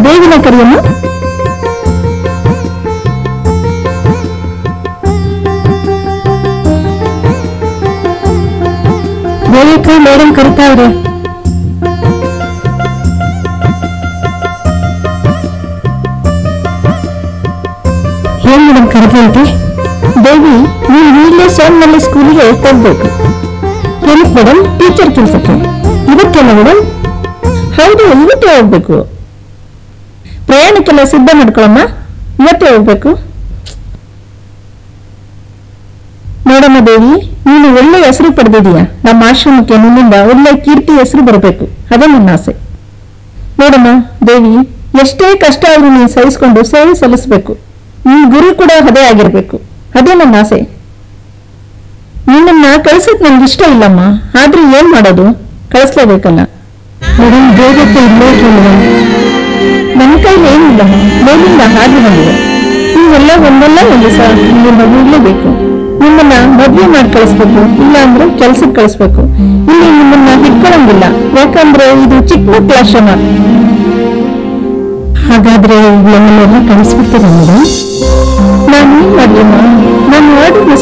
ಬೇಗನೆ ಕರೆಯಮ್ಮ. ಬೇಗ ಮೇಡಮ್ ಕರಿತಾವ್ರೆ. ಏನ್ ಮೇಡಮ್ ಕರೆದಂತೆ? ದೇವಿ, ನೀವು ಈಗಲೇ ಸೋಮನಹಳ್ಳಿ ಸ್ಕೂಲಿಗೆ ಹೋಗ್ಬೇಕು. ಏನಕ್ಕೆ ಮೇಡಮ್? ಟೀಚರ್ ಕೆಲ್ಸಕ್ಕೆ. ಇವತ್ತೇನ ಮೇಡಮ್? ಹೌದು, ಇವತ್ತೇ ಹೋಗ್ಬೇಕು. ಪ್ರಯಾಣಕ್ಕೆಲ್ಲ ಸಿದ್ಧ ಮಾಡ್ಕೊಳಮ್ಮ, ಇವತ್ತೇ ಹೋಗ್ಬೇಕು. ನೋಡಮ್ಮ ದೇವಿ, ನೀನು ಒಳ್ಳೆ ಹೆಸರು ಪಡೆದಿದೀಯ. ನಮ್ಮ ಆಶ್ರಮಕ್ಕೆ ನಿನ್ನಿಂದ ಒಳ್ಳೆ ಕೀರ್ತಿ ಹೆಸರು ಬರಬೇಕು, ಅದೇ ನನ್ನ ಆಸೆ. ನೋಡಮ್ಮ ದೇವಿ, ಎಷ್ಟೇ ಕಷ್ಟ ಆದ್ರೂ ನೀನು ಸಹಿಸ್ಕೊಂಡು ಸೇವೆ ಸಲ್ಲಿಸ್ಬೇಕು. ನಿನ್ ಗುರಿ ಕೂಡ ಅದೇ ಆಗಿರ್ಬೇಕು, ಅದೇ ನನ್ನ ಆಸೆ. ನಿನ್ನನ್ನ ಕಳ್ಸಕ್ ನನ್ಗೆ ಇಷ್ಟ ಇಲ್ಲಮ್ಮ, ಆದ್ರೂ ಏನ್ ಮಾಡೋದು, ಕಳಿಸ್ಲೇಬೇಕಲ್ಲ. Madam, ಬೇಗಕ್ಕೆ ಇಲ್ಲೇಕೆ madam? ನನ್ನ ಕೈಲಿ ಏನಿಲ್ಲಮ್ಮ, ಮೇಲಿಂದ ಹಾಗೆ ಬಂದಿದೆ. ನೀವೆಲ್ಲ ಒಂದಲ್ಲ ಒಂದು ಸಲ ನಿಮ್ಮನ್ನ ಇರ್ಲೇಬೇಕು. ನಿಮ್ಮನ್ನ ಮದ್ವೆ ಮಾಡಿ ಕಳಿಸ್ಬೇಕು, ಇಲ್ಲ ಅಂದ್ರೆ ಕೆಲ್ಸಕ್ಕೆ ಕಳಿಸ್ಬೇಕು. ಇಲ್ಲಿ ನಿಮ್ಮನ್ನ ಹಿಡ್ಕೊಳಂಗಿಲ್ಲ, ಯಾಕಂದ್ರೆ ಇದು ಚಿಕ್ಕ ಮಕ್ಕಳ ಆಶ್ರಮ. ಹಾಗಾದ್ರೆ ನಮ್ಮನ್ನೆಲ್ಲ ಕಳಿಸ್ಬಿಡ್ತೀರ ಮೇಡಮ್? ನಾನು ಏನ್ ಮಾಡ್ಲಿಮ್ಮ? ನಾನು ಆರ್ಡರ್ನ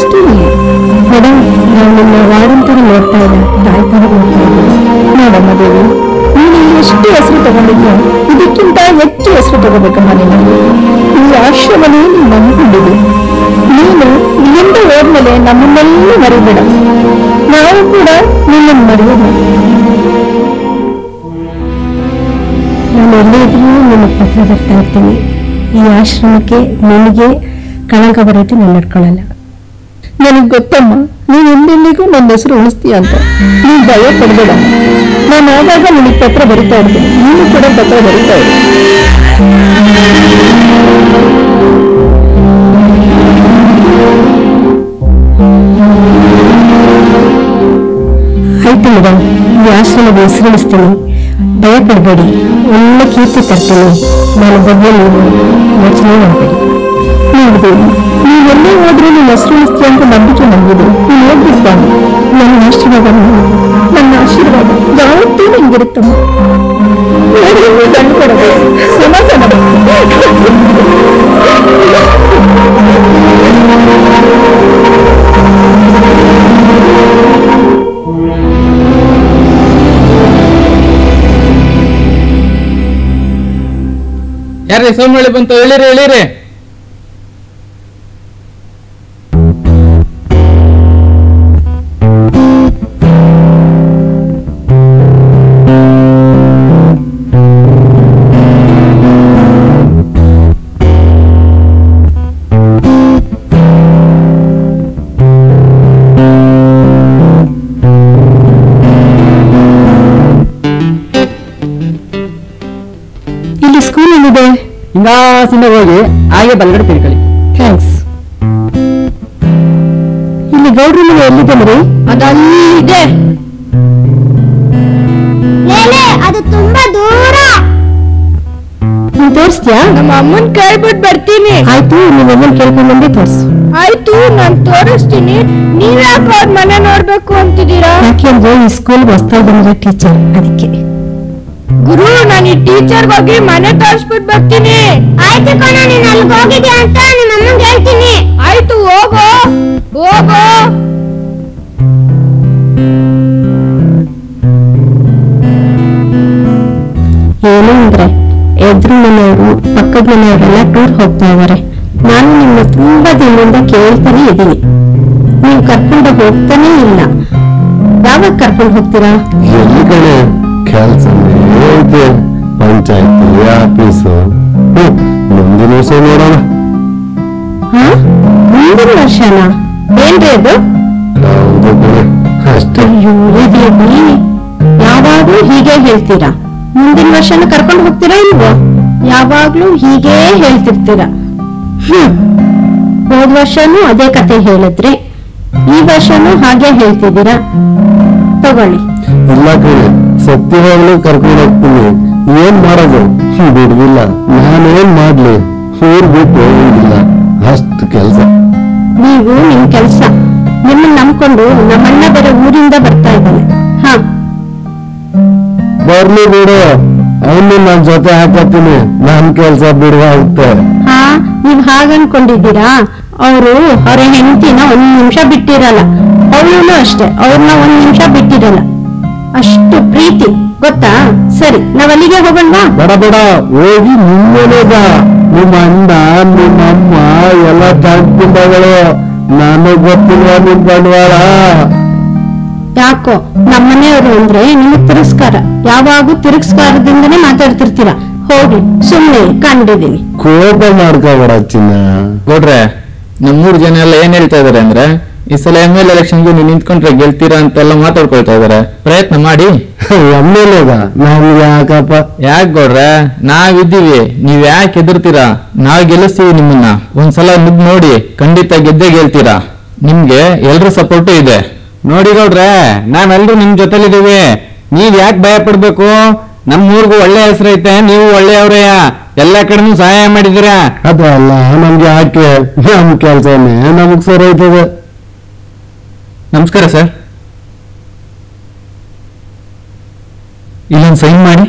ತಗೊಂಡಿದ್ಯೋ ಇದಕ್ಕಿಂತ ಹೆಚ್ಚು ಹೆಸರು ತಗೋಬೇಕಮ್ಮ ನೀನು. ಈ ಆಶ್ರಮನೇ ನೀನು ನಂಬಿಕೊಂಡಿದೆ. ನೀನು ಇಲ್ಲಿಂದ ಹೋದ್ಮೇಲೆ ನಮ್ಮನ್ನೆಲ್ಲ ಮರಿಬೇಡ, ನಾವು ಕೂಡ ನಿನ್ನನ್ನು ಮರೆಯೋಣ. ನಾನು ಎಲ್ಲೇ ಇದ್ರೂ ನಿಮ್ಮ ಪತ್ರ ಬರ್ತಾ ಇರ್ತೀನಿ. ಈ ಆಶ್ರಮಕ್ಕೆ ನಿನಗೆ ಕಳಂಕ ಬರೋದು ನಾನು ನಡ್ಕೊಳ್ಳಲ್ಲ. ನನಗೆ ಗೊತ್ತಮ್ಮ, ನೀನು ಎಂದೆಂದಿಗೂ ನನ್ನ ಹೆಸರು ಉಳಿಸ್ತೀಯ ಅಂತ. ನೀನು ಭಯ ಪಡಬೇಡ. ನಾನು ಆಗಾಗ ನಿನಗೆ ಪತ್ರ ಬರಿತಾ ಇರ್ತೀನಿ, ನೀನು ಕೂಡ ಪತ್ರ ಬರಿತಾ ಇರು. ಆಯ್ತು ಮೇಡಮ್, ಈ ಆಶ್ರಮದ ಹೆಸರಿಸ್ತೀನಿ. ಭಯ ಪಡಬೇಡಿ, ಒಳ್ಳೆ ಕೀರ್ತಿ ತರ್ತೀನಿ. ನಾನು ಬಗ್ಗೆ ನೀವು ಯೋಚನೆ ಮಾಡಬೇಡಿ. ನೋಡ್ದೇವಿ, ನೀವೆಲ್ಲೇ ಹೋದ್ರೂ ನೀನು ಹೆಸರು ಉಳಿಸ್ತೀಯ ಅಂತ ನಂಬಿಕೆ ನಂಬಿದೆ. ನೀನು ಹೋಗ್ಬಿಡ್ತಾನೆ. ನನ್ನ ಆಶೀರ್ವಾದ ನನ್ನ ಆಶೀರ್ವಾದ ಯಾವತ್ತೂ ಹಿಂಗಿರುತ್ತಮ್ಮ. ಗಂಡು ಕೊಡೋದು ಸಮಾಧಾನ. ಯಾರೇ ಸೋಮವಾಳಿ ಬಂತು, ಹೇಳಿರಿ ಹೇಳಿರಿ. ಇಲ್ಲಿ ಸ್ಕೂಲ್ ಏನಿದೆ? ಹಿಂಗಾಸಿಂದ ಹೋಗಿ ಹಾಗೆ ಬಲಗಡೆ ತಿರ್ಕೊಳ್ಳಿ. ಥ್ಯಾಂಕ್ಸ್. ಇಲ್ಲಿ ಗೌಡ್ರ ಮನೆ ಎಲ್ಲಿದೆ ಮರಿ? ಅದಲ್ಲಿದೆ. ಅದು ತುಂಬಾ ದೂರ. ನೀನ್ ತೋರಿಸ್ತೀಯಾ? ನಮ್ಮ ಅಮ್ಮನ್ ಕೇಳ್ಬಿಟ್ಟು ಬರ್ತೀನಿ. ಆಯ್ತು, ನಿಮ್ಮ ಅಮ್ಮನ್ ಕೇಳ್ಕೊಂಡ್ ಬಂದು ತೋರ್ಸು. ಆಯ್ತು, ನಾನ್ ತೋರಿಸ್ತೀನಿ. ನೀವ್ ಯಾಕೆ ಅವ್ರ ಮನೆ ನೋಡ್ಬೇಕು ಅಂತಿದ್ದೀರಾ? ಯಾಕೆಂದ್ರೆ ಈ ಸ್ಕೂಲ್ ಹೊಸ್ತಾಗಿ ಬಂದ್ರೆ ಟೀಚರ್, ಅದಕ್ಕೆ. ಗುರು, ನಾನು ಈ ಟೀಚರ್ ಹೋಗಿ ಮನೆ ತೋರಿಸ್ಬಿಟ್ಟು ಬರ್ತೀನಿ. ಆಯ್ತು ಕಣ, ನೀನ್ ಅಲ್ಲಿಗೆ ಹೋಗಿದ್ಯಾ ಅಂತ ನಿಮ್ಮ ಅಮ್ಮಂಗೆ ಹೇಳ್ತೀನಿ. ಆಯ್ತು, ಹೋಗೋ ಹೋಗೋ. ಏನು ಅಂದ್ರೆ ಎದುರು ಮನೆಯವರು ಪಕ್ಕದ ಮನೆಯವರೆಲ್ಲ ಟೂರ್ ಹೋಗ್ತಾ ಇದಾರೆ. ನಾನು ನಿಮ್ಮ ತುಂಬಾ ದಿನದಿಂದ ಕೇಳ್ತಾನೆ ಇದ್ದೀನಿ, ನೀವು ಕರ್ಕೊಂಡು ಹೋಗ್ತಾನೆ ಇಲ್ಲ. ಯಾವಾಗ ಕರ್ಕೊಂಡು ಹೋಗ್ತೀರಾ? ಎಲ್ಲಿ ಕಡೆ ಕೆಲಸ ಐತೆ, ಪಂಚಾಯತಿ ಆಫೀಸು. ಮುಂದಿನ ವರ್ಷ ನೋಡೋಣ. ಹಾ, ಮುಂದಿನ ವರ್ಷನಾ? ಏನ್ರಿ ಅದು? ಹೌದು ಕಡೆ, ಅಷ್ಟೇ. ಅಯ್ಯೋ ದೇವಿ, ಯಾವಾಗ್ಲೂ ಹೀಗೆ ಹೇಳ್ತೀರಾ. ಮುಂದಿನ ವರ್ಷನೂ ಕರ್ಕೊಂಡು ಹೋಗ್ತೀರಾ ಇಲ್ವೋ? ಯಾವಾಗ್ಲೂ ಹೀಗೇ ಹೇಳ್ತಿರ್ತೀರಾ. ಹೋದ ವರ್ಷನೂ ಅದೇ ಕತೆ ಹೇಳಿದ್ರಿ, ಈ ವರ್ಷನೂ ಹಾಗೆ ಹೇಳ್ತಿದ್ದೀರಾ. ತಗೊಳ್ಳಿ. ಇಲ್ಲ ಕಡೆ, ಸತ್ಯವಾಗ್ಲೂ ಕರ್ಕೊಂಡು ಹೋಗ್ತೀನಿ. ಏನ್ ಮಾಡೋದು? ಬಿಡುದಿಲ್ಲ. ನಾನೇನ್ ಮಾಡ್ಲಿ? ಊರ್ ಬಿಟ್ಟು ಹೋಗಿಲ್ಲ, ಅಷ್ಟು ಕೆಲ್ಸ. ನೀವು ನಿಮ್ ಕೆಲ್ಸ, ನಿಮ್ಮನ್ನ ನಂಬ್ಕೊಂಡು ನಮ್ಮಣ್ಣ ಬೇರೆ ಊರಿಂದ ಬರ್ತಾ ಇದ್ದಾನೆ. ಹಾ, ಬರ್ಲಿ ಬಿಡು, ಅವನು ನನ್ ಜೊತೆ ಹಾಕತ್ತೀನಿ. ನನ್ ಕೆಲ್ಸ ಬಿಡುವಾಗುತ್ತೆ. ಹಾ, ನೀವ್ ಹಾಗನ್ಕೊಂಡಿದ್ದೀರಾ? ಅವರು ಅವ್ರ ಹೆಂಡತಿನ ಒಂದ್ ನಿಮಿಷ ಬಿಟ್ಟಿರಲ್ಲ. ಅವಳು ಅಷ್ಟೇ, ಅವ್ರನ್ನ ಒಂದ್ ನಿಮಿಷ ಬಿಟ್ಟಿರಲ್ಲ. ಅಷ್ಟು ಪ್ರೀತಿ, ಗೊತ್ತಾ? ಸರಿ, ನಾವ್ ಅಲ್ಲಿಗೆ ಹೋಗೋಣವಾ? ಬೇಡ ಬೇಡ, ಹೋಗಿ ನಿಮ್ಮನೇದ. ನಿಮ್ಮ ಅಣ್ಣ ನಿಮ್ಮಮ್ಮ ಎಲ್ಲ ತಂದ್ಕೊಂಡಗಳು. ನನಗ್ ಗೊತ್ತಿಲ್ವಾ ನಿಮ್ ಬಂಡವಾಳ? ಯಾಕೋ ನಮ್ಮನೆಯವರು ಅಂದ್ರೆ ನಿಮಗ್ ತಿರಸ್ಕಾರ. ಯಾವಾಗೂ ತಿರಸ್ಕಾರದಿಂದನೇ ಮಾತಾಡ್ತಿರ್ತೀರಾ. ಹೋಗಿ ಸುಮ್ನೆ ಕಂಡಿದ್ದೀನಿ. ಕೋಪ ಮಾಡ್ಕೋಬೇಡ ಚಿನ್ನ. ನೋಡ್ರೆ, ನಮ್ಮೂರ್ ಜನ ಎಲ್ಲ ಏನ್ ಹೇಳ್ತಾ ಇದಾರೆ ಅಂದ್ರೆ, ಈ ಸಲ ML ಎಲೆಕ್ಷನ್ಗೂ ನೀವು ನಿಂತ್ಕೊಂಡ್ರೆ ಗೆಲ್ತೀರಾ ಅಂತೆಲ್ಲ ಮಾತಾಡ್ಕೊಳ್ತಾ ಇದಾರೆ. ಪ್ರಯತ್ನ ಮಾಡಿ. ಎಮ್ಮೆಲ್ಲೆಗ ನಮ್ಗೆ ಯಾಕಪ್ಪ? ಯಾಕೆ ಗೌಡ್ರೆ, ನಾವಿದ್ದೀವಿ, ನೀವ್ ಯಾಕೆ ಹೆದರ್ತೀರಾ? ನಾವ್ ಗೆಲ್ಲಿಸ್ತೀವಿ ನಿಮ್ಮನ್ನ. ಒಂದ್ಸಲ ನುಗ್ಗ್ ನೋಡಿ, ಖಂಡಿತ ಗೆದ್ದೇ ಗೆಲ್ತೀರಾ. ನಿಮ್ಗೆ ಎಲ್ರ ಸಪೋರ್ಟು ಇದೆ. ನೋಡಿ ಗೌಡ್ರೆ, ನಾವೆಲ್ರೂ ನಿಮ್ ಜೊತೆಲಿದ್ದೀವಿ. ನೀವ್ ಯಾಕೆ ಭಯ ಪಡ್ಬೇಕು? ನಮ್ಮೂರ್ಗೂ ಒಳ್ಳೆ ಹೆಸರೈತೆ, ನೀವು ಒಳ್ಳೆಯವ್ರೆಯ. ಎಲ್ಲಾ ಕಡೆನೂ ಸಹಾಯ ಮಾಡಿದಿರಾ. ಅದಲ್ಲ ನಮ್ಗೆ ಯಾಕೆ? ನಮ್ ಕೆಲ್ಸನೇ ನಮಗ್ ಸರೈತದೆ. ನಮಸ್ಕಾರ ಸರ್, ಇಲ್ಲೊಂದು ಸೈನ್ ಮಾಡಿ.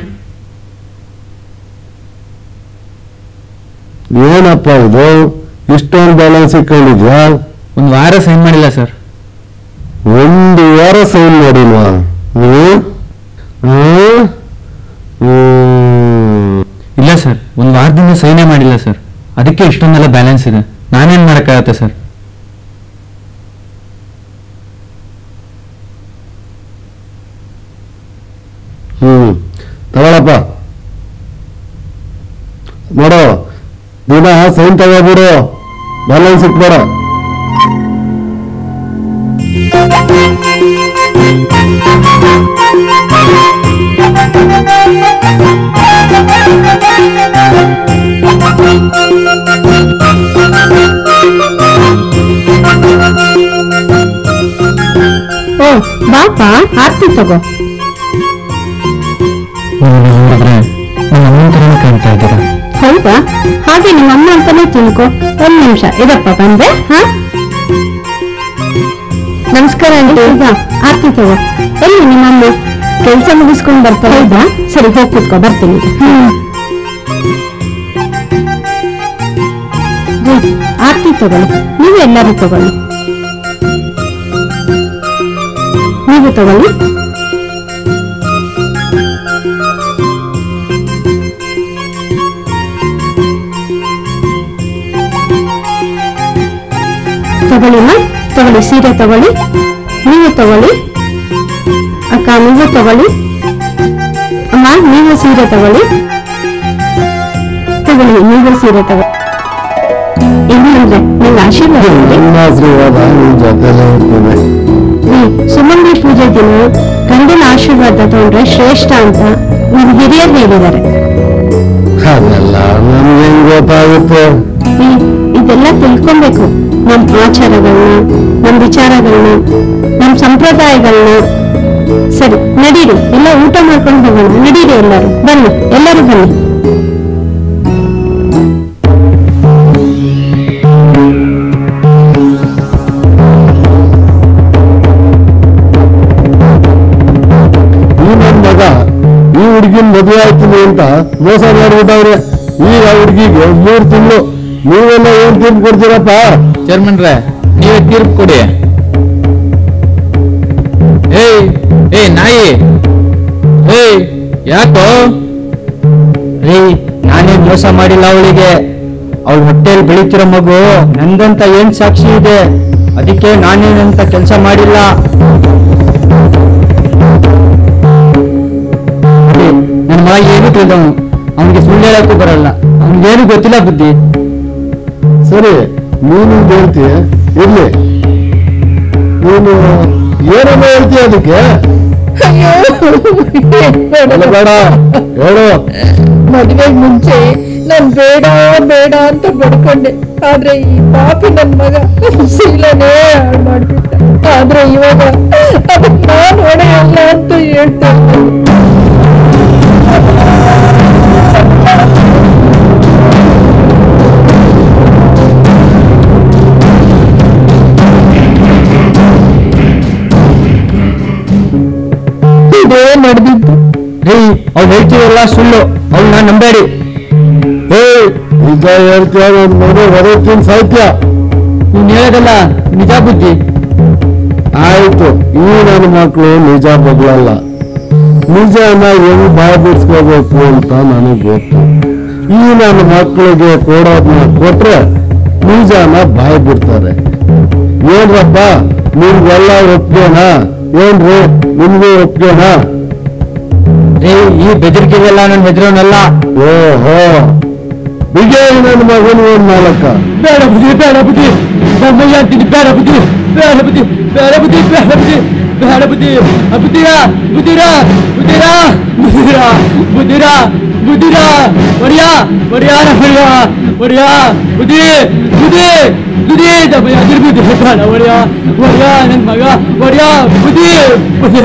ಏನಪ್ಪ ಇದು, ಇಷ್ಟೊಂದು ಬ್ಯಾಲೆನ್ಸ್ ಇಟ್ಕೊಂಡಿದ್ಯಾ? ಒಂದು ವಾರ ಸೈನ್ ಮಾಡಿಲ್ಲ ಸರ್. 1 ವಾರ ಸೈನ್ ಮಾಡಿಲ್ವಾ? ಇಲ್ಲ ಸರ್, ಒಂದು ವಾರದಿಂದ ಸೈನೇ ಮಾಡಿಲ್ಲ ಸರ್, ಅದಕ್ಕೆ ಇಷ್ಟೊಂದೆಲ್ಲ ಬ್ಯಾಲೆನ್ಸ್ ಇದೆ. ನಾನೇನ್ ಮಾಡಕ್ಕಾಗತ್ತೆ ಸರ್? ತಗೊಳಪ್ಪ, ನೋಡು, ದಿನ ಸೈನ್ ತಗೋಬಿಡು, ಬ್ಯಾಲೆನ್ಸ್ ಇಟ್ಬೇಡ. ಓ ಬಾಪ, ಆರ್ತಿ ತಗೋ. ನೋಡಿದ್ರೆ ನನ್ನ ಅಮ್ಮನ ಥರನೇ ಕಾಣ್ತಾ ಇದ್ದೀರಾ. ಹೌದಾ? ಹಾಗೆ ನಿಮ್ಮ ಅಮ್ಮ ಅಂತಾನೆ ತಿಳ್ಕೊ. ಒಂದ್ ನಿಮಿಷ ಇದಪ್ಪ, ಬಂದೆ. ಹಾ, ನಮಸ್ಕಾರ ಆಂಟಿ. ಈಗ ಆರ್ತಿ ತಗೋ. ಎಲ್ಲಿ ನಿಮ್ಮಮ್ಮ? ಕೆಲಸ ಮುಗಿಸ್ಕೊಂಡು ಬರ್ತಾರೆ. ಹೌದಾ? ಸರಿ, ಹೋಗಿ ಕೂತ್ಕೋ, ಬರ್ತೀನಿ. ಆರ್ತಿ ತಗೊಳ್ಳಿ, ನೀವು ಎಲ್ಲರೂ ತಗೊಳ್ಳಿ. ನೀವು ತಗೊಳ್ಳಿ. ತಗೊಳ್ಳಿಮ್ಮ, ತಗೊಳ್ಳಿ. ಸೀರೆ ತಗೊಳ್ಳಿ. ನೀವು ತಗೊಳ್ಳಿ. ಅಕ್ಕ, ನೀವು ತಗೊಳ್ಳಿ. ಅಮ್ಮ, ನೀವು ಸೀರೆ ತಗೊಳ್ಳಿ. ತಗೊಳ್ಳಿ, ನೀವು ಸೀರೆ ತಗೊಳ್ಳಿ. ಏನಂದ್ರೆ ನಿಮ್ಗೆ ಆಶೀರ್ವಾದ ಇದೆ. ನನ್ನ ಆಶೀರ್ವಾದ ನಿನ್ ಜೊತೆಲೇ ಇರ್ತದೆ. ಸುಮಂಗಲಿ ಪೂಜೆ ದಿನ ಗಂಡನ ಆಶೀರ್ವಾದ ತಗೊಂಡ್ರೆ ಶ್ರೇಷ್ಠ ಅಂತ ನಿಮ್ ಹಿರಿಯರು ಹೇಳಿದ್ದಾರೆ. ಅದೆಲ್ಲ ನಮ್ಗೆ ಹೆಂಗ್ ಗೊತ್ತಾಗುತ್ತೆ? ಇದೆಲ್ಲ ತಿಳ್ಕೊಬೇಕು. ನಮ್ ಆಚಾರಗಳನ್ನ, ನಮ್ ವಿಚಾರಗಳನ್ನ, ನಮ್ ಸಂಪ್ರದಾಯಗಳನ್ನ. ಸರಿ, ನಡೀರಿ, ಎಲ್ಲ ಊಟ ಮಾಡ್ಕೊಂಡು ಹೋಗೋಣ. ನಡೀರಿ, ಎಲ್ಲರೂ ಬನ್ನಿ, ಎಲ್ಲರೂ ಬನ್ನಿ. ಈ ಹುಡುಗಿನ ಮದುವೆ ಆಯ್ತೀನಿ ಅಂತ ಮೋಸ ಮಾಡ್ಬಿಟ್ಟವ್ರೆ. ಈಗ ಹುಡುಗಿಗೆ 3 ತಿಂಗಳು. ನೀವೆಲ್ಲ ಏನ್ ತೀರ್ಪು ಕೊಡ್ತೀರಪ್ಪ? ಚೇರ್ಮನ್ರೆ, ನೀವೇ ತೀರ್ಪು ಕೊಡಿ. ಏಯ್ ನಾಯಿ, ಯಾಕೋ? ನಾನೇನ್ ಮೋಸ ಮಾಡಿಲ್ಲ ಅವಳಿಗೆ. ಅವಳ ಹೊಟ್ಟೆಯಲ್ಲಿ ಬೆಳೀತಿರೋ ಮಗು ನಂದಂತ ಏನ್ ಸಾಕ್ಷಿ ಇದೆ? ಅದಕ್ಕೆ ನಾನೇನಂತ ಕೆಲಸ ಮಾಡಿಲ್ಲ. ನನ್ನ ಮಗ ಏನು ತಿಳಿದವನು, ಅವನಿಗೆ ಸುಳ್ಳು ಹೇಳಕ್ಕೂ ಬರಲ್ಲ, ಅವನಿಗೇನು ಗೊತ್ತಿಲ್ಲ ಬುದ್ಧಿ. ಸರಿ, ನೀನು ಹೇಳ್ತೀಯ, ಇರ್ಲಿ. ನೀನು ಏನನ್ನ ಹೇಳ್ತೀಯ ಅದಕ್ಕೆ? ಬೇಡ ಹೇಳು. ಮದುವೆಗೆ ಮುಂಚೆ ನಾನ್ ಬೇಡ ಬೇಡ ಅಂತ ಬಡ್ಕೊಂಡೆ. ಆದ್ರೆ ಈ ಪಾಪಿ ನನ್ ಮಗ ಶೀಲನೇ ಹಾಳು ಮಾಡ್ಬಿಟ್ಟ. ಆದ್ರೆ ಇವಾಗ ಅದಕ್ಕೆ ನಾನ್ ಹೊಣೆಯಲ್ಲ ಅಂತ ಹೇಳ್ತಾ ಇದೇ ನಡೆದಿದ್ದು. ಅವ್ಳು ಹೇಳ್ತೀವಲ್ಲ ಸುಳ್ಳು, ಅವ್ಳು ನಾನು ನಂಬೇಡಿ. ನಿಜ ಹೇಳ್ತೀಯ, ನನ್ ಮನೆ ಹೊರತೀನಿ ಸಾಹಿತ್ಯ. ನೀನ್ ಹೇಳೋದಲ್ಲ ನಿಜ ಬುದ್ಧಿ. ಆಯ್ತು, ಈ ನನ್ನ ಮಕ್ಕಳು ನಿಜ ಬಗ್ಲಲ್ಲ. ನಿಜನ ಹೆಂಗ್ ಬಾಯ್ ಬಿಡಿಸ್ಕೋಬೇಕು ಅಂತ ನನಗೆ ಗೊತ್ತು. ಈ ನನ್ನ ಮಕ್ಕಳಿಗೆ ಕೊಡೋದನ್ನ ಕೊಟ್ರೆ ನಿಜನ ಬಾಯ್ ಬಿಡ್ತಾರೆ. ಏನ್ರಪ್ಪ, ನಿಮ್ಗೆಲ್ಲ ಒಪ್ಗೆನಾ? ಏನ್ರಿ, ನಿಮ್ಗೆ ಒಪ್ಗೆನಾ? ಈ ಬೆದರಿಕೆಗೆಲ್ಲ ನಾನು ಹೆದರೋನಲ್ಲ. ಓಹೋ, ಬಿಗೆ ನನ್ನ ಮಗನ ಒಂದ್ ನಾಲ್ಕ. ಬೇಡ ಬುದ್ಧಿ, ಬೇಡ ಬುದ್ಧಿ, ನಮ್ಮಯ್ಯ ಅಂತೀನಿ. ಬೇಡ ಬುದ್ಧಿ, ಬೇಡ ಬುದ್ಧಿ, ಬೇಡ ಬುದ್ಧಿ, ಬೇಡ ಬುದ್ಧಿ, ಬೇಡ ಬುದ್ಧಿ. ಬುದ್ಧಿರಾ ಬುದ್ಧಿರಾ ಬುದ್ಧಿರಾ ಬುದ್ಧಿರಾ ಬುದ್ಧಿರಾ ಬುದ್ಧಿರಾ ಒಡಿಯಾ ಒಡಿಯಾ ಒಡಿಯಾ ಒಡಿಯಾ ಬುದ್ಧಿ ಬುದ್ಧಿ ಬುದ್ಧಿ ದಮ್ಮಯ್ಯ ಬುದ್ಧಿ. ಬೇಡ ಒಡಿಯಾ ಒಡಿಯಾ, ನನ್ ಮಗ ಒಡಿಯಾ ಬುದ್ಧಿ ಬುದ್ಧಿ.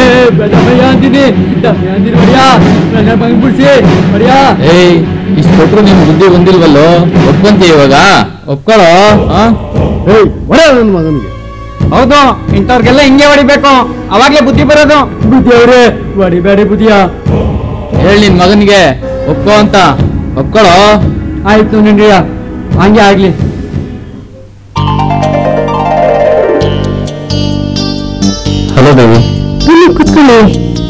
ದಮ್ಮಯ್ಯ ಅಂತೀನಿ, ದಮ್ಮಯ್ಯ ಅಂತೀನಿ. ಒಡಿಯಾ, ನನ್ನ ಮಗ ಬಿಡಿಸಿ ಒಡಿಯಾ. ಇಷ್ಟು ಕೊಟ್ರು ನಿಮ್ ಬುದ್ಧಿ ಬಂದಿಲ್ವಲ್ಲೋ? ಒಪ್ಕೊಂತೀಯ ಇವಾಗ? ಒಪ್ಕೊಳ್ಳೋ. ಒಡ ನನ್ನ ಮಗನಿಗೆ. ಹೌದು, ಇಂಥವ್ರಿಗೆಲ್ಲ ಹಿಂಗೆ ಹೊಡಿಬೇಕು, ಅವಾಗ್ಲೇ ಬುದ್ಧಿ ಬರೋದು. ಬುದ್ಧಿ ಅವ್ರೆ, ಹೊಡಿಬೇಡಿ ಬುದ್ಧಿಯ. ಹೇಳಿ ನಿನ್ ಮಗನಿಗೆ ಒಪ್ಕೋ ಅಂತ. ಒಪ್ಕೊಳ್ಳೋ. ಆಯ್ತು ನಿನ್ರಿಯ, ಹಂಗೆ ಆಗ್ಲಿ. ಹಲೋ ದೇವಿ. ಬನ್ನಿ, ಕೂತ್ಕೊಳ್ಳಿ.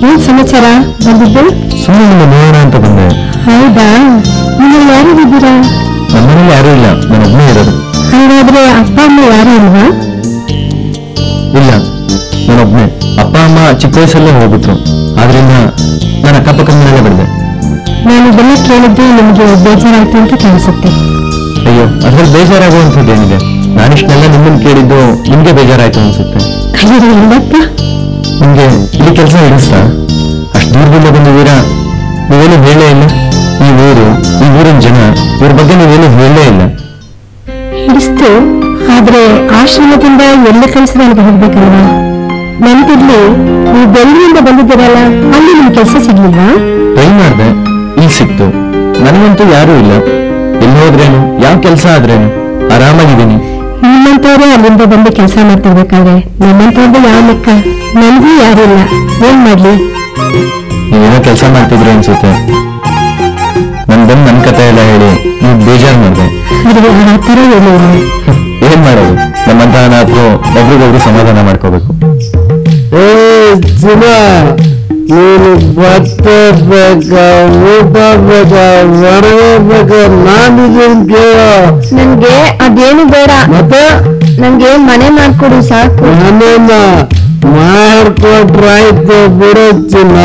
ಏನ್ ಸಮಾಚಾರ ಬಂದಿದ್ದು? ಸುಮ್ಮನೆ ನಿಮ್ಮ ನೋಡೋಣ ಅಂತ ಬಂದೆ. ಹೌದಾ, ನೀವು ಯಾರಿದ್ದೀರಾ? ನಮ್ಮನೇಲಿ ಯಾರೂ ಇಲ್ಲ, ನಾನು ಒಬ್ಬನೇ ಇರೋದು. ಹಾಗಾದ್ರೆ ಅಪ್ಪ ಅಮ್ಮ ಯಾರು ಇಲ್ವಾ? ಇಲ್ಲ, ನಾನೊಬ್ಬನೇ. ಅಪ್ಪ ಅಮ್ಮ ಚಿಕ್ಕ ವಯಸ್ಸಲ್ಲೇ ಹೋಗ್ಬಿಟ್ರು. ಆದ್ರಿಂದ ನಾನು ಅಕ್ಕಪಕ್ಕದ ಮನೆಯಲ್ಲೇ ಬೆಳೆದೆ. ನಾನು ಇದೆಲ್ಲ ಕೇಳಿದ್ದು ನಿಮಗೆ ಬೇಜಾರಾಯ್ತು ಅಂತ ಕಾಣಿಸುತ್ತೆ. ಅಯ್ಯೋ, ಅದ್ರಲ್ಲಿ ಬೇಜಾರಾಗುವಂಥದ್ದೇನಿದೆ? ನಾನಿಷ್ಟೆಲ್ಲ ನಿಮ್ಮನ್ನು ಕೇಳಿದ್ದು ನಿಮ್ಗೆ ಬೇಜಾರಾಯ್ತು ಅನ್ಸುತ್ತೆ. ಇಲ್ಲಪ್ಪ, ನಿಮ್ಗೆ ಇಲ್ಲಿ ಕೆಲಸ ಹಿಡಿಸ್ತಾ? ಅಷ್ಟು ದೂರದಿಂದ ಬಂದಿದ್ದೀರಾ, ನೀವೇನು ಹೇಳೇ ಇಲ್ಲ. ಈ ಊರು, ಈ ಊರಿನ ಜನ, ಇವ್ರ ಬಗ್ಗೆ ನೀವೇನು ಹೇಳೇ ಇಲ್ಲ. ಹಿಡಿಸ್ತು. ಆದ್ರೆ ಆಶ್ರಮದಿಂದ ಎಲ್ಲ ಕೆಲಸಗಳಿಗೆ ಹೋಗ್ಬೇಕಲ್ವಾ? ನೆನಪಿರ್ಲಿ, ನೀವು ಬೆಂಗಳೂರಿಂದ ಬಂದಿದ್ದೀರಲ್ಲ, ಅಲ್ಲಿ ನಿಮ್ ಕೆಲಸ ಸಿಗ್ಲಿಲ್ವಾ? ಟ್ರೈ ಮಾಡಿದೆ, ಇಲ್ಲಿ ಸಿಕ್ತು. ನನಗಂತೂ ಯಾರೂ ಇಲ್ಲ. ಎಲ್ಲಿ ಹೋದ್ರೇನು, ಯಾವ ಕೆಲಸ ಆದ್ರೇನು, ಆರಾಮಾಗಿದ್ದೀನಿ. ನಿಮ್ಮಂತವ್ರೆ ಅಲ್ಲಿಂದ ಬಂದು ಕೆಲಸ ಮಾಡ್ತಿರ್ಬೇಕಾದ್ರೆ ನಮ್ಮಂತವ್ರದ್ದು ಯಾವ ಲೆಕ್ಕ? ನನ್ಗೂ ಯಾರು ಇಲ್ಲ, ಏನ್ ಮಾಡ್ಲಿ? ನೀವೇನೋ ಕೆಲಸ ಮಾಡ್ತಿದ್ರು ಅನ್ಸುತ್ತೆ. ನನ್ ಬಂದು ನನ್ನ ಕತೆ ಎಲ್ಲ ಹೇಳಿ ನೀವು ಬೇಜಾರು ಮಾಡಿದೆ. ಅದು ಆ ತರ ಏನು? ಏನ್ ಮಾಡೋದು, ನಮ್ಮಂತ ಅನಾಥರು ಒಬ್ರಿಗೊಬ್ರು ಸಮಾಧಾನ ಮಾಡ್ಕೋಬೇಕು. ನೀನು ಬಟ್ಟೆ ಬೇಕಾ, ಊಟ ಬೇಕಾ, ಒಡವೆ ಬೇಕಾ? ನಾನಿದ್ದೀನಿ ಕೇಳೋ. ನನ್ಗೆ ಅದೇನು ಬೇಡ, ಮತ್ತೆ ನನ್ಗೆ ಮನೆ ಮಾಡ್ಕೊಡು ಸಾಕು. ಮನೇನ ಮಾಡ್ಕೊಟ್ರಾಯ್ತು ಬಿಡೋ ಚಿನ್ನ.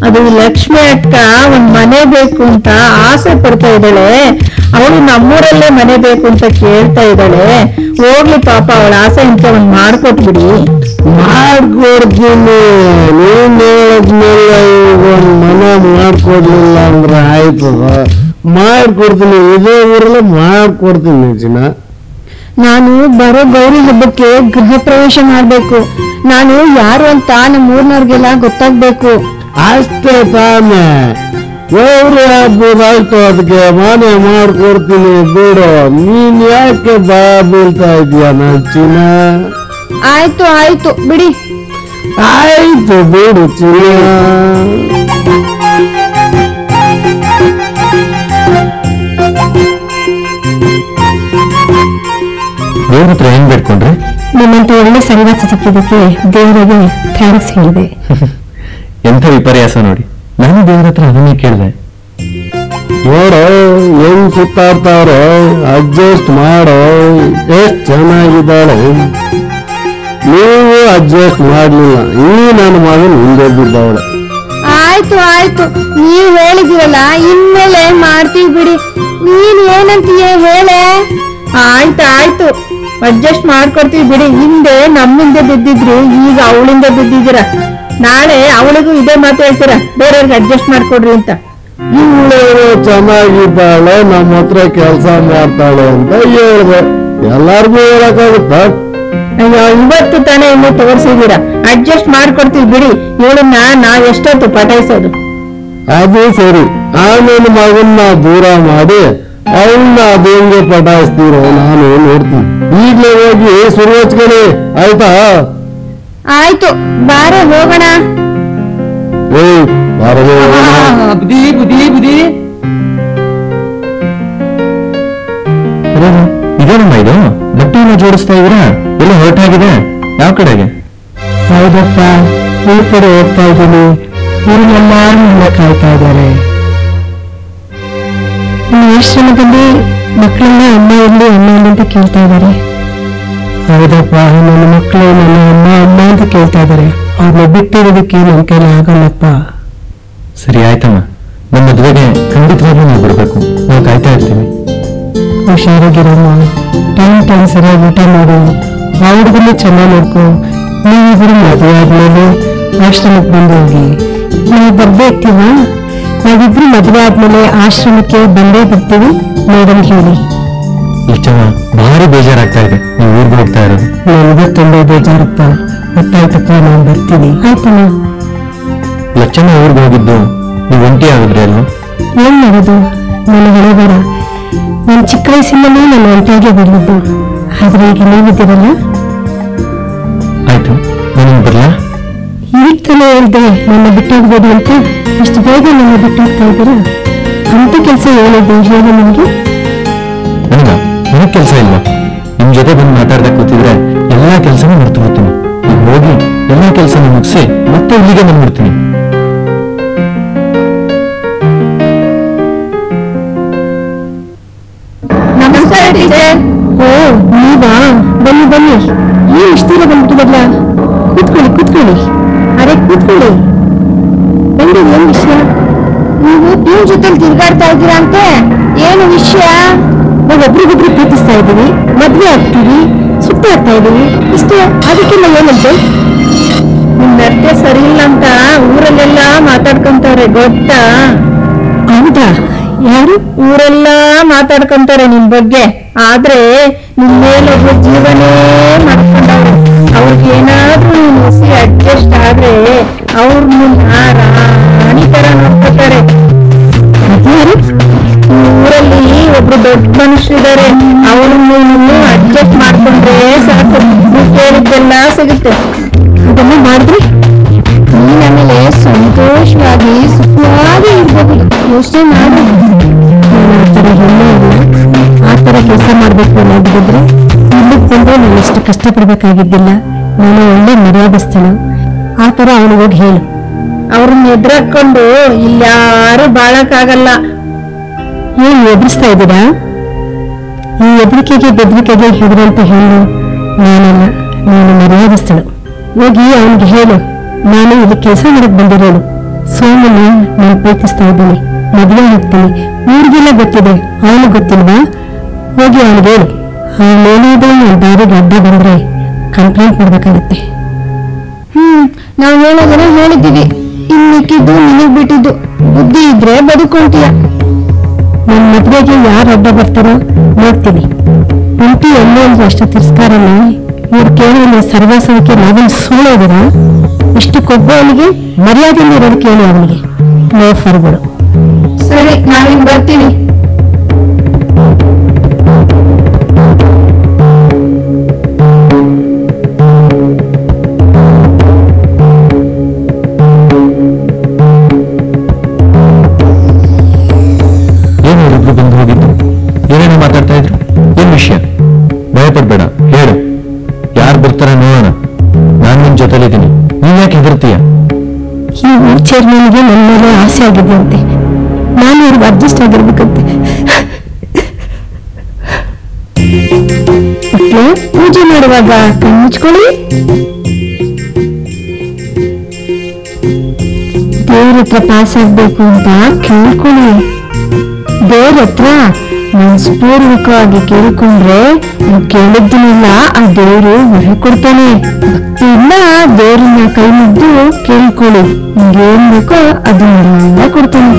ಅದು ಲಕ್ಷ್ಮಿ ಅಕ್ಕ ಒಂದ್ ಮನೆ ಬೇಕು ಅಂತ ಆಸೆ ಪಡ್ತಾ ಇದ್ದಾಳೆ. ಅವಳು ನಮ್ಮೂರಲ್ಲೇ ಮನೆ ಬೇಕು ಅಂತ ಕೇಳ್ತಾ ಇದ್ದಾಳೆ. ಹೋಗ್ಲಿ ಪಾಪ, ಅವಳ ಆಸೆ ಅಂತ ಒಂದ್ ಮಾಡ್ಕೊಟ್ಬಿಡಿ. ಮಾಡ್ಕೊಡ್ತೀನಿ. ನೀನ್ ಹೇಳಿದ್ಮೇಲೆ ಒಂದ್ ಮನೆ ಮಾಡ್ಕೊಡ್ಲಿಲ್ಲ ಅಂದ್ರೆ ಆಯ್ತು, ಮಾಡ್ಕೊಡ್ತೀನಿ. ಇದೇ ಊರಲ್ಲೇ ಮಾಡ್ಕೊಡ್ತೀನಿ ಚಿನ್ನ. ನಾನು ಬರೋ ಗೌರಿ ಹಬ್ಬಕ್ಕೆ ಗೃಹ ಪ್ರವೇಶ ಮಾಡ್ಬೇಕು. ನಾನು ಯಾರು ಅಂತ ನಮ್ಮ ಊರ್ನವ್ರಿಗೆಲ್ಲ ಗೊತ್ತಾಗ್ಬೇಕು. ಅಷ್ಟೇ ತಾನೇ, ಗೌರಿ ಹಬ್ಬದಾಯ್ತು, ಅದಕ್ಕೆ ಮನೆ ಮಾಡ್ಕೊಡ್ತೀನಿ ಬಿಡು. ನೀನ್ ಯಾಕೆ ಭಯ ಬೀಳ್ತಾ ಇದೀಯ ಚಿನ್ನ? ಆಯ್ತು ಆಯ್ತು ಬಿಡಿ. ಆಯ್ತು ಬಿಡು ಚಿನ್ನ. ದೇವ್ರ ಹತ್ರ ಏನ್ ಬೇಡ್ಕೊಂಡ್ರಿ? ನಿಮ್ಮಂತ ಒಳ್ಳೆ ಸಂಗಾತ ಸಿಕ್ಕಿದ್ದಕ್ಕೆ ದೇವರಿಗೆ ಥ್ಯಾಂಕ್ಸ್ ಹೇಳಿದೆ. ಎಂಥ ವಿಪರ್ಯಾಸ ನೋಡಿ, ನಾನು ದೇವ್ರ ಹತ್ರ ಅದನ್ನೇ ಕೇಳಿದೆ. ನೋಡೋ ಹೆಂಗ್ ಸುತ್ತಾಡ್ತಾರೋ, ಅಡ್ಜಸ್ಟ್ ಮಾಡೋ, ಎಷ್ಟ್ ಚೆನ್ನಾಗಿದ್ದಾಳೆ. ನೀವು ಅಡ್ಜಸ್ಟ್ ಮಾಡ್ಲಿಲ್ಲ, ಈ ನನ್ನ ಮಗನ್ ಹಿಂದೆ ಬಿದ್ದವಳೆ. ಆಯ್ತು ಆಯ್ತು, ನೀವ್ ಹೇಳಿದಿರಲ್ಲ, ಇನ್ಮೇಲೆ ಮಾಡ್ತೀವಿ ಬಿಡಿ. ನೀನ್ ಏನಂತೀಯ ಹೇಳೆ? ಆಯ್ತು ಆಯ್ತು, ಅಡ್ಜಸ್ಟ್ ಮಾಡ್ಕೊಡ್ತೀವಿ ಬಿಡಿ. ಹಿಂದೆ ನಮ್ಮಿಂದ ಬಿದ್ದಿದ್ರು, ಈಗ ಅವಳಿಂದ ಬಿದ್ದಿದ್ದೀರ. ನಾಳೆ ಅವಳಿಗೂ ಇದೇ ಮಾತು ಹೇಳ್ತೀರಾ, ಬೇರೆಯವ್ರಿಗೆ ಅಡ್ಜಸ್ಟ್ ಮಾಡ್ಕೊಡ್ರಿ ಅಂತ. ಇವಳು ಚೆನ್ನಾಗಿದ್ದಾಳೆ, ನಮ್ಮ ಹತ್ರ ಕೆಲಸ ಮಾಡ್ತಾಳೆ ಅಂತ ಹೇಳಿದೆ. ಎಲ್ಲಾರ್ಗು ಹೇಳಕ್ಕಾಗುತ್ತಾ? ಅಯ್ಯೋ, ಇವತ್ತು ತಾನೇ ಇನ್ನು ತೋರಿಸಿದೀರ. ಅಡ್ಜಸ್ಟ್ ಮಾಡ್ಕೊಡ್ತೀವಿ ಬಿಡಿ. ಇವಳನ್ನ ನಾವ್ ಎಷ್ಟೊತ್ತು ಪಟಾಯಿಸೋದು? ಅದು ಸರಿ, ಆಮೇಲೆ ಮಗನ್ನ ದೂರ ಮಾಡಿ ಅವಳನ್ನ ಅದೇಂಗೆ ಪಟಾಯಿಸ್ತೀರೋ ನಾನು ನೋಡ್ತೀನಿ. ಈಗಲೇ ಹೋಗಿ ಶುರು ಹಚ್ಕೊಳ್ಳಿ, ಆಯ್ತಾ? ಆಯ್ತು, ಬಾರೆ ಹೋಗೋಣ. ಏಯ್ ಬಾರದೆ. ಬುದ್ಧಿ ಬುದ್ಧಿ ಬುದ್ಧಿ. ಇದೇನಮ್ಮ ಇದು? ಬಟ್ಟೆಯನ್ನು ಜೋಡಿಸ್ತಾ ಇದ್ದೀರಾ? ಎಲ್ಲ ಹೊರಟಾಗಿದೆ, ಯಾವ ಕಡೆಗೆ? ಹೌದಪ್ಪ, ಈ ಕಡೆ ಹೋಗ್ತಾ ಇದ್ದೀನಿ. ಊರಿನೆಲ್ಲಾರು ನನ್ನ ಕಾಯ್ತಾ ಇದ್ದಾರೆ. ಈ ಆಶ್ರಮದಲ್ಲಿ ಮಕ್ಕಳನ್ನ ಅಮ್ಮ ಎಲ್ಲಿ ಅಮ್ಮ ಎಲ್ಲಿ ಅಂತ ಕೇಳ್ತಾ ಇದ್ದಾರೆ. ಹೌದಪ್ಪ, ನನ್ನ ಮಕ್ಕಳು ನನ್ನ ಅಮ್ಮ ಅಮ್ಮ ಅಂತ ಕೇಳ್ತಾ ಇದ್ದಾರೆ. ಅವ್ರನ್ನ ಬಿಟ್ಟಿರೋದಕ್ಕೆ ನನ್ನ ಕೈಲಿ ಆಗಲ್ಲಪ್ಪ. ಸರಿ ಆಯ್ತಮ್ಮ, ನಮ್ಮ ಮದುವೆಗೆ ಖಂಡಿತವಾಗ್ಲೂ ನೀವು ಬರಬೇಕು. ನಾವು ಕಾಯ್ತಾ ಇರ್ತೀವಿ. ಹುಷಾರಾಗಿರಮ್ಮ, ಟೈಮ್ ಸರಿಯಾಗಿ ಊಟ ಮಾಡು, ಆ ಹುಡುಗನ್ನು ಚೆನ್ನಾಗಿ ನೋಡ್ಕೊ. ನೀವಿಬ್ಬರು ಮದುವೆ ಆದ್ಮೇಲೆ ಆಶ್ರಮಕ್ಕೆ ಬಂದು ಹೋಗಿ. ನಾವು ಬರ್ದೇ ಇರ್ತೀವ? ನಾವಿಬ್ರು ಮದುವೆ ಆದ್ಮೇಲೆ ಆಶ್ರಮಕ್ಕೆ ಬಂದೇ ಬರ್ತೀವಿ, ಮೇಡಮ್ ಹೇಳಿ. ಇಷ್ಟಮ್ಮ ಭಾರಿ ಬೇಜಾರಾಗ್ತಾ ಇದೆ ನೀವು ಊರಿಗೆ ಹೋಗ್ತಾ ಇರೋದು. ನನಗೂ ತುಂಬಾ ಬೇಜಾರಪ್ಪ. ಗೊತ್ತಾಯ್ತಪ್ಪ, ನಾನು ಬರ್ತೀನಿ. ಆಯ್ತಮ್ಮ. ಲಕ್ಷಣ ಊರಿಗೆ ಹೋಗಿದ್ದು ನೀವು ಒಂಟಿ ಆಗಿದ್ರಿ ಅಲ್ವಾ? ಏನ್ ಮಾಡೋದು, ನನ್ನ ಹೊಳೆ ಬೇಡ. ನಾನು ಚಿಕ್ಕ ವಯಸ್ಸಿನಲ್ಲಿ ನಾನು ಒಂಟಿಯಾಗಿ ಬಂದಿದ್ದು. ಆದ್ರೆ ಈಗ ನೀವಿದ್ದೀರಲ್ಲ. ಆಯ್ತು, ನಾನು ಬರ್ಲಾ? ಈಗ ತಾನೇ ಹೇಳ್ದೆ ನನ್ನ ಬಿಟ್ಟೋಗ್ಬೋದು ಅಂತ. ಇಷ್ಟು ಬೇಗ ನನ್ನ ಬಿಟ್ಟೋಗ್ತಾ ಇದ್ದೀರಾ? ಅಂತ ಕೆಲಸ ಏನಿದೆ ಹೇಳಿ ನಿಮ್ಗೆ? ನನಗೆ ಕೆಲಸ ಇಲ್ವಾ? ನಿಮ್ ಜೊತೆ ಬಂದು ಮಾತಾಡ್ತಾ ಕೂತಿದ್ರೆ ಎಲ್ಲಾ ಕೆಲಸನೂ ಮರ್ತು ಹೋಗ್ತೀನಿ. ಈಗ ಹೋಗಿ ಎಲ್ಲಾ ಕೆಲಸ ನಿಮ್ಮ ಮುಗಿಸಿ ಮತ್ತೆ ಇಲ್ಲಿಗೆ ಬಂದ್ಬಿಡ್ತೀನಿ. ನಮಸ್ಕಾರ ಟೀಚರ್. ಓ ನೀವಾ? ಬನ್ನಿ ಬನ್ನಿ. ಏನ್ ಇಷ್ಟೀರ ಬಂದ್ಬಿಟ್ಟಿದಲ್ಲ? ಕೂತ್ಕೊಳ್ಳಿ ಕೂತ್ಕೊಳ್ಳಿ. ಅರೆ ಕೂತ್ಕೊಳ್ಳಿ. ಬನ್ನಿ, ಏನ್ ವಿಷಯ? ನೀವು ಪ್ಯೂನ್ ಜೊತೆ ತಿರ್ಗಾಡ್ತಾ ಇದ್ದೀರಾ ಅಂತೆ, ಏನು ವಿಷಯ? ನಾವು ಒಬ್ರಿಗೊಬ್ರು ಪ್ರೀತಿಸ್ತಾ ಇದೀವಿ, ಮದ್ವೆ ಆಗ್ತೀವಿ, ಸುತ್ತಾಡ್ತಾ ಇದೀವಿ, ಇಷ್ಟೇ. ಅದಕ್ಕೆಲ್ಲ ಏನಂತೆ? ನಿಮ್ ನೃತ್ಯ ಸರಿ ಇಲ್ಲ ಅಂತ ಊರಲ್ಲೆಲ್ಲ ಮಾತಾಡ್ಕೊಂತಾರೆ, ಗೊತ್ತಾ? ಹೌದಾ? ಯಾರು? ಊರೆಲ್ಲ ಮಾತಾಡ್ಕೊಂತಾರೆ ನಿಮ್ ಬಗ್ಗೆ. ಆದ್ರೆ ನಿಮ್ ಮೇಲೊಬ್ರು ಜೀವನೇ ಮಾಡ್ಕೊಂಡವ್ರೆ. ಅವ್ರಿಗೆ ಏನಾದ್ರೂ ನೀನ್ ಹೊಸಿ ಅಡ್ಜಸ್ಟ್ ಆದ್ರೆ ಅವ್ರ ಮುನ್ನ ರಾಣಿ ತರ ನೋಡ್ಕೊತಾರೆ. ಯಾರು? ಊರಲ್ಲಿ ಒಬ್ರು ದೊಡ್ಡ ಮನುಷ್ಯರಿದ್ದಾರೆ. ಅವ್ರು ನೀನು ಅಡ್ಜಸ್ಟ್ ಮಾಡ್ಕೊಂಡ್ರೆ ಸಾಕು, ನೀವ್ ಕೇಳಿದ್ದೆಲ್ಲ ಸಿಗುತ್ತೆ. ಅದನ್ನ ಮಾಡಿದ್ರೆ ನೀನ್ ಆಮೇಲೆ ಸಂತೋಷವಾಗಿ ಸುಖವಾಗಿ ಇರ್ಬಹುದು. ಯೋಚನೆ ಮಾಡು. ನಾನು ಆ ಥರ ಹೆಣ್ಣೆ ಇಲ್ಲ. ಆ ಥರ ಕೆಲಸ ಮಾಡ್ಬೇಕು ಅನ್ನೋದಿದ್ರೆ ಇಲ್ಲಿ ಬಂದ್ರೆ ನಾನು ಎಷ್ಟು ಕಷ್ಟಪಡ್ಬೇಕಾಗಿದ್ದಿಲ್ಲ. ನಾನು ಒಳ್ಳೆ ಮರ್ಯಾದಸ್ಥಳು. ಆ ಥರ ಅವನು ಹೋಗಿ ಹೇಳು. ಅವ್ರನ್ನ ಎದುರಾಕೊಂಡು ಇಲ್ಯಾರು ಬಾಳಕ್ಕಾಗಲ್ಲ. ಏನ್ ಎದುರಿಸ್ತಾ ಇದ್ದೀರಾ? ಈ ಎದುರಿಕೆಗೆ ಬೆದರಿಕೆಗೆ ಹೆದರಂತ ಹೇಳು. ನಾನಲ್ಲ, ನಾನು ಮರ್ಯಾದಸ್ಥಳು. ಹೋಗಿ ಅವನಿಗೆ ಹೇಳು, ನಾನು ಇಲ್ಲಿ ಕೆಲಸ ಮಾಡಕ್ ಬಂದಿರೋಳು. ಸೋಮನ ನಾನು ಪ್ರೀತಿಸ್ತಾ ಇದ್ದೀನಿ, ಮದುವೆ ಆಗ್ತೀನಿ. ಊರಿಗೆಲ್ಲ ಗೊತ್ತಿದೆ, ಅವನು ಗೊತ್ತಿಲ್ವಾ? ಹೋಗಿ ಅವನಿಗೆ ಹೇಳು. ಅವನೇನಾದ್ರೂ ನನ್ನ ದಾರಿಗೆ ಅಡ್ಡ ಬಂದ್ರೆ ಕಂಪ್ಲೇಂಟ್ ಮಾಡ್ಬೇಕಾಗತ್ತೆ. ನಾವು ಹೇಳೋದನ್ನ ಹೇಳಿದ್ದೀವಿ, ಇನ್ ಮಿಕ್ಕಿದ್ದು ನಿನಗ್ ಬಿಟ್ಟಿದ್ದು. ಬುದ್ಧಿ ಇದ್ರೆ ಬದುಕೊಂತೀಯ. ನನ್ನ ಮದುವೆಗೆ ಯಾರು ಅಡ್ಡ ಬರ್ತಾರೋ ನೋಡ್ತೀನಿ. ಒಂಟಿ ಎಲ್ಲೋ ಒಂದು ಅಷ್ಟು ತಿರಸ್ಕಾರನ ಇವ್ರು ಕೇಳಿ ಸರ್ವಾಸವಕ್ಕೆ ನಾವೇನು ಸೋಳೋದಿರ? ಇಷ್ಟು ಕೊಬ್ಬವನಿಗೆ ಮರ್ಯಾದೆಯಿಂದ ಇರೋದು ಕೇಳಿ ಅವನಿಗೆ. ಲೋಫರ್ಗಳು. ಸರಿ, ನಾವಿನ್ ಬರ್ತೀವಿ. ಏನಿದ್ರು ಬಂದು ಹೋಗಿದ್ದು? ಏನೇನು ಮಾತಾಡ್ತಾ ಇದ್ರು? ಏನ್ ವಿಷಯ? ಭಯಪಡ್ಬೇಡ, ಹೇಳು. ಯಾರು ಬರ್ತಾರೆ ನೋಡೋಣ. ನಾನು ನಿನ್ ಜೊತೆಲಿದ್ದೀನಿ, ನೀನ್ ಯಾಕೆ ಹೆದರ್ತೀಯ? ಈ ಊರ್ ಚೇರ್ಮನ್ಗೆ ನನ್ನ ಮೇಲೆ ಆಸೆ ಆಗಿದೆಯಂತೆ. ನಾನು ಇವ್ರಿಗೆ ಅಡ್ಜಸ್ಟ್ ಆಗಿರ್ಬೇಕಂತೆ. ಮಕ್ಕಳು, ಪೂಜೆ ಮಾಡುವಾಗ ಕಣ್ಮುಚ್ಕೊಳ್ಳಿ. ದೇವ್ರ ಹತ್ರ ಪಾಸ್ ಆಗ್ಬೇಕು ಅಂತ ಕೇಳ್ಕೊಳ್ಳಿ. ದೇವ್ರ ಹತ್ರ ಮನಸ್ಪೂರ್ವಕವಾಗಿ ಕೇಳ್ಕೊಂಡ್ರೆ ನೀವು ಕೇಳಿದ್ದನ್ನೆಲ್ಲ ಆ ದೇವ್ರು ಹೊರ ಕೊಡ್ತಾನೆ. ಭಕ್ತಿಯಿಂದ ದೇವ್ರನ್ನ ಕೈ ಮುದ್ದು ಕೇಳ್ಕೊಳ್ಳಿ. ನಿಮ್ಗೇನ್ ಬೇಕೋ ಅದನ್ನೆಲ್ಲ ಕೊಡ್ತಾನೆ.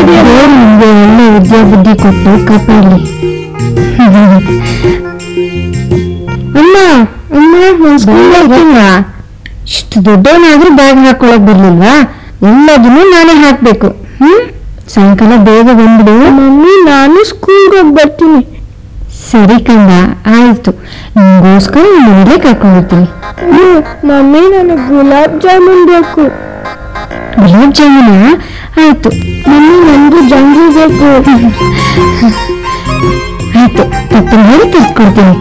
ದೇವ್ರು ನಿಮ್ಗೆ ಒಳ್ಳೆ ವಿದ್ಯಾಬುದ್ಧಿ ಕೊಟ್ಟು ಕಾಪಾಡಲಿ. ಅಮ್ಮ ಅಮ್ಮ, ನಾನು ಸ್ಕೂಲ್ ಹೋಗ್ತೀನ. ಇಷ್ಟು ದೊಡ್ಡವನಾದ್ರೂ ಬ್ಯಾಗ್ ಹಾಕೊಳಕ್ ಬರ್ಲಿಲ್ವಾ? ಎಲ್ಲದನ್ನು ನಾನೇ ಹಾಕ್ಬೇಕು. ಸಾಯಂಕಾಲ ಬೇಗ ಬಂದ್ಬಿಡು. ಮಮ್ಮಿ, ನಾನು ಸ್ಕೂಲ್ಗೆ ಹೋಗಿ ಬರ್ತೀನಿ. ಸರಿ ಕಂದ, ಆಯ್ತು. ನಿಮ್ಗೋಸ್ಕರ ಮನೆಗೆ ಕರ್ಕೊಂಡು ಹೋಗ್ತೀನಿ. ಮಮ್ಮಿ, ನನಗೆ ಗುಲಾಬ್ ಜಾಮೂನ್ ಬೇಕು. ಗುಲಾಬ್ ಜಾಮೂನ? ಆಯ್ತು. ಮಮ್ಮಿ, ನನಗೂ ಜಾಂಗ್ರಿ ಬೇಕು. ಆಯ್ತು, ತಪ್ಪ ಹೇಳಿ ತರಿಸ್ಕೊಡ್ತೀನಿ.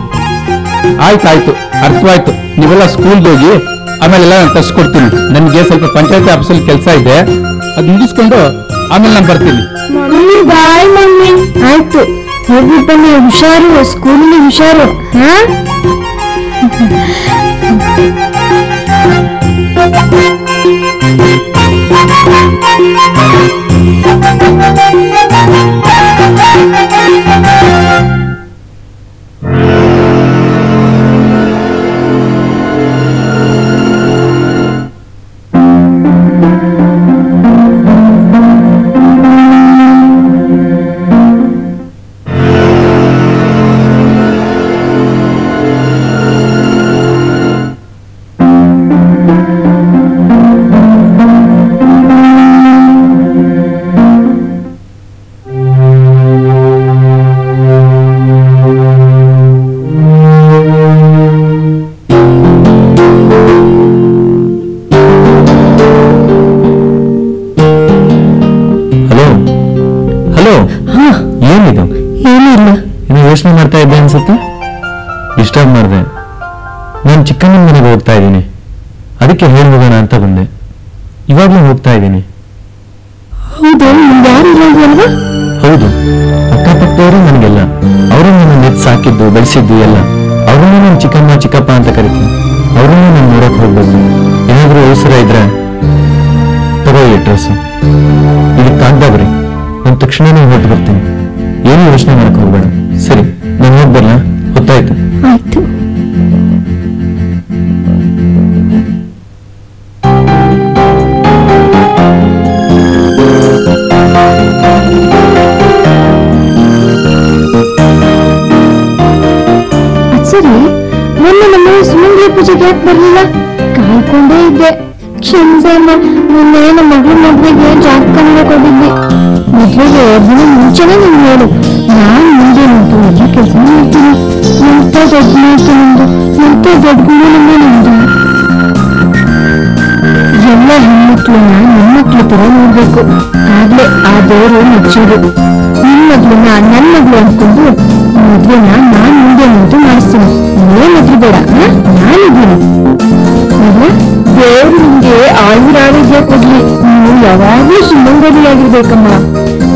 ಆಯ್ತಾಯ್ತು, ಅರ್ಥವಾಯ್ತು. ನೀವೆಲ್ಲ ಸ್ಕೂಲ್ಗೆ ಹೋಗಿ ಆಮೇಲೆಲ್ಲ ನಾನು ತರಿಸ್ಕೊಡ್ತೀನಿ. ನನಗೆ ಸ್ವಲ್ಪ ಪಂಚಾಯತಿ ಆಫೀಸಲ್ಲಿ ಕೆಲಸ ಇದೆ, ಅದು ಮುಗಿಸ್ಕೊಂಡು ಆಮೇಲೆ ನಾನು ಬರ್ತೀನಿ. Mummy, bye mummy. ಆಯ್ತು, ಹೋಗಿ ಬನ್ನಿ. ಹುಷಾರು, ಸ್ಕೂಲಲ್ಲಿ ಹುಷಾರು. ಹಾ, ಯೋಚನೆ ಮಾಡ್ತಾ ಇದ್ದೆ ಅನ್ಸುತ್ತೆ. ಡಿಸ್ಟರ್ಬ್ ಮಾಡಿದೆ. ನಾನು ಚಿಕ್ಕಮ್ಮನ ಮನೆಗೆ ಹೋಗ್ತಾ ಇದ್ದೀನಿ, ಅದಕ್ಕೆ ಹೇಳಿ ಹೋಗೋಣ ಅಂತ ಬಂದೆ. ಇವಾಗ್ಲೂ ಹೋಗ್ತಾ ಇದ್ದೀನಿ. ಹೌದು, ಯಾರು ಇರೋದಲ್ವಾ? ಹೌದು, ಅಕ್ಕಪಕ್ಕದವರು ನನಗೆಲ್ಲ. ಅವರು ನನ್ನ ನೆತ್ ಸಾಕಿದ್ದು ಬೆಳೆಸಿದ್ದು ಎಲ್ಲ. ಅವ್ರನ್ನ ನಾನು ಚಿಕ್ಕಮ್ಮ ಚಿಕ್ಕಪ್ಪ ಅಂತ ಕರಿತೀನಿ. ಅವ್ರನ್ನ ನಾನು ನೋಡಕ್ ಹೋಗ್ಬೇಕು. ಏನಾದ್ರೂ ಅವಸರ ಇದ್ರೆ ತಗೋ ಈ ಡ್ರೆಸ್, ಇದಕ್ಕೆ ಕಾಗ್ದಾಗ್ರಿ. ನಾನು ತಕ್ಷಣನೇ ಹೊರಟು ಬರ್ತೀನಿ. ಏನು ಯೋಚನೆ ಮಾಡಕ್ ಹೋಗ್ಬೇಡ. ಸರಿ, ನಾನು ಹೋಗಿ ಬರ್ಲಾ? ಹೊತ್ತಾಯ್ತು. ಆಯ್ತು. ಸರಿ, ಮೊನ್ನೆ ನಮ್ಮ ಸುಮಂಗಲಿ ಪೂಜೆಗೆ ಯಾಕೆ ಬರ್ಲಿಲ್ಲ? ಕಾಯ್ಕೊಂಡೇ ಇದ್ದೆ. ಕ್ಷಮಿಸಮ್ಮ, ಮೊನ್ನೆ ನಮ್ಮ ಮಗಳ ಮದ್ವೆಗೆ ಜಾತಕ ನೋಡೋಕೋಗಿದ್ವಿ. ಮದ್ವೆಗೆ ದಿನ ಮುಂಚೆನೆ ನೀನು ಹೇಳು, ನಾನು ಮುಂದೆ ನಿಂತು ಎಲ್ಲ ಕೆಲಸ ಮಾಡ್ತೀನಿ. ಎಂತ ದೊಡ್ಡ ಮಾತು ನಿಂದು, ಎಂತ ದೊಡ್ಡ ಗುಣ ನಿಂದು. ಎಲ್ಲ ಹೆಣ್ಮಕ್ಳನ್ನ ಹೆಣ್ಮಕ್ಳ ತರ ನೋಡ್ಬೇಕು, ಆಗ್ಲೇ ಆ ದೇವರು ಮೆಚ್ಚೋದು. ನಿನ್ ಮಗ್ಳನ್ನ ನನ್ ಮಗ್ಳು ಅನ್ಕೊಂಡು ಮದ್ವೆನ ನಾನ್ ಮುಂದೆ ನಿಂತು ಮಾಡಿಸ್ತೀನಿ. ನೀವೇ ಮದ್ವೆ ಬೇಡ, ನಾನಿದ್ದೀನಿ. ದೇವ್ರು ನಿಮ್ಗೆ ಆಯುರಾರೋಗ್ಯ ಕೊಡ್ಲಿ. ನೀವು ಯಾವಾಗ್ಲೂ ಸುಮಂಗಲಿಯಾಗಿರ್ಬೇಕಮ್ಮ.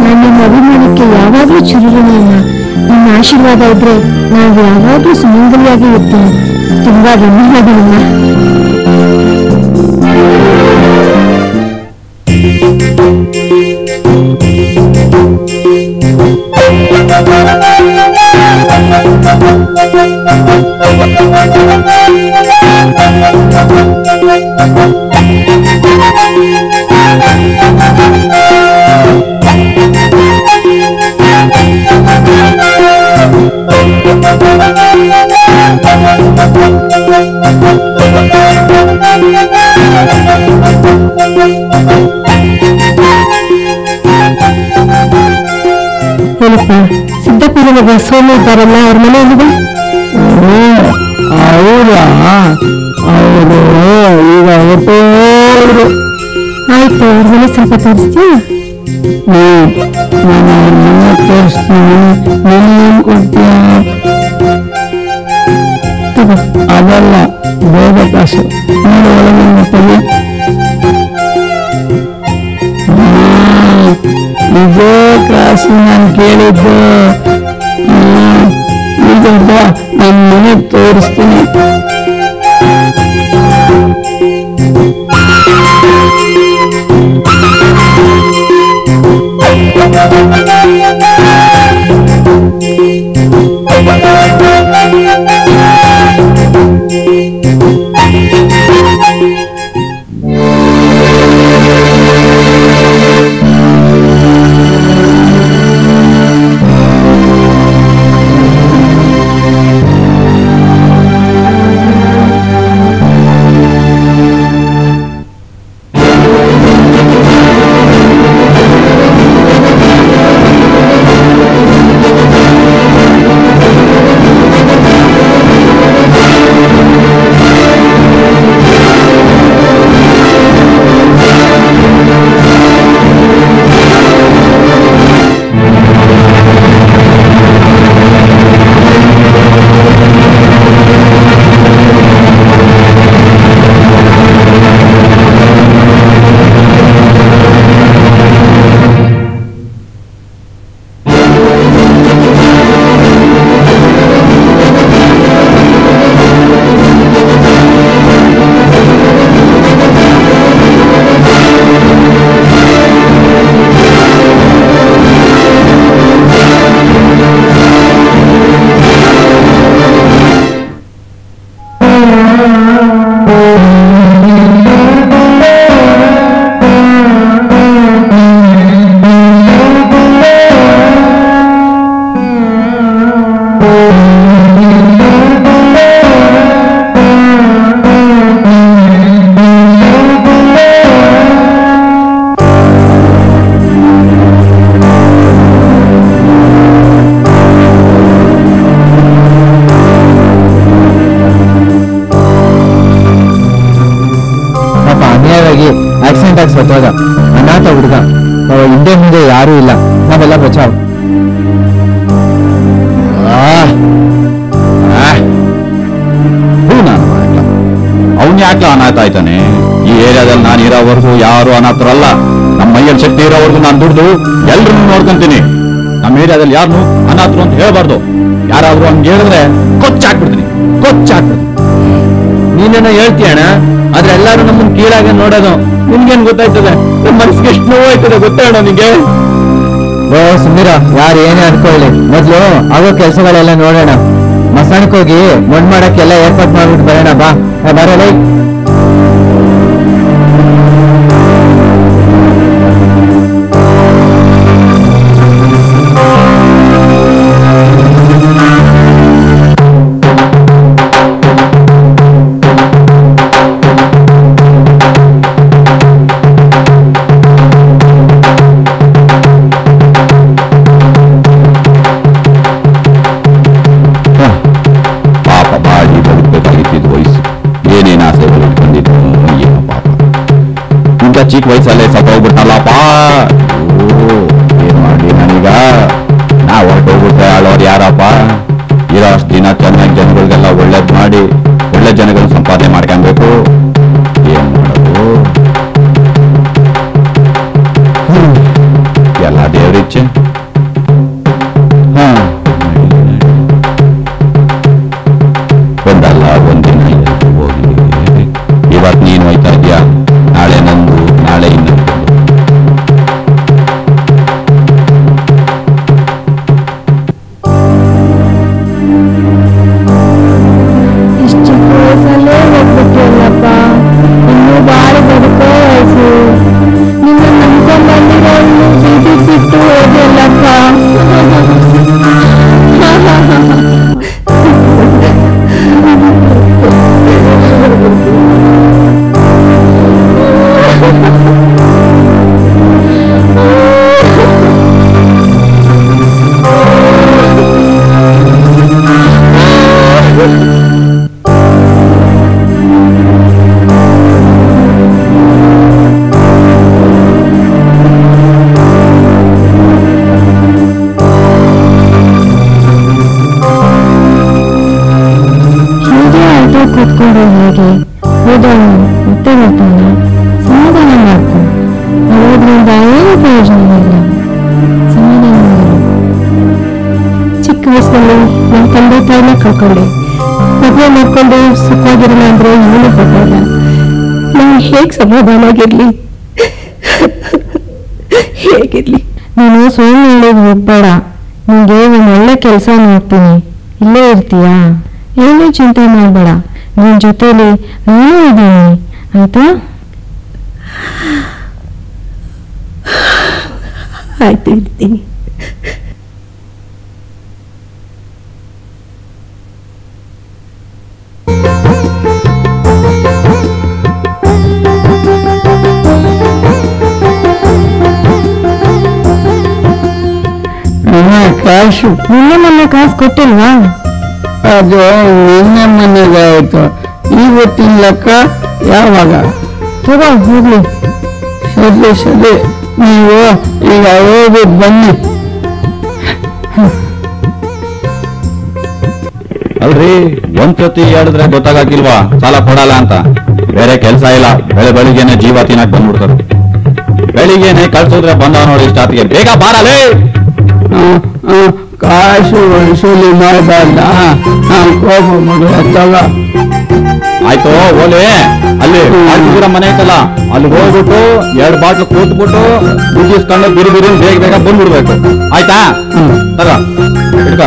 ನಾನು ನಿಮ್ಮ ಅಭಿಮಾನಕ್ಕೆ ಯಾವಾಗ್ಲೂ ಚಿರುಋಣಿಯಮ್ಮ. ನಿಮ್ಮ ಆಶೀರ್ವಾದ ಇದ್ರೆ ನಾವು ಯಾವಾಗ್ಲೂ ಸುಮಂಗಲಿಯಾಗಿ ಇರ್ತೀನಿ. ತುಂಬಾ ಧನ್ಯವಾದಗಳಮ್ಮ. ಏನಪ್ಪ, ಸಿದ್ದಪುರದ ಸೋಮು ಇದ್ದಾರಲ್ಲ, ಅವ್ರ ಮನೆ ಎಲ್ಲಿದೆ? ಹೌದಾ? ಅವರು ಈಗ ಹೊರಟೋದ್ರು. ಆಯ್ತು, ಅವ್ರ ಮನೆ ಸ್ವಲ್ಪ ತೋರಿಸ್ತೀಯ? ನಾನು ನಿನ್ನ ತೋರಿಸ್ತೀನಿ, ನೀನೇನು ಕೊಡ್ತೀಯ? ಅದಲ್ಲ, ಬೇರೆ ಕಾಸು. ನೀನು ಒಳಗೆ ತಗಿ. ಇದೇ ಕಾಸು ನಾನು ಕೇಳಿದ್ದು. ಈಗ ನನ್ನ ಮನೆ ತೋರಿಸ್ತೀನಿ. ಆಕ್ಸಿಡೆಂಟ್ ಆಗಿ ಸತ್ತೋದ. ಅನಾಥ ಹುಡುಗ, ಹಿಂದೆ ಮುಂದೆ ಯಾರೂ ಇಲ್ಲ, ನಾವೆಲ್ಲ ಬಚಾವ್. ಯಾಕೆ ಅನಾಥ ಆಯ್ತಾನೆ? ಈ ಏರಿಯಾದಲ್ಲಿ ನಾನು ಇರೋವರೆಗೂ ಯಾರು ಅನಾಥರಲ್ಲ. ನಮ್ಮ ಮೈಯಲ್ಲಿ ಶಕ್ತಿ ಇರೋವರೆಗೂ ನಾನು ದುಡ್ದು ಎಲ್ರನ್ನೂ ನೋಡ್ಕೊಂತೀನಿ. ನಮ್ಮ ಏರಿಯಾದಲ್ಲಿ ಯಾರನ್ನು ಅನಾಥರು ಅಂತ ಹೇಳ್ಬಾರ್ದು. ಯಾರಾದ್ರೂ ಹಂಗೆ ಹೇಳಿದ್ರೆ ಕೊಚ್ಚಾಕ್ಬಿಡ್ತೀನಿ. ನೀನೇನೋ ಹೇಳ್ತೀಯಣ್ಣ, ಆದ್ರೆ ಎಲ್ಲಾರು ನಮ್ಮನ್ನ ಕೀಳಾಗೆ ನೋಡೋದು. ನಿನ್ಗೇನ್ ಗೊತ್ತಾಯ್ತದೆ? ನಮ್ಮ ಮನಸ್ಸಿಗೆ ಎಷ್ಟು ನೋವಾಯ್ತದೆ ಗೊತ್ತಣ್ಣ ನಿಂಗೆ? ಸುಮೀರ, ಯಾರು ಏನೇ ಅನ್ಕೊಳ್ಳಿ, ಮೊದ್ಲು ಆಗೋ ಕೆಲಸಗಳೆಲ್ಲ ನೋಡೋಣ. ಮಸಾಣಕ್ಕೆ ಹೋಗಿ ಮಣ್ಣು ಮಾಡಕ್ಕೆಲ್ಲ ಏರ್ಪಾಟ್ ಮಾಡ್ಬಿಟ್ಟು ಬರೋಣ. ಬರೋಣ. ಚಿಕ್ಕ ವಯಸ್ಸಲ್ಲೇ ಸತ್ತೋಗ್ಬಿಟ್ಟಲ್ಲಪ್ಪ. ಏನ್ ಮಾಡ್ಲಿ ನಾನೀಗ? ನಾ ಹೊರಟೋಗ್ಬಿಟ್ರೆ ಆಳೋರು ಯಾರಪ್ಪ? ಇರೋ ಅಷ್ಟು ದಿನ ಚೆನ್ನಾಗಿ ಜನಗಳಿಗೆಲ್ಲ ಒಳ್ಳೇದ್ ಮಾಡಿ ಒಳ್ಳೆ ಜನಗಳು ಸಂಪಾದನೆ ಮಾಡ್ಕೊಬೇಕು. ಏನ್ ಮಾಡೋದು? ಎಲ್ಲ ದೇವ್ರಿಚ್ಛೆ. ಒಂದಲ್ಲ ಒಂದಿನ ಹೋಗಿ. ಇವತ್ತು ನೀನು ಹೋಯ್ತಾ ಇದೆಯಾ, ನಾಳೆ ನಂದು, ನಾಳೆ ಇನ್ನೊಂದು. ಇಷ್ಟು ಚಿಕ್ಕ ವಯಸ್ಸಲ್ಲೇ ಹೋಗ್ಬಿಟ್ಟಿಲ್ಲಪ್ಪ. ಇನ್ನೂ ಬಾಳ ಬದುಕೋ ವಯಸ್ಸು. ನಿನ್ನ ನಂಬ್ಕೊಂಡ್ ಬಂದಿರೋನು ಬೀದಿ ಬಿಟ್ಟು ಹೋಗಿಲ್ಲಪ್ಪ. ಕೂತ್ಕೊಂಡು ಹೇಗೆ ಹೋದವನು ಮತ್ತೆ ಬರ್ತಾನೆ. ಸಮಾಧಾನ ಮಾಡ್ಕೊ. ಅಳೋದ್ರಿಂದ ಏನು ಪ್ರಯೋಜನ ಇಲ್ಲ. ಸಮಾಧಾನ ಮಾಡು. ಚಿಕ್ಕ ವಯಸ್ಸಲ್ಲಿ ನನ್ನ ತಂದೆ ತಾಯಿನ ಕಳ್ಕೊಂಡೆ. ಮದುವೆ ಮಾಡ್ಕೊಂಡು ಸುಖವಾಗಿರಲ್ಲ ಅಂದ್ರೆ ಏನು ಗೊತ್ತಾಗ. ನಾನು ಹೇಗೆ ಸಮಾಧಾನ ಆಗಿರ್ಲಿ? ಹೇಗಿರ್ಲಿ? ನೀನು ಸುಳ್ಳು ಹೇಳೋದು ಹೋಗ್ಬೇಡ. ನಿಂಗೆ ಒಂದು ಒಳ್ಳೆ ಕೆಲಸ ನೋಡ್ತೀನಿ. ಇಲ್ಲೇ ಇರ್ತೀಯಾ? ಏನೂ ಚಿಂತೆ ಮಾಡಬೇಡ. ನಿನ್ ಜೊತೆಲಿ ನಾನು ಇದ್ದೀನಿ, ಆಯ್ತಾ? ಆಯ್ತು, ಇರ್ತೀನಿ. ಕಾಸು ನಿನ್ನೆ ಕಾಸು ಕೊಟ್ಟಿಲ್ವಾ? ಅದು ನಿನ್ನೆ ಮನೆಗಾಯ್ತು. ಇವತ್ತಿನ ಲೆಕ್ಕ ಯಾವಾಗ? ತಗೋ ಹೋಗ್ಲಿ. ಸರಿ, ನೀವು ಈಗ ಹೋಗಿ ಬನ್ನಿ. ಅಲ್ರಿ, ಒಂದ್ಸತಿ ಹೇಳಿದ್ರೆ ಗೊತ್ತಾಗಿಲ್ವಾ ಸಾಲ ಕೊಡಲ್ಲ ಅಂತ? ಬೇರೆ ಕೆಲಸ ಇಲ್ಲ, ಬೆಳಿಗ್ಗೆನೆ ಜೀವ ತಿನ್ನಕ್ ಬಂದ್ಬಿಡ್ತಾರೆ. ಬೆಳಿಗ್ಗೆನೆ ಕಳ್ಸಿದ್ರೆ ಬಂದವ ನೋಡಿ ಇಷ್ಟಾತಿಗೆ. ಬೇಗ ಬಾರಲೇ. ಕಾಸು ವಸೂಲಿ ಮಾಡಬಾರ್ದ? ಕೋಪ ಮಗಳ ತಗ. ಆಯ್ತು, ಓಲೆ ಅಲ್ಲಿ ಆಡ್ತಿದ್ದೀರ ಮನೆ ಐತಲ್ಲ, ಅಲ್ಲಿ ಹೋಗ್ಬಿಟ್ಟು 2 ಬಾಟ್ಲು ಕೂತ್ಬಿಟ್ಟು ಮುಗಿಸ್ಕೊಂಡು ಬಿರು ಬೇಗ ಬಂದ್ಬಿಡ್ಬೇಕು. ಆಯ್ತಾ? ತಗ ಹಿಡ್ಕ,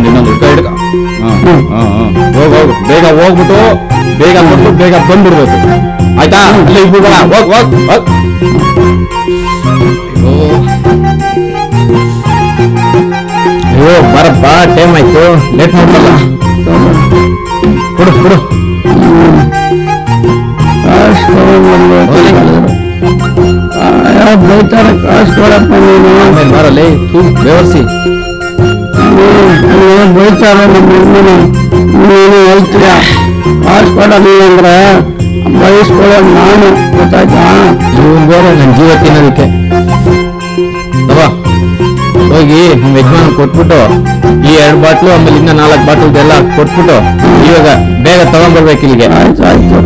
ಇನ್ನೊಂದು ಹಿಡ್ಕ. ಹೋಗು, ಬೇಗ ಹೋಗ್ಬಿಟ್ಟು ಬೇಗ ಕೊಟ್ಟು ಬೇಗ ಬಂದ್ಬಿಡ್ಬೇಕು. ಆಯ್ತಾ? ಅಲ್ಲಿ ಇದ್ಬಿಡೋಣ. ಹೋಗ್. ಅಯ್ಯೋ ಬರಪ್ಪ, ಟೈಮ್ ಆಯ್ತು, ಲೇಟ್ ಮಾಡ್ಬಲ್ಲ. ಕೊಡು ಬೈತಾರ. ಕಾಸು ಕೊಡಪ್ಪ ನೀನು. ಬರಲಿ ಬೇವರ್ಸಿ. ಬೈತಾರ ನಮ್ಮ ನೀನು ಹೇಳ್ತೀಯ. ಕಾಸು ಕೊಡಲಿ ಅಂದ್ರೆ ಬಯಸ್ಕೊಳ್ಳೋದು ನಾನು, ಗೊತ್ತಾಯ್ತಾ? ಇವ್ರು ಬೇರೆ ನನ್ನ ಜೀವ ತಿನ್ನೋದಕ್ಕೆ. ಹೋಗಿ ನಿಮ್ ಯಜಮಾನ ಕೊಟ್ಬಿಟ್ಟು ಈ 2 ಬಾಟ್ಲು ಆಮೇಲೆ ಇನ್ನ 4 ಬಾಟ್ಲದೆಲ್ಲ ಕೊಟ್ಬಿಟ್ಟು ಇವಾಗ ಬೇಗ ತಗೊಂಡ್ಬರ್ಬೇಕು ಇಲ್ಲಿಗೆ. ಆಯ್ತು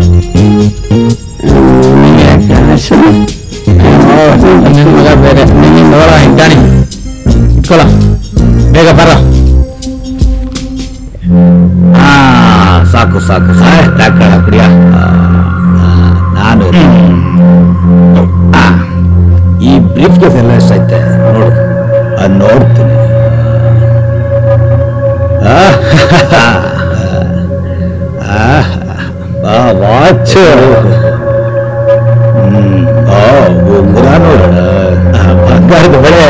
ನಿನ್ ಮಗ ಬೇರೆ ತಗೊಳ ಇದ್ದಾನೆ, ಇಟ್ಕೊಳ ಬೇಗ ಬರ. ಸಾಕು ಸಾಕು ಸಾಕಳ ಪ್ರಿಯ. ನಾನು ಈ ಬ್ರೀಫ್ ಕೇಸ್ ಎಲ್ಲ ಎಷ್ಟೈತೆ ನೋಡು, ನೋಡ್ತೀನಿ. ವಾಚ್ ಉಂಗುರ ನೋಡು, ಬಂಗಾರದ ಬಳೆ,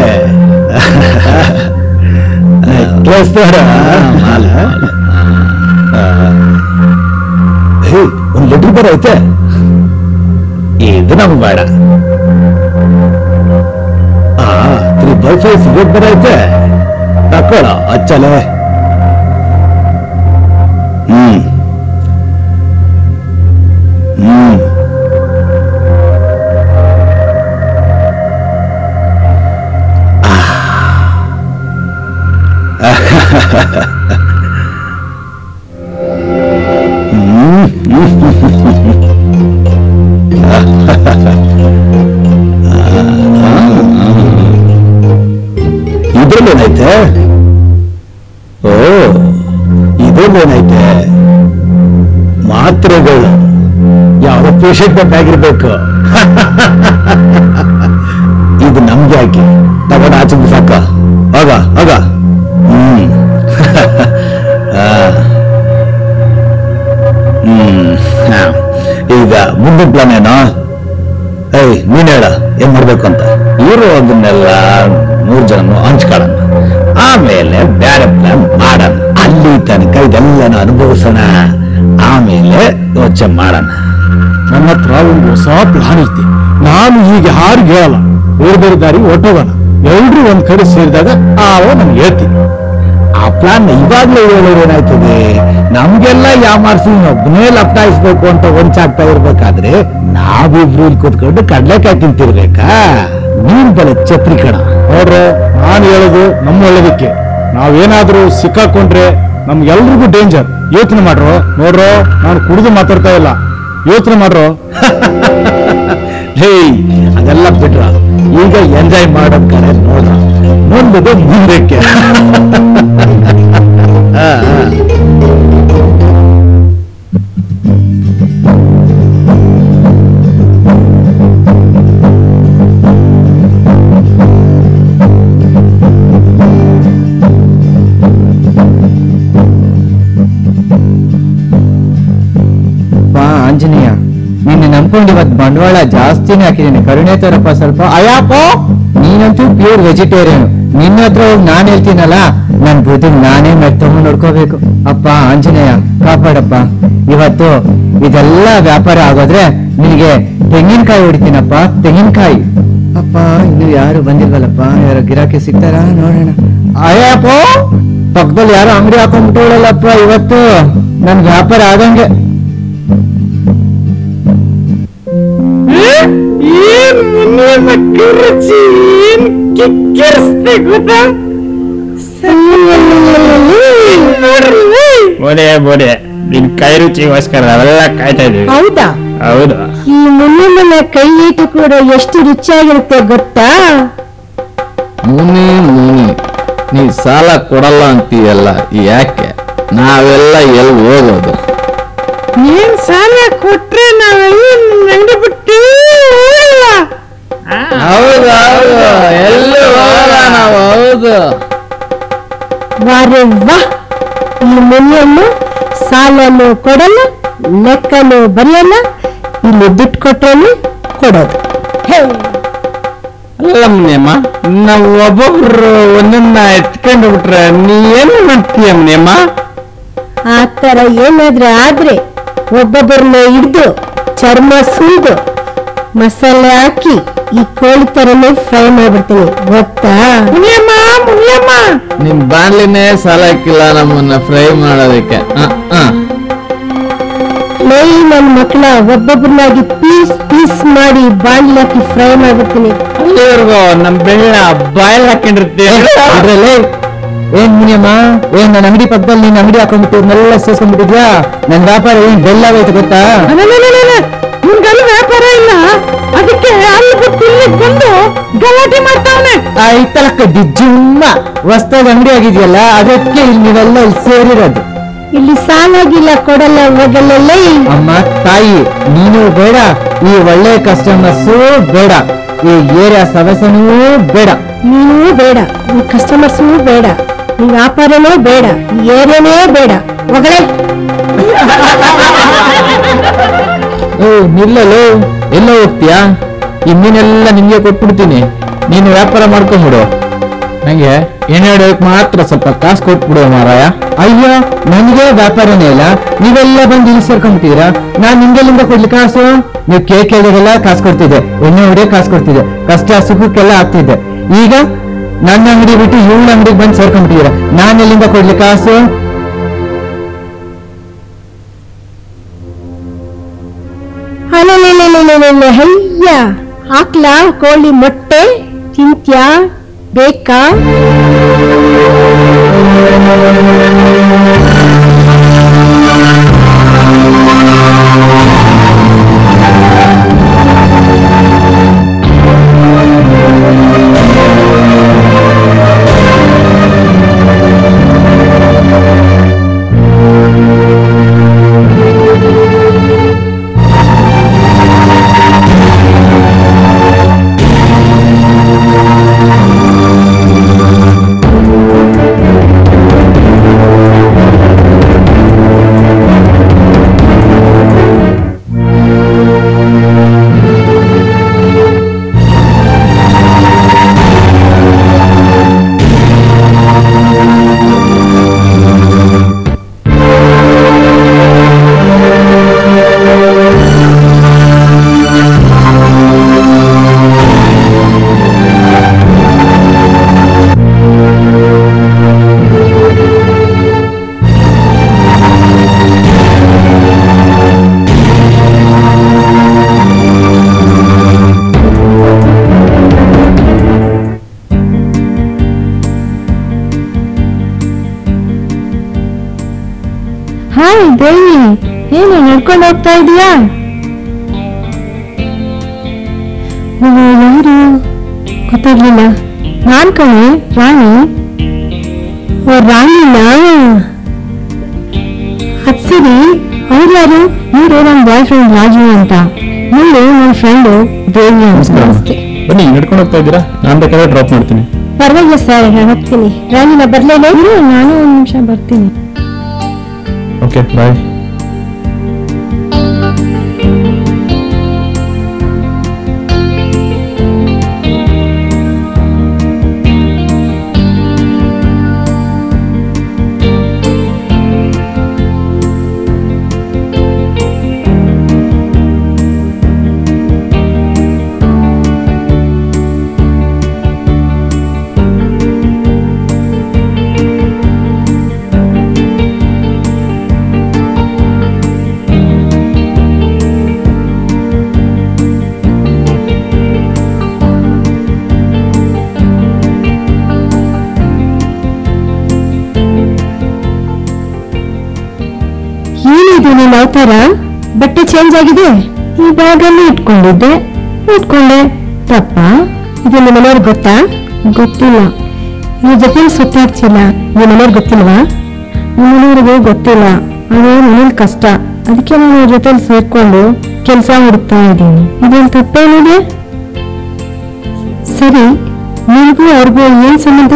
ಒಂದು ಲೆಟ್ರ್ ಬರೈತೆ, ಇದು ನಮ್ಗೆ ಬೇಡ. 3x5 cigarette ಬರೈತೆ, ತಕೊಳ್ಳ ಹಚ್ಚಲೆ. ಇದ್ರಲ್ಲೇನೈತೆ? ಓ, ಇದ್ರಲ್ಲೇನೈತೆ? ಮಾತ್ರೆಗಳು ಯಾವ ಪೇಷಂಟ್ ಬೇಕಾಗಿರ್ಬೇಕು. ಇದು ನಮ್ಗೆ ಹಾಕಿ ತಗೊಂಡು ಆಚೆ ಸಾಕ. ಹೋಗ ಹೋಗ. ಈಗ ಮುಂದಿನ ಪ್ಲಾನ್ ಏನೋ? ನೀನ್ ಹೇಳ ಏನ್ ಮಾಡ್ಬೇಕು ಅಂತ. ಇರೋದನ್ನೆಲ್ಲ 100 ಜನ ಹಂಚ್ಕೊಳ್ಳೋಣ, ಆಮೇಲೆ ಬೇರೆ ಪ್ಲಾನ್ ಮಾಡೋಣ. ಅಲ್ಲಿ ತನಕ ಇದೆಲ್ಲ ಅನುಭವಿಸೋಣ, ಆಮೇಲೆ ಯೋಚನೆ ಮಾಡೋಣ. ನನ್ನ ಹತ್ರ ಒಂದು ಹೊಸ ಪ್ಲಾನ್ ಐತಿ. ನಾನು ಈಗ ಯಾರಿಗೆ ಹೇಳಲ್ಲ, ಬೇರೆ ಬೇರೆ ದಾರಿ ಹೊಟ್ಟೋಗೋಣ. ಎಲ್ರು ಒಂದ್ ಕಡೆ ಸೇರಿದಾಗ ನನ್ಗೆ ಹೇಳ್ತೀನಿ. ಆ ಪ್ಲಾನ್ ಇವಾಗ್ಲೇ ಹೇಳೋದೇನಾಯ್ತದೆ? ನಮ್ಗೆಲ್ಲ ಯಾಮಾರ್ಸಿ ಒಬ್ಬನೇ ಲಪ್ಟಾಯಿಸ್ಬೇಕು ಅಂತ ಹೊಂಚಾಗ್ತಾ ಇರ್ಬೇಕಾದ್ರೆ ನಾವಿಬ್ರು ಇಲ್ಲಿ ಕೂತ್ಕೊಂಡು ಕಡ್ಲೆಕಾಯಿ ತಿಂತಿರ್ಬೇಕಾ? ನೀನ್ ಬಲೆ ಛತ್ರಿ ಕಣ. ನೋಡ್ರೆ, ನಾನು ಹೇಳೋದು ನಮ್ಮ ಒಳ್ಳೇದಕ್ಕೆ. ನಾವೇನಾದ್ರೂ ಸಿಕ್ಕಾಕೊಂಡ್ರೆ ನಮ್ಗೆಲ್ರಿಗೂ ಡೇಂಜರ್. ಯೋಚನೆ ಮಾಡ್ರೋ. ನೋಡ್ರೋ, ನಾನು ಕುಡಿದು ಮಾತಾಡ್ತಾ ಇಲ್ಲ, ಯೋಚನೆ ಮಾಡ್ರೋ. ಅದೆಲ್ಲ ಬಿಟ್ರ, ಈಗ ಎಂಜಾಯ್ ಮಾಡೋದ್ ಕಡೆ ನೋಡ್ರ, ನೋಡ್ಬೋದು ಮುಂದಕ್ಕೆ. ಆಂಜನೇಯ, ನಿನ್ನೆ ನಂಬ್ಕೊಂಡು ಇವತ್ತು ಬಂಡವಾಳ ಜಾಸ್ತಿನೇ ಹಾಕಿದ್ದೀನಿ, ಕರುಣೆ ತೋರಪ್ಪ ಸ್ವಲ್ಪ. ಅಯ್ಯಪ್ಪ, ನೀನಂತೂ ಪ್ಯೂರ್ ವೆಜಿಟೇರಿಯನ್. ನಿನ್ನ ಹತ್ರ ಹೋಗಿ ನಾನ್ ಹೇಳ್ತೀನಲ್ಲ, ನನ್ ಬುದ್ಧಿ ನಾನೇ ಮೆತ್ತೊಂಡು ನೋಡ್ಕೋಬೇಕು. ಅಪ್ಪ ಆಂಜನೇಯ, ಕಾಪಾಡಪ್ಪ. ಇವತ್ತು ಇದೆಲ್ಲ ವ್ಯಾಪಾರ ಆಗೋದ್ರೆ ನಿನಗೆ ತೆಂಗಿನಕಾಯಿ ಹೊಡಿತೀನಪ್ಪ, ತೆಂಗಿನಕಾಯಿ. ಅಪ್ಪ, ಇನ್ನು ಯಾರು ಬಂದಿಲ್ವಲ್ಲಪ್ಪ, ಯಾರು ಗಿರಾಕಿ ಸಿಗ್ತಾರಾ ನೋಡೋಣ. ಅಯ್ಯಪ್ಪ, ಪಕ್ಕದಲ್ಲಿ ಯಾರು ಅಂಗಡಿ ಹಾಕೊಂಡ್ಬಿಟ್ಟವಳಲ್ಲಪ್ಪ, ಇವತ್ತು ನನ್ ವ್ಯಾಪಾರ ಆದಂಗೆ. ಬೋಡೆ ನಿನ್ ಕೈ ರುಚಿಗೋಸ್ಕರ ಅವೆಲ್ಲ ಕಾಯ್ತಾ ಇದೀವಿ. ಹೌದಾ? ಹೌದು. ಈ ಮುನ್ನ ಕೈ ಈಟು ಕೂಡ ಎಷ್ಟು ರುಚಿಯಾಗಿರುತ್ತೆ ಗೊತ್ತಾ? ಮುನಿ ನೀ ಸಾಲ ಕೊಡಲ್ಲ ಅಂತೀಯಲ್ಲ, ಯಾಕೆ? ನಾವೆಲ್ಲ ಎಲ್ಲಿ ಹೋಗೋದು? ನೀನ್ ಸಾಲ ಕೊಟ್ರೆ ನಾವೆಲ್ಲ ಅಂಗಡಿ ಬಿಟ್ಟು ಹೌದು ಹೌದು, ಎಲ್ಲಿ ಹೋಗಲ್ಲ ನಾವು. ಹೌದು. ವಾರೆ ವಾ, ಈ ಮುನಿಯನ್ನು ಸಾಲನ್ನು ಕೊಡಲ್ಲ, ಲೆಕ್ಕನು ಬರೆಯಲ್ಲ, ಇಲ್ಲಿ ದುಡ್ಡು ಕೊಟ್ಟರೆ ಕೊಡೋದು. ಅಲ್ಲ ಮುನಿಯಮ್ಮ, ನಾವು ಒಬ್ಬೊಬ್ರು ಒಂದನ್ನ ಎತ್ಕೊಂಡು ಬಿಟ್ರೆ ನೀ ಏನು ಮಾಡ್ತೀಯ ಮುನಿಯಮ್ಮ? ಆ ತರ ಏನಾದ್ರೆ ಆದ್ರೆ ಒಬ್ಬೊಬ್ಬರನ್ನ ಹಿಡ್ದು ಚರ್ಮ ಸುಲಿದು ಮಸಾಲೆ ಹಾಕಿ ಈ ಕೋಳಿ ತರನೇ ಫ್ರೈ ಮಾಡ್ಬಿಡ್ತೀನಿ, ಗೊತ್ತಾ? ಮುನಿಯಮ್ಮ ಮುನಿಯಮ್ಮ, ನಿಮ್ ಬಾಣ್ಲಿನೇ ಸಾಲ ಹಾಕಿಲ್ಲ ನಮ್ಮನ್ನ ಫ್ರೈ ಮಾಡೋದಕ್ಕೆ. ನನ್ನ ಮಕ್ಕಳ ಒಬ್ಬೊಬ್ಬರನ್ನಾಗಿ ಪೀಸ್ ಪೀಸ್ ಮಾಡಿ ಬಾಂಡ್ಲಿ ಹಾಕಿ ಫ್ರೈ ಮಾಡ್ಬಿಡ್ತೀನಿ. ಅಲ್ಲಿವರೆಗೂ ನಮ್ ಬೆಳ್ಳ ಬಾಯಲ್ಲಿ ಹಾಕೊಂಡಿರ್ತೀವಿ. ಅದ್ರಲ್ಲಿ ಏನ್ ಮುನಿಯಮ್ಮ, ಏನ್ ನನ್ನ ಅಂಗಡಿ ಪಕ್ಕದಲ್ಲಿ ನೀನ್ ಅಂಗಡಿ ಹಾಕೊಂಡ್ಬಿಟ್ಟಿದ್ನೆಲ್ಲ ಸೇರ್ಸ್ಕೊಂಡ್ಬಿಟ್ಟಿದ್ಯಾ? ನನ್ ವ್ಯಾಪಾರ ಏನ್ ಬೆಳ್ಳಾಗೋಯ್ತು ಗೊತ್ತಾ? ನಿಮ್ಗಲ್ಲಿ ವ್ಯಾಪಾರ ಇಲ್ಲ, ಅದಕ್ಕೆ ಅಲ್ಲಿ ಬಿಟ್ಟು ಇಲ್ಲಿಗ್ ಬಂದು ಗಲಾಟೆ ಮಾಡ್ತಾವನೆ. ಆಯ್ತಲ್ಲ ಕಡ್ಡಿ ಜುಮ್ಮ ಹೊಸ್ತಾಗ ಅಂಗಡಿ ಆಗಿದೆಯಲ್ಲ, ಅದಕ್ಕೆ ಇಲ್ಲಿ ನೀವೆಲ್ಲ ಇಲ್ಲಿ ಸೇರಿರೋದು. ಇಲ್ಲಿ ಸಾಲಾಗಿಲ್ಲ, ಕೊಡಲ್ಲ, ಹೋಗಲ್ಲ. ಅಮ್ಮ ತಾಯಿ, ನೀನು ಬೇಡ, ಈ ಒಳ್ಳೆ ಕಸ್ಟಮರ್ಸು ಬೇಡ, ಈ ಏರಿಯಾ ಸದಸ್ಯನೂ ಬೇಡ. ನೀನು ಬೇಡ, ಈ ಕಸ್ಟಮರ್ಸು ಬೇಡ, ಈ ವ್ಯಾಪಾರನೂ ಬೇಡ, ಈ ಏರಿಯಾನೇ ಬೇಡ, ಹೋಗಲೇ. ನಿಲ್ಲಲು ಎಲ್ಲ ಹೋಗ್ತೀಯಾ? ಈ ಮೀನೆಲ್ಲ ನಿಮ್ಗೆ ಕೊಟ್ಬಿಡ್ತೀನಿ, ನೀನು ವ್ಯಾಪಾರ ಮಾಡ್ಕೊಂಬಿಡು. ನಂಗೆ ಏನೇಳಕ್ ಮಾತ್ರ ಸ್ವಲ್ಪ ಕಾಸು ಕೊಟ್ಬಿಡು ಮಾರಾಯ. ಅಯ್ಯೋ, ನನಗೆ ವ್ಯಾಪಾರನೇ ಇಲ್ಲ, ನೀವೆಲ್ಲ ಬಂದು ಇಲ್ಲಿ ಸೇರ್ಕೊಂಡ್ಬಿಟ್ಟಿದ್ದೀರಾ. ನಾನ್ ನಿಮ್ಗೆಲ್ಲಿಂದ ಕೊಡ್ಲಿ ಕಾಸು? ನೀವು ಕೇಕ್ ಕೇಳಿದೆಲ್ಲ ಕಾಸು ಕೊಡ್ತಿದ್ದೆ, ಎಣ್ಣೆ ಹೊಡೆಯೋ ಕಾಸು ಕೊಡ್ತಿದ್ದೆ, ಕಷ್ಟ ಸುಖಕ್ಕೆಲ್ಲ ಆಗ್ತಿದ್ದೆ. ಈಗ ನನ್ನ ಅಂಗಡಿ ಬಿಟ್ಟು ಇವಳ ಅಂಗಡಿಗೆ ಬಂದು ಸೇರ್ಕೊಂಡ್ಬಿಟ್ಟಿದ್ದೀರಾ, ನಾನು ಎಲ್ಲಿಂದ ಕೊಡ್ಲಿ ಕಾಸು? ಹಯ್ಯ, ಹಾಕ್ಲಾ ಕೋಳಿ ಮೊಟ್ಟೆ ತಿಂತ್ಯಾ? ಬೇಕಾ? ಹಾಯ್ ದೇವಿ, ಏನು ನಡ್ಕೊಂಡು ಹೋಗ್ತಾ ಇದೀಯಾ? ಯಾರು ಗೊತ್ತಾಗ್ಲಿಲ್ಲ. ನಾನ್ ಕಣೆ, ರಾಣಿ. ರಾಣಿನ? ಅದ್ ಸರಿ, ಅವ್ರು ಯಾರು? ಇವರು ನನ್ನ ಬಾಯ್ ಫ್ರೆಂಡ್ ರಾಜು ಅಂತ, ಇವರು ನನ್ನ ಫ್ರೆಂಡು ದೇವಿ ಅಂತ. ಬನ್ನಿ, ನಡ್ಕೊಂಡು ಹೋಗ್ತಾ ಇದ್ದೀರಾ? ನಾನು ಬೇಕಾದ್ರೆ ಡ್ರಾಪ್ ಮಾಡ್ತೀನಿ. ಪರವಾಗಿಲ್ಲ ಸರ್, ಹೋಗ್ತೀನಿ. ರಾಣಿನ ಬರ್ಲೇನೆ? ನಾನು ಒಂದು ನಿಮಿಷ ಬರ್ತೀನಿ. ಓಕೆ, ಬಾಯ್. ಏನಿದು ನೀನ್ ಅವತಾರ? ಬಟ್ಟೆ ಚೇಂಜ್ ಆಗಿದೆ? ಈ ಬ್ಯಾಗಲ್ಲಿ ಇಟ್ಕೊಂಡೆ. ತಪ್ಪ? ಇದು ನಿಮ್ಮ ಮನೆಯವ್ರಿಗೆ ಗೊತ್ತಾ? ಗೊತ್ತಿಲ್ಲ. ಇವ್ರ ಜೊತೆ ಸುತ್ತಾಡ್ತಿಲ್ಲ, ನಿಮ್ಮ ಮನೆಯವ್ರಿಗೆ ಗೊತ್ತಿಲ್ವಾ? ನಮ್ಮನೆಯವ್ರಿಗೆ ಗೊತ್ತಿಲ್ಲ, ಅದೇ ಮನೇಲಿ ಕಷ್ಟ, ಅದಕ್ಕೆ ನಾನು ಅವ್ರ ಜೊತೆಲಿ ಸೇರ್ಕೊಂಡು ಕೆಲಸ ಹುಡುಕ್ತಾ ಇದ್ದೀನಿ. ಇದೇನು ತಪ್ಪೇನಿದೆ? ಸರಿ, ನಿಮಗೂ ಅವ್ರಿಗೂ ಏನ್ ಸಂಬಂಧ?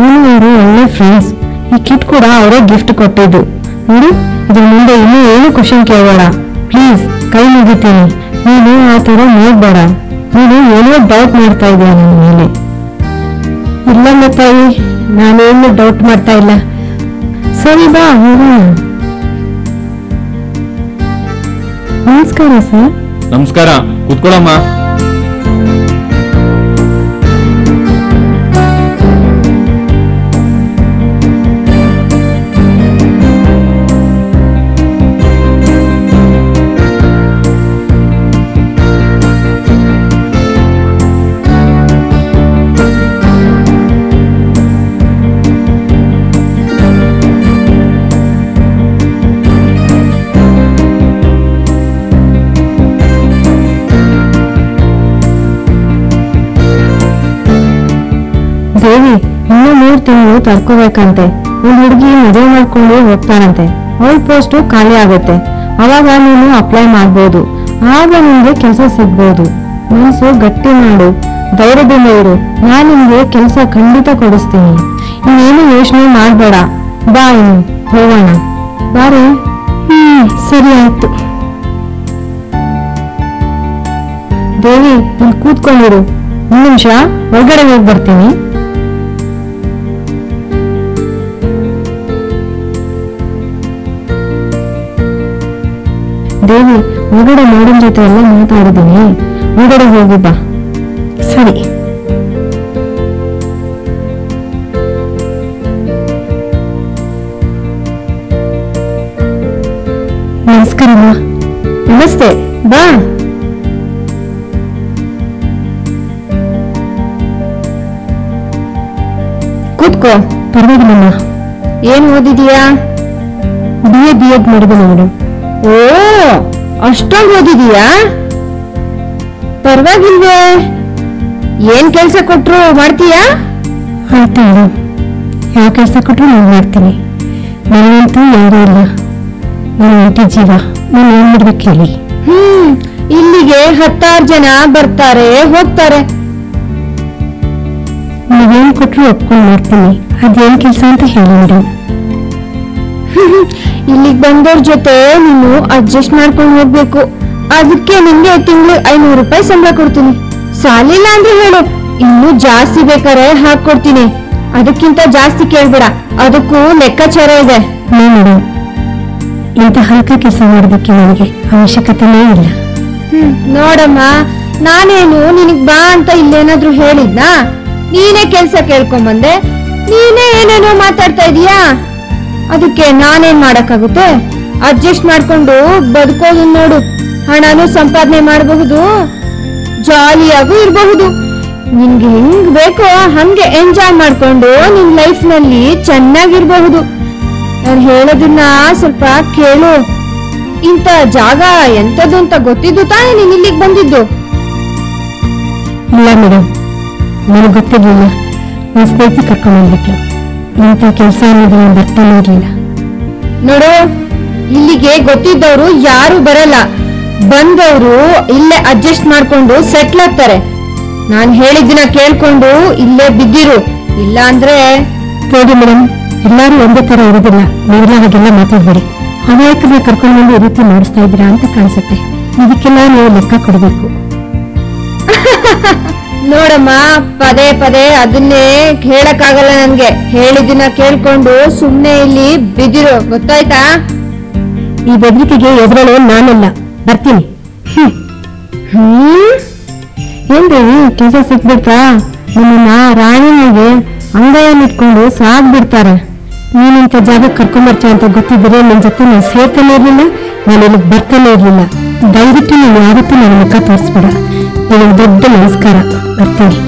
ನಾನು ಅವರು ಒಳ್ಳೆ ಫ್ರೆಂಡ್ಸ್. ಈ ಕಿಟ್ ಕೂಡ ಅವರೇ ಗಿಫ್ಟ್ ಕೊಟ್ಟಿದ್ದು. ನೋಡಿ, ಇದ್ರ ಮುಂದೆ ಇನ್ನೂ ಏನು ಕ್ವಶನ್ ಕೇಳಬೇಡ ಪ್ಲೀಸ್, ಕೈ ಮುಗಿತೀನಿ. ನೀನು ಆ ಥರ ನೋಡ್ಬೇಡ. ನೀನು ಏನೋ ಡೌಟ್ ಮಾಡ್ತಾ ಇದೀಯ ನನ್ನ ಮೇಲೆ. ಇಲ್ಲಮ್ಮ ತಾಯಿ, ನಾನೇನು ಡೌಟ್ ಮಾಡ್ತಾ ಇಲ್ಲ. ಸರಿ, ಬಾ ಹೋಗೋಣ. ನಮಸ್ಕಾರ ಸರ್. ನಮಸ್ಕಾರ, ಕೂತ್ಕೊಳ್ಳಮ್ಮ. ನೋವು ತಡ್ಕೋಬೇಕಂತೆ. ಒಂದ್ ಹುಡುಗಿ ಮದುವೆ ಮಾಡ್ಕೊಂಡು ಹೋಗ್ತಾರಂತೆ. ಅವಳ ಪೋಸ್ಟು ಖಾಲಿ ಆಗುತ್ತೆ. ಅವಾಗ ನೀನು ಅಪ್ಲೈ ಮಾಡ್ಬೋದು. ಆಗ ನಿಮ್ಗೆ ಕೆಲಸ ಸಿಗ್ಬೋದು. ಮನಸ್ಸು ಗಟ್ಟಿ ಮಾಡು, ಧೈರ್ಯದಿಂದ ಇರು. ನಾನು ನಿಮ್ಗೆ ಕೆಲಸ ಖಂಡಿತ ಕೊಡಿಸ್ತೀನಿ. ಇನ್ನೇನು ಯೋಚನೆ ಮಾಡ್ಬೇಡ. ಬಾ ಇನ್ನು ಹೋಗೋಣ. ಬಾರಿ. ಸರಿ ಆಯ್ತು. ದೇವಿ, ಇಲ್ಲಿ ಕೂತ್ಕೊಂಡಿರು. ಒಂದ್ ನಿಮಿಷ ಹೊರಗಡೆ ಹೋಗಿ ಬರ್ತೀನಿ. ದೇವಿ, ಹೊರಗಡೆ ಮೇಡಮ್ ಜೊತೆ ಎಲ್ಲ ಮಾತಾಡಿದ್ದೀನಿ. ಹೊರಗಡೆ ಹೋಗಿ ಬಾ. ಸರಿ. ನಮಸ್ಕಾರಮ್ಮ. ನಮಸ್ತೆ, ಬಾ. ಕೂತ್ಕೋ. ಪರವಾಗಿಲ್ಲಮ್ಮ. ಏನ್ ಓದಿದೀಯಾ? BA ಮಾಡಿದ್ದೀನಿ ಮೇಡಮ್. ಓ, ಅಷ್ಟೊಂದು ಓದಿದೀಯಾ? ಪರವಾಗಿಲ್ವೇ? ಏನ್ ಕೆಲ್ಸ ಕೊಟ್ರು ಮಾಡ್ತೀಯಾ? ಆಯ್ತು ಮೇಡಮ್, ಯಾವ ಕೆಲ್ಸ ಕೊಟ್ರು ನಾನು ಮಾಡ್ತೀನಿ. ನನಗಂತೂ ಯಾರೂ ಇಲ್ಲ. ನನ್ನ ಒಂಟಿ ಜೀವ. ನಾನು ಏನ್ ಮಾಡ್ಬೇಕು ಹೇಳಿ? ಇಲ್ಲಿಗೆ 10 ಜನ ಬರ್ತಾರೆ ಹೋಗ್ತಾರೆ. ನೀವೇನ್ ಕೊಟ್ರು ಒಪ್ಕೊಂಡು ಮಾಡ್ತೀನಿ. ಅದೇನ್ ಕೆಲ್ಸ ಅಂತ ಹೇಳಿ ಮೇಡಮ್. ಇಲ್ಲಿಗೆ ಬಂದವ್ರ ಜೊತೆ ನೀನು ಅಡ್ಜಸ್ಟ್ ಮಾಡ್ಕೊಂಡು ಹೋಗ್ಬೇಕು. ಅದಕ್ಕೆ ನಿಮ್ಗೆ ತಿಂಗಳು 500 ರೂಪಾಯಿ ಸಂಬಳ ಕೊಡ್ತೀನಿ. ಸಾಲಿಲ್ಲ ಅಂದ್ರೆ ಹೇಳು, ಇನ್ನೂ ಜಾಸ್ತಿ ಬೇಕಾರೆ ಹಾಕೊಡ್ತೀನಿ. ಅದಕ್ಕಿಂತ ಜಾಸ್ತಿ ಕೇಳ್ಬೇಡ, ಅದಕ್ಕೂ ಲೆಕ್ಕಾಚಾರ ಇದೆ. ಮೇಡಮ್, ಇಂಥ ಹಲ್ಕ ಕೆಲಸ ಮಾಡೋದಕ್ಕೆ ನನಗೆ ಅವಶ್ಯಕತೆನೇ ಇಲ್ಲ. ನೋಡಮ್ಮ, ನಾನೇನು ನಿನಗ್ ಬಾ ಅಂತ ಇಲ್ಲೇನಾದ್ರೂ ಹೇಳಿದ್ನಾ? ನೀನೇ ಕೆಲ್ಸ ಕೇಳ್ಕೊಂಬಂದೆ. ನೀನೇ ಏನೇನೋ ಮಾತಾಡ್ತಾ ಇದೀಯಾ. ಅದಕ್ಕೆ ನಾನೇನ್ ಮಾಡಕ್ಕಾಗುತ್ತೆ? ಅಡ್ಜಸ್ಟ್ ಮಾಡ್ಕೊಂಡು ಬದುಕೋದು ನೋಡು. ಹಣನೂ ಸಂಪಾದನೆ ಮಾಡಬಹುದು, ಜಾಲಿಯಾಗೂ ಇರಬಹುದು. ನಿನ್ಗೆ ಹೆಂಗ್ ಬೇಕೋ ಹಂಗೆ ಎಂಜಾಯ್ ಮಾಡ್ಕೊಂಡು ನಿನ್ ಲೈಫ್ ನಲ್ಲಿ ಚೆನ್ನಾಗಿರ್ಬಹುದು. ನಾನು ಹೇಳೋದನ್ನ ಸ್ವಲ್ಪ ಕೇಳು. ಇಂಥ ಜಾಗ ಎಂತದ್ದು ಅಂತ ಗೊತ್ತಿದ್ದು ತಾನೇ ನೀನ್ ಇಲ್ಲಿಗೆ ಬಂದಿದ್ದು? ಇಲ್ಲ ಮೇಡಮ್, ನನಗೆ ಗೊತ್ತಿರ್ಲಿಲ್ಲ. ನನ್ನ ಸ್ನೇಹಿತ ಕರ್ಕೊಂಡು ಬಂದ್ಬಿಟ್ಲು. ಇಂಥ ಕೆಲಸ ಅನ್ನೋದು ನಾನು ಬರ್ತಾನೆ ಇರ್ಲಿಲ್ಲ. ನೋಡು, ಇಲ್ಲಿಗೆ ಗೊತ್ತಿದ್ದವರು ಯಾರು ಬರಲ್ಲ. ಬಂದವರು ಇಲ್ಲೇ ಅಡ್ಜಸ್ಟ್ ಮಾಡ್ಕೊಂಡು ಸೆಟ್ಲ್ ಆಗ್ತಾರೆ. ನಾನ್ ಹೇಳಿದ್ದನ್ನ ಕೇಳ್ಕೊಂಡು ಇಲ್ಲೇ ಬಿದ್ದಿರು. ಇಲ್ಲ ಅಂದ್ರೆ ನೋಡಿ ಮೇಡಮ್, ಎಲ್ಲಾರು ಒಂದೇ ತರ ಇರೋದಿಲ್ಲ. ನೀವೆಲ್ಲ ಹಾಗೆಲ್ಲ ಮಾತಾಡ್ಬೇಡಿ. ಅನೇಕರನ್ನ ಕರ್ಕೊಂಡು ಬಂದು ಈ ರೀತಿ ಮಾಡಿಸ್ತಾ ಇದ್ದೀರಾ ಅಂತ ಕಾಣಿಸುತ್ತೆ. ಇದಕ್ಕೆಲ್ಲ ನೀವು ಲೆಕ್ಕ ಕೊಡ್ಬೇಕು. ನೋಡಮ್ಮ, ಪದೇ ಪದೇ ಅದನ್ನೇ ಹೇಳಕ್ಕಾಗಲ್ಲ ನನ್ಗೆ. ಹೇಳಿದ್ದನ್ನ ಕೇಳ್ಕೊಂಡು ಸುಮ್ನೆ ಇಲ್ಲಿ ಬಿದ್ದಿರು, ಗೊತ್ತಾಯ್ತಾ? ಈ ಬೆದರಿಕೆಗೆ ಎದುರಳು ನಾನಲ್ಲ, ಬರ್ತೀನಿ. ಏನ್ರಿ ಕೆಲಸ ಸಿಕ್ಬಿಡ್ತಾ? ನಿಮ್ಮನ್ನ ರಾಣಿಗೆ ಅಂಗೈಯನ್ನಿಟ್ಕೊಂಡು ಸಾಗ್ಬಿಡ್ತಾರೆ. ನೀನಿಂತ ಜಾಗ ಕರ್ಕೊಂಡ್ಬರ್ತೀಯ ಅಂತ ಗೊತ್ತಿದ್ರೆ ನಿನ್ ಜೊತೆ ನಾನು ಸೇರ್ತಾನೆ ಇರ್ಲಿಲ್ಲ, ನಾನು ಇಲ್ಲಿಗೆ ಬರ್ತಾನೆ ಇರ್ಲಿಲ್ಲ. ದಯವಿಟ್ಟು ನೀನು ಯಾವತ್ತೂ ನನ್ನ ಮುಖ ತೋರಿಸ್ಬೇಡ. ನಿನಗೆ ದೊಡ್ಡ ನಮಸ್ಕಾರ. ಬರ್ತೀನಿ.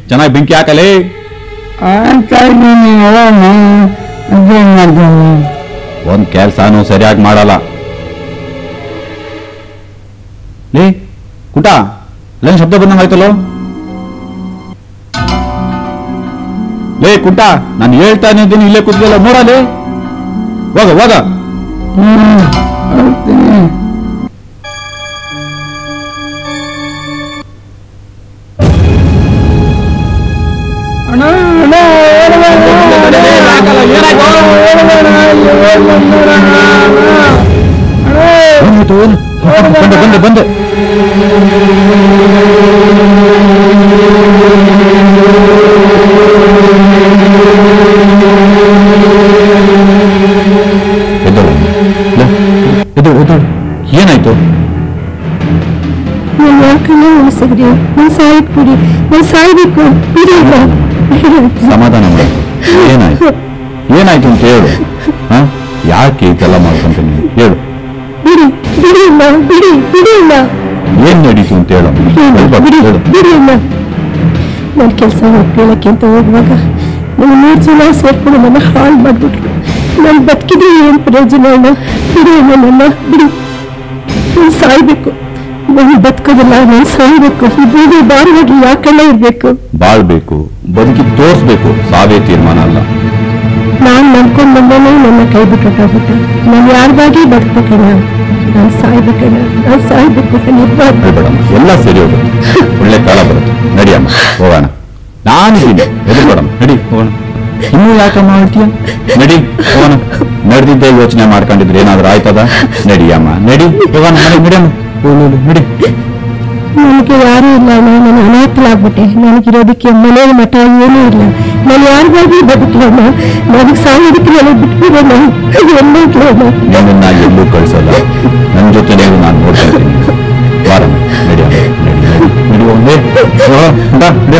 ಚೆನ್ನಾಗಿ ಬೆಂಕಿ ಹಾಕಲೇ. ಒಂದ್ ಕೆಲ್ಸಾನು ಸರಿಯಾಗಿ ಮಾಡಲ್ಲ. ಲೇ ಕುಟ, ಅಲ್ಲೇನು ಶಬ್ದ ಬಂದಂಗ ಆಯ್ತಲ್ಲೋ. ಲೇ ಕುಟ, ನಾನು ಹೇಳ್ತಾನೆ ಇದ್ದೀನಿ, ಇಲ್ಲೇ ಕೂತಿಲ್ಲ ನೋಡಲೇ. ಹೋಗ ಹೋಗ. ಬಂದೆ ಬಂದೆ. ಏನಾಯ್ತು? ಉಳಿಸಿದ್ರಿ, ನಾನು ಸಾಯ್ಬಿಡಿ, ನಾನು ಸಾಯ್ಬೇಕು. ಸಮಾಧಾನ ಮಾಡಿ. ಏನಾಯ್ತು ಏನಾಯ್ತು ಅಂತ ಹೇಳು. ಯಾಕೆ ಇದೆಲ್ಲ ಮಾಡ್ಕೊಂತೀನಿ ಹೇಳು. ಬಿಡಿ ಬಿಡಿ ಇಲ್ಲ, ಬಿಡಿ ಬಿಡಿ ಇಲ್ಲ. ಏನ್ ನಡೀತು ಅಂತ ಹೇಳು. ಬಿಡಿ ಇಲ್ಲ. ನನ್ನ ಕೆಲಸ ಕೇಳಕ್ಕೆ ಅಂತ ಹೋಗುವಾಗ ನೀವು 3 ಜನ ಸೇರ್ಕೊಂಡು ನನ್ನ ಹಾಳು ಮಾಡ್ಬಿಟ್ರು. ನಾನು ಬದುಕಿದ್ರೆ ಏನ್ ಪ್ರಯೋಜನ ಇಲ್ಲ. ಬಿಡಿ ಇಲ್ಲ, ನನ್ನ ಬಿಡಿ. ನಾನು ಸಾಯ್ಬೇಕು. ನಾನು ಬದುಕೋದಿಲ್ಲ, ನಾನು ಸಾಯ್ಬೇಕು. ಈ ಬೀದಿ ಬಾರವಾಗಿ ಯಾಕೆಲ್ಲ ಇರ್ಬೇಕು? ಬಾಳ್ಬೇಕು, ಬದುಕಿ ತೋರ್ಸ್ಬೇಕು. ಸಾವೇ ತೀರ್ಮಾನ ಅಲ್ಲ. ನಾನು ನಂಬ್ಕೊಂಡ್ ಬಂದೇನೆ ನನ್ನ ಕೈ ಬಿಟ್ಟೋಗ್ಬಿಟ್ಟ. ನಾನು ಯಾರಿಗಾಗಿ ಬದುಕಬೇಕಣ್ಣ? ನಾನು ಸಾಯ್ಬೇಕಣ್ಣ, ನಾನು ಸಾಯ್ಬೇಕು. ಎಲ್ಲ ಸರಿ ಹೋಗುತ್ತೆ, ಒಳ್ಳೆ ಕಾಲ ಬರುತ್ತೆ. ನಡಿಯಮ್ಮ ಹೋಗೋಣ. ನಾನಿದ್ದೀನಿ, ಎದುರುಬೇಡಮ್ಮ. ನಡಿ ಹೋಗೋಣ. ಇನ್ನೂ ಯಾಕಮ್ಮ ಹೇಳ್ತೀಯ? ನಡಿ ಹೋಗೋಣ. ನಡೆದಿದ್ದೇ ಯೋಚನೆ ಮಾಡ್ಕೊಂಡಿದ್ರೆ ಏನಾದ್ರೂ ಆಯ್ತದ? ನಡಿಯಮ್ಮ ನಡಿ ಹೋಗೋಣ. ನಡಿಯಮ್ಮ ನಡಿ. ನನಗೆ ಯಾರೂ ಇಲ್ಲ, ನಾನು ಅನಾಥಲಾಗ್ಬಿಟ್ಟೆ. ನನಗಿರೋದಕ್ಕೆ ಮನೆ ಮಠ ಏನೂ ಇಲ್ಲ. ನಾನು ಯಾರಿಗಾಗಿ ಬದುಕಲಮ್ಮ? ನನಗೆ ಸಾಯೋದಕ್ಕೆ ನನಗೆ ಬಿಟ್ಬಿಡೋಣ. ನಿನ್ನ ಎಲ್ಲೂ ಕಳಿಸಲ್ಲ. ನನ್ನ ಜೊತೆ ನಾನು ನೋಡ್ಕೊಳ್ತೀನಿ. ಬಾರಮ್ಮ ನಡಿಯಮ್ಮ ನಡಿ ನಡಿ.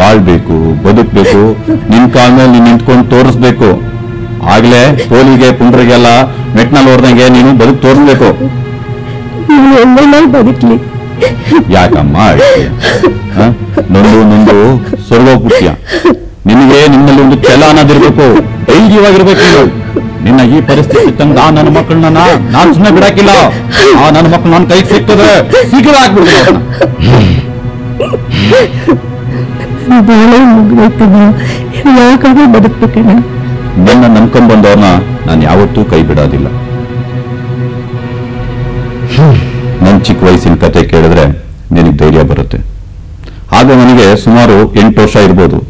ಬಾಳ್ಬೇಕು, ಬದುಕ್ಬೇಕು. ನಿನ್ ಕಾಲ ಮೇಲೆ ನೀನ್ ನಿಂತ್ಕೊಂಡು ತೋರಿಸ್ಬೇಕು. ಆಗ್ಲೇ ಕೋಲಿಗೆ ಪುಂಡ್ರಿಗೆಲ್ಲ ಮೆಟ್ನಲ್ಲಿ ಹೊಡೆದಂಗೆ ನೀನು ಬದುಕು ತೋರಿಸ್ಬೇಕು. ಬದುಕ್ಲಿ. ಯಾಕಮ್ಮ ನೊಂದು ಸ್ವರ್ಗೋಪುಟ್ಯ. ನಿನಗೆ ನಿನ್ನಲ್ಲಿ ಒಂದು ಛಲ ಅನ್ನೋದಿರ್ಬೇಕು, ಧೈರ್ಯವಾಗಿರ್ಬೇಕು. ನಿನ್ನ ಈ ಪರಿಸ್ಥಿತಿ ತಂದ ನನ್ನ ಮಕ್ಕಳನ್ನ ನಾನು ಸುಮ್ಮನೆ ಬಿಡಾಕಿಲ್ಲ. ನನ್ನ ಮಕ್ಕಳು ನನ್ನ ಕೈಗೆ ಸಿಗ್ತದೆ, ಶೀಘ್ರ ಆಗ್ಬಿಡ್ತು. ಬಾಳೆ ಮುಗ್ದೈತದ, ಯಾಕಾದ್ರೂ ಬದುಕ್ಬೇಕಣ್ಣ. ನನ್ನ ನಂಬ್ಕೊಂಡ್ ಬಂದವ್ರನ್ನ ನಾನು ಯಾವತ್ತೂ ಕೈ ಬಿಡೋದಿಲ್ಲ. ನನ್ ಚಿಕ್ಕ ವಯಸ್ಸಿನ ಕತೆ ಕೇಳಿದ್ರೆ ನಿನಗೆ ಧೈರ್ಯ ಬರುತ್ತೆ. ಆಗ ನನಗೆ ಸುಮಾರು 8 ವರ್ಷ ಇರ್ಬೋದು.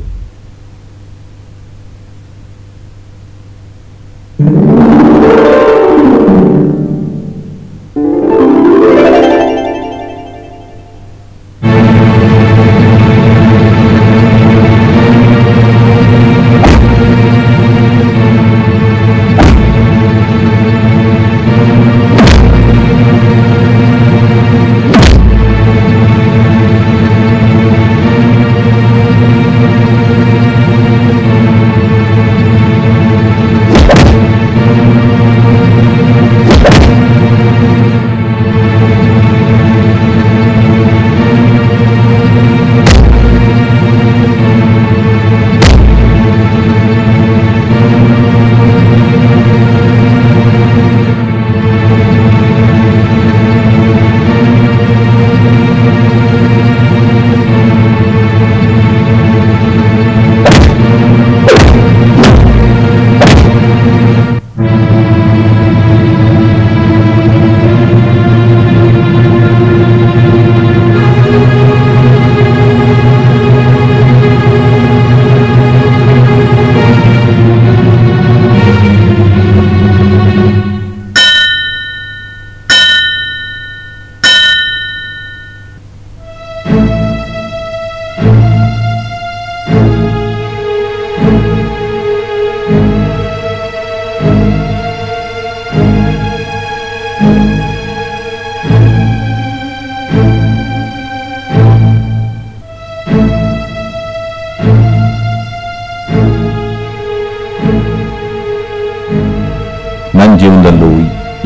ನನ್ನ ಜೀವನದಲ್ಲೂ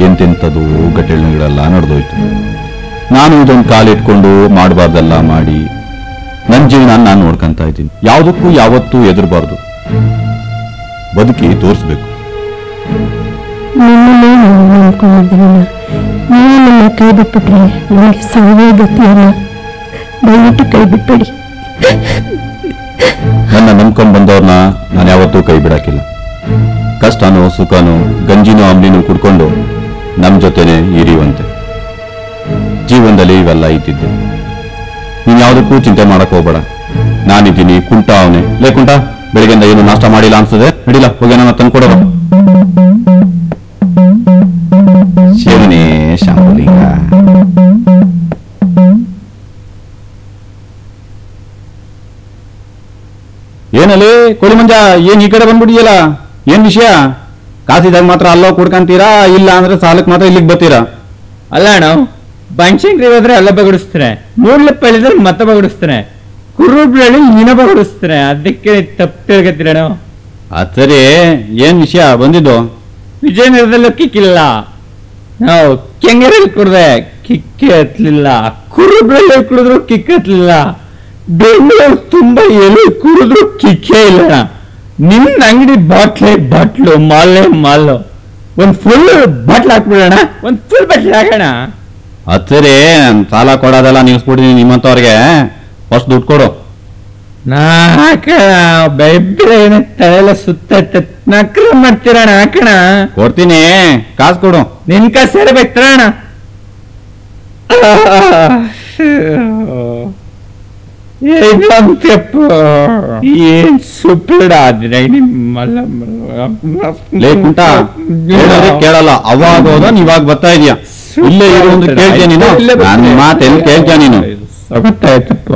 ಎಂತೆಂಥದ್ದು ಘಟನೆಗಳೆಲ್ಲ ನಡೆದೋಯ್ತು. ನಾನು ಇದೊಂದು ಕಾಲಿಟ್ಕೊಂಡು ಮಾಡಬಾರ್ದೆಲ್ಲ ಮಾಡಿ ನನ್ನ ಜೀವನ ನಾನು ನೋಡ್ಕೊಂತ ಇದ್ದೀನಿ. ಯಾವುದಕ್ಕೂ ಯಾವತ್ತೂ ಎದುರಬಾರ್ದು, ಬದುಕಿ ತೋರಿಸ್ಬೇಕು. ನಿಮ್ಮನ್ನೇ ನಾನು ನಂಬ್ಕೊಂಡಿದ್ದೀನಲ್ಲ, ನೀವು ನನ್ನ ಕೈ ಬಿಟ್ಬಿಟ್ರೆ ನನಗೆ ಸಾವೇ ಗತಿಯಲ್ಲ. ದಯವಿಟ್ಟು ಕೈ ಬಿಟ್ಬಿಡಿ. ನನ್ನ ನಂಬ್ಕೊಂಡು ಬಂದವ್ರನ್ನ ನಾನು ಯಾವತ್ತೂ ಕೈ ಬಿಡಾಕಿಲ್ಲ. ಕಷ್ಟನೋ ಸುಖನೋ ಗಂಜಿನೋ ಅಂಬ್ಲಿನೋ ಕುಡ್ಕೊಂಡು ನಮ್ಮ ಜೊತೆನೆ ಇರಿಯುವಂತೆ. ಜೀವನದಲ್ಲಿ ಇವೆಲ್ಲ ಇದ್ದಿದ್ದೆ. ನೀನ್ ಯಾವುದಕ್ಕೂ ಚಿಂತೆ ಮಾಡಕ್ ಹೋಗ್ಬೇಡ. ನಾನಿದ್ದೀನಿ, ಕುಂಟ ಅವನೇ. ಲೇ ಕುಂಟ, ಬೆಳಿಗ್ಗೆಯಿಂದ ಏನು ನಾಷ್ಟ ಮಾಡಿಲ್ಲ ಅನ್ಸ್ತದೆ, ನಡಿಲ್ಲ ಹೋಗಿ ನನ್ನ ತಂದ್ಕೊಡೋರು. ಶಿವನೇ ಶಾಂಬುಲಿಂಗ. ಏನಲ್ಲಿ ಕೋಳಿ ಮಂಜ, ಏನ್ ಈ ಕಡೆ ಬಂದ್ಬಿಡಿಯಲ್ಲ, ಏನ್ ವಿಷಯ? ಕಾಸಿದಾಗ ಮಾತ್ರ ಅಲ್ಲೋ ಕುಡ್ಕಂತೀರಾ, ಇಲ್ಲ ಅಂದ್ರೆ ಸಾಲಕ್ ಮಾತ್ರ ಇಲ್ಲಿಗೆ ಬರ್ತೀರಾ? ಅಲ್ಲ ಅಣ್ಣ, ಬನ್ಶಂಕರಿ ಹೋದ್ರೆ ಅಲ್ಲ ಬಗಡಿಸ್ತಾರೆ, ಮೂಡ್ಲಪ್ಪ ಹೇಳಿದ್ರೆ ಮತ್ತೆ ಬಗಡಿಸ್ತಾನೆ, ಕುರುಬ್ಳಿ ನೀನ ಬಗಡಿಸ್ತಾನೆ. ಅದಕ್ಕೆ ತಪ್ಪು ತಿಳ್ಕತ್ತೀರಣ. ಅದ್ ಸರಿ, ಏನ್ ವಿಷಯ ಬಂದಿದ್ದು? ವಿಜಯನಗರದಲ್ಲೂ ಕಿಕ್ಕಿಲ್ಲ, ನಾವು ಕೆಂಗೇರಲ್ಲಿ ಕುಡ್ದೆ ಕಿಕ್ಕಿ ಹತ್ಲಿಲ್ಲ, ಕುರುಬ್ಳಿ ಕುಡಿದ್ರು ಕಿಕ್ ಹತ್ಲಿಲ್ಲ, ಬೆಂಗಳೂರು ತುಂಬಾ ಎಲ್ಲಿ ಕುಡಿದ್ರು ಕಿಕ್ಕೇ ಇಲ್ಲ. ನಿನ್ನ ಅಂಗಡಿ ಬಾಟ್ಲು ಮಾಲು ಒಂದ್ ಫುಲ್ ಬಾಟ್ಲ್ ಹಾಕ್ಬಿಡೋಣ, ಒಂದ್ ಫುಲ್ ಬಾಟ್ಲ್ ಹಾಕೋಣ. ಅದ್ ಸರಿ, ಸಾಲ ಕೊಡೋದೆಲ್ಲ ನಿಲ್ಸ್ಬಿಟ್ಟಿದೀನಿ. ನಿಮ್ಮಂತವ್ರಿಗೆ ಫಸ್ಟ್ ದುಡ್ಡು ಕೊಡು. ಬೆಬ್ರೆ ತಲೆಲ್ಲ ಸುತ್ತ ನಕ್ರ ಮಾಡ್ತೀರಣ, ಹಾಕಣ. ಕೊಡ್ತೀನಿ, ಕಾಸು ಕೊಡು. ನಿನ್ ಕಾಸು ಸೇರ್ಬೇಕು ತರಣ. ಏನ್ ಸುಪ್ಪಿಡ ಆದ್ರೆ ಕೇಳಲ್ಲ. ಅವಾಗ ಹೋದ ನೀವಾಗ ಬರ್ತಾ ಇದೀಯ. ಇಲ್ಲೇ ಇರೋದು ಕೇಳ್ತೀಯ ನೀನು? ನನ್ನ ಮಾತೆಲ್ಲಿ ಕೇಳ್ತೀಯ ನೀನು? ಗೊತ್ತಾಯ್ತಪ್ಪ.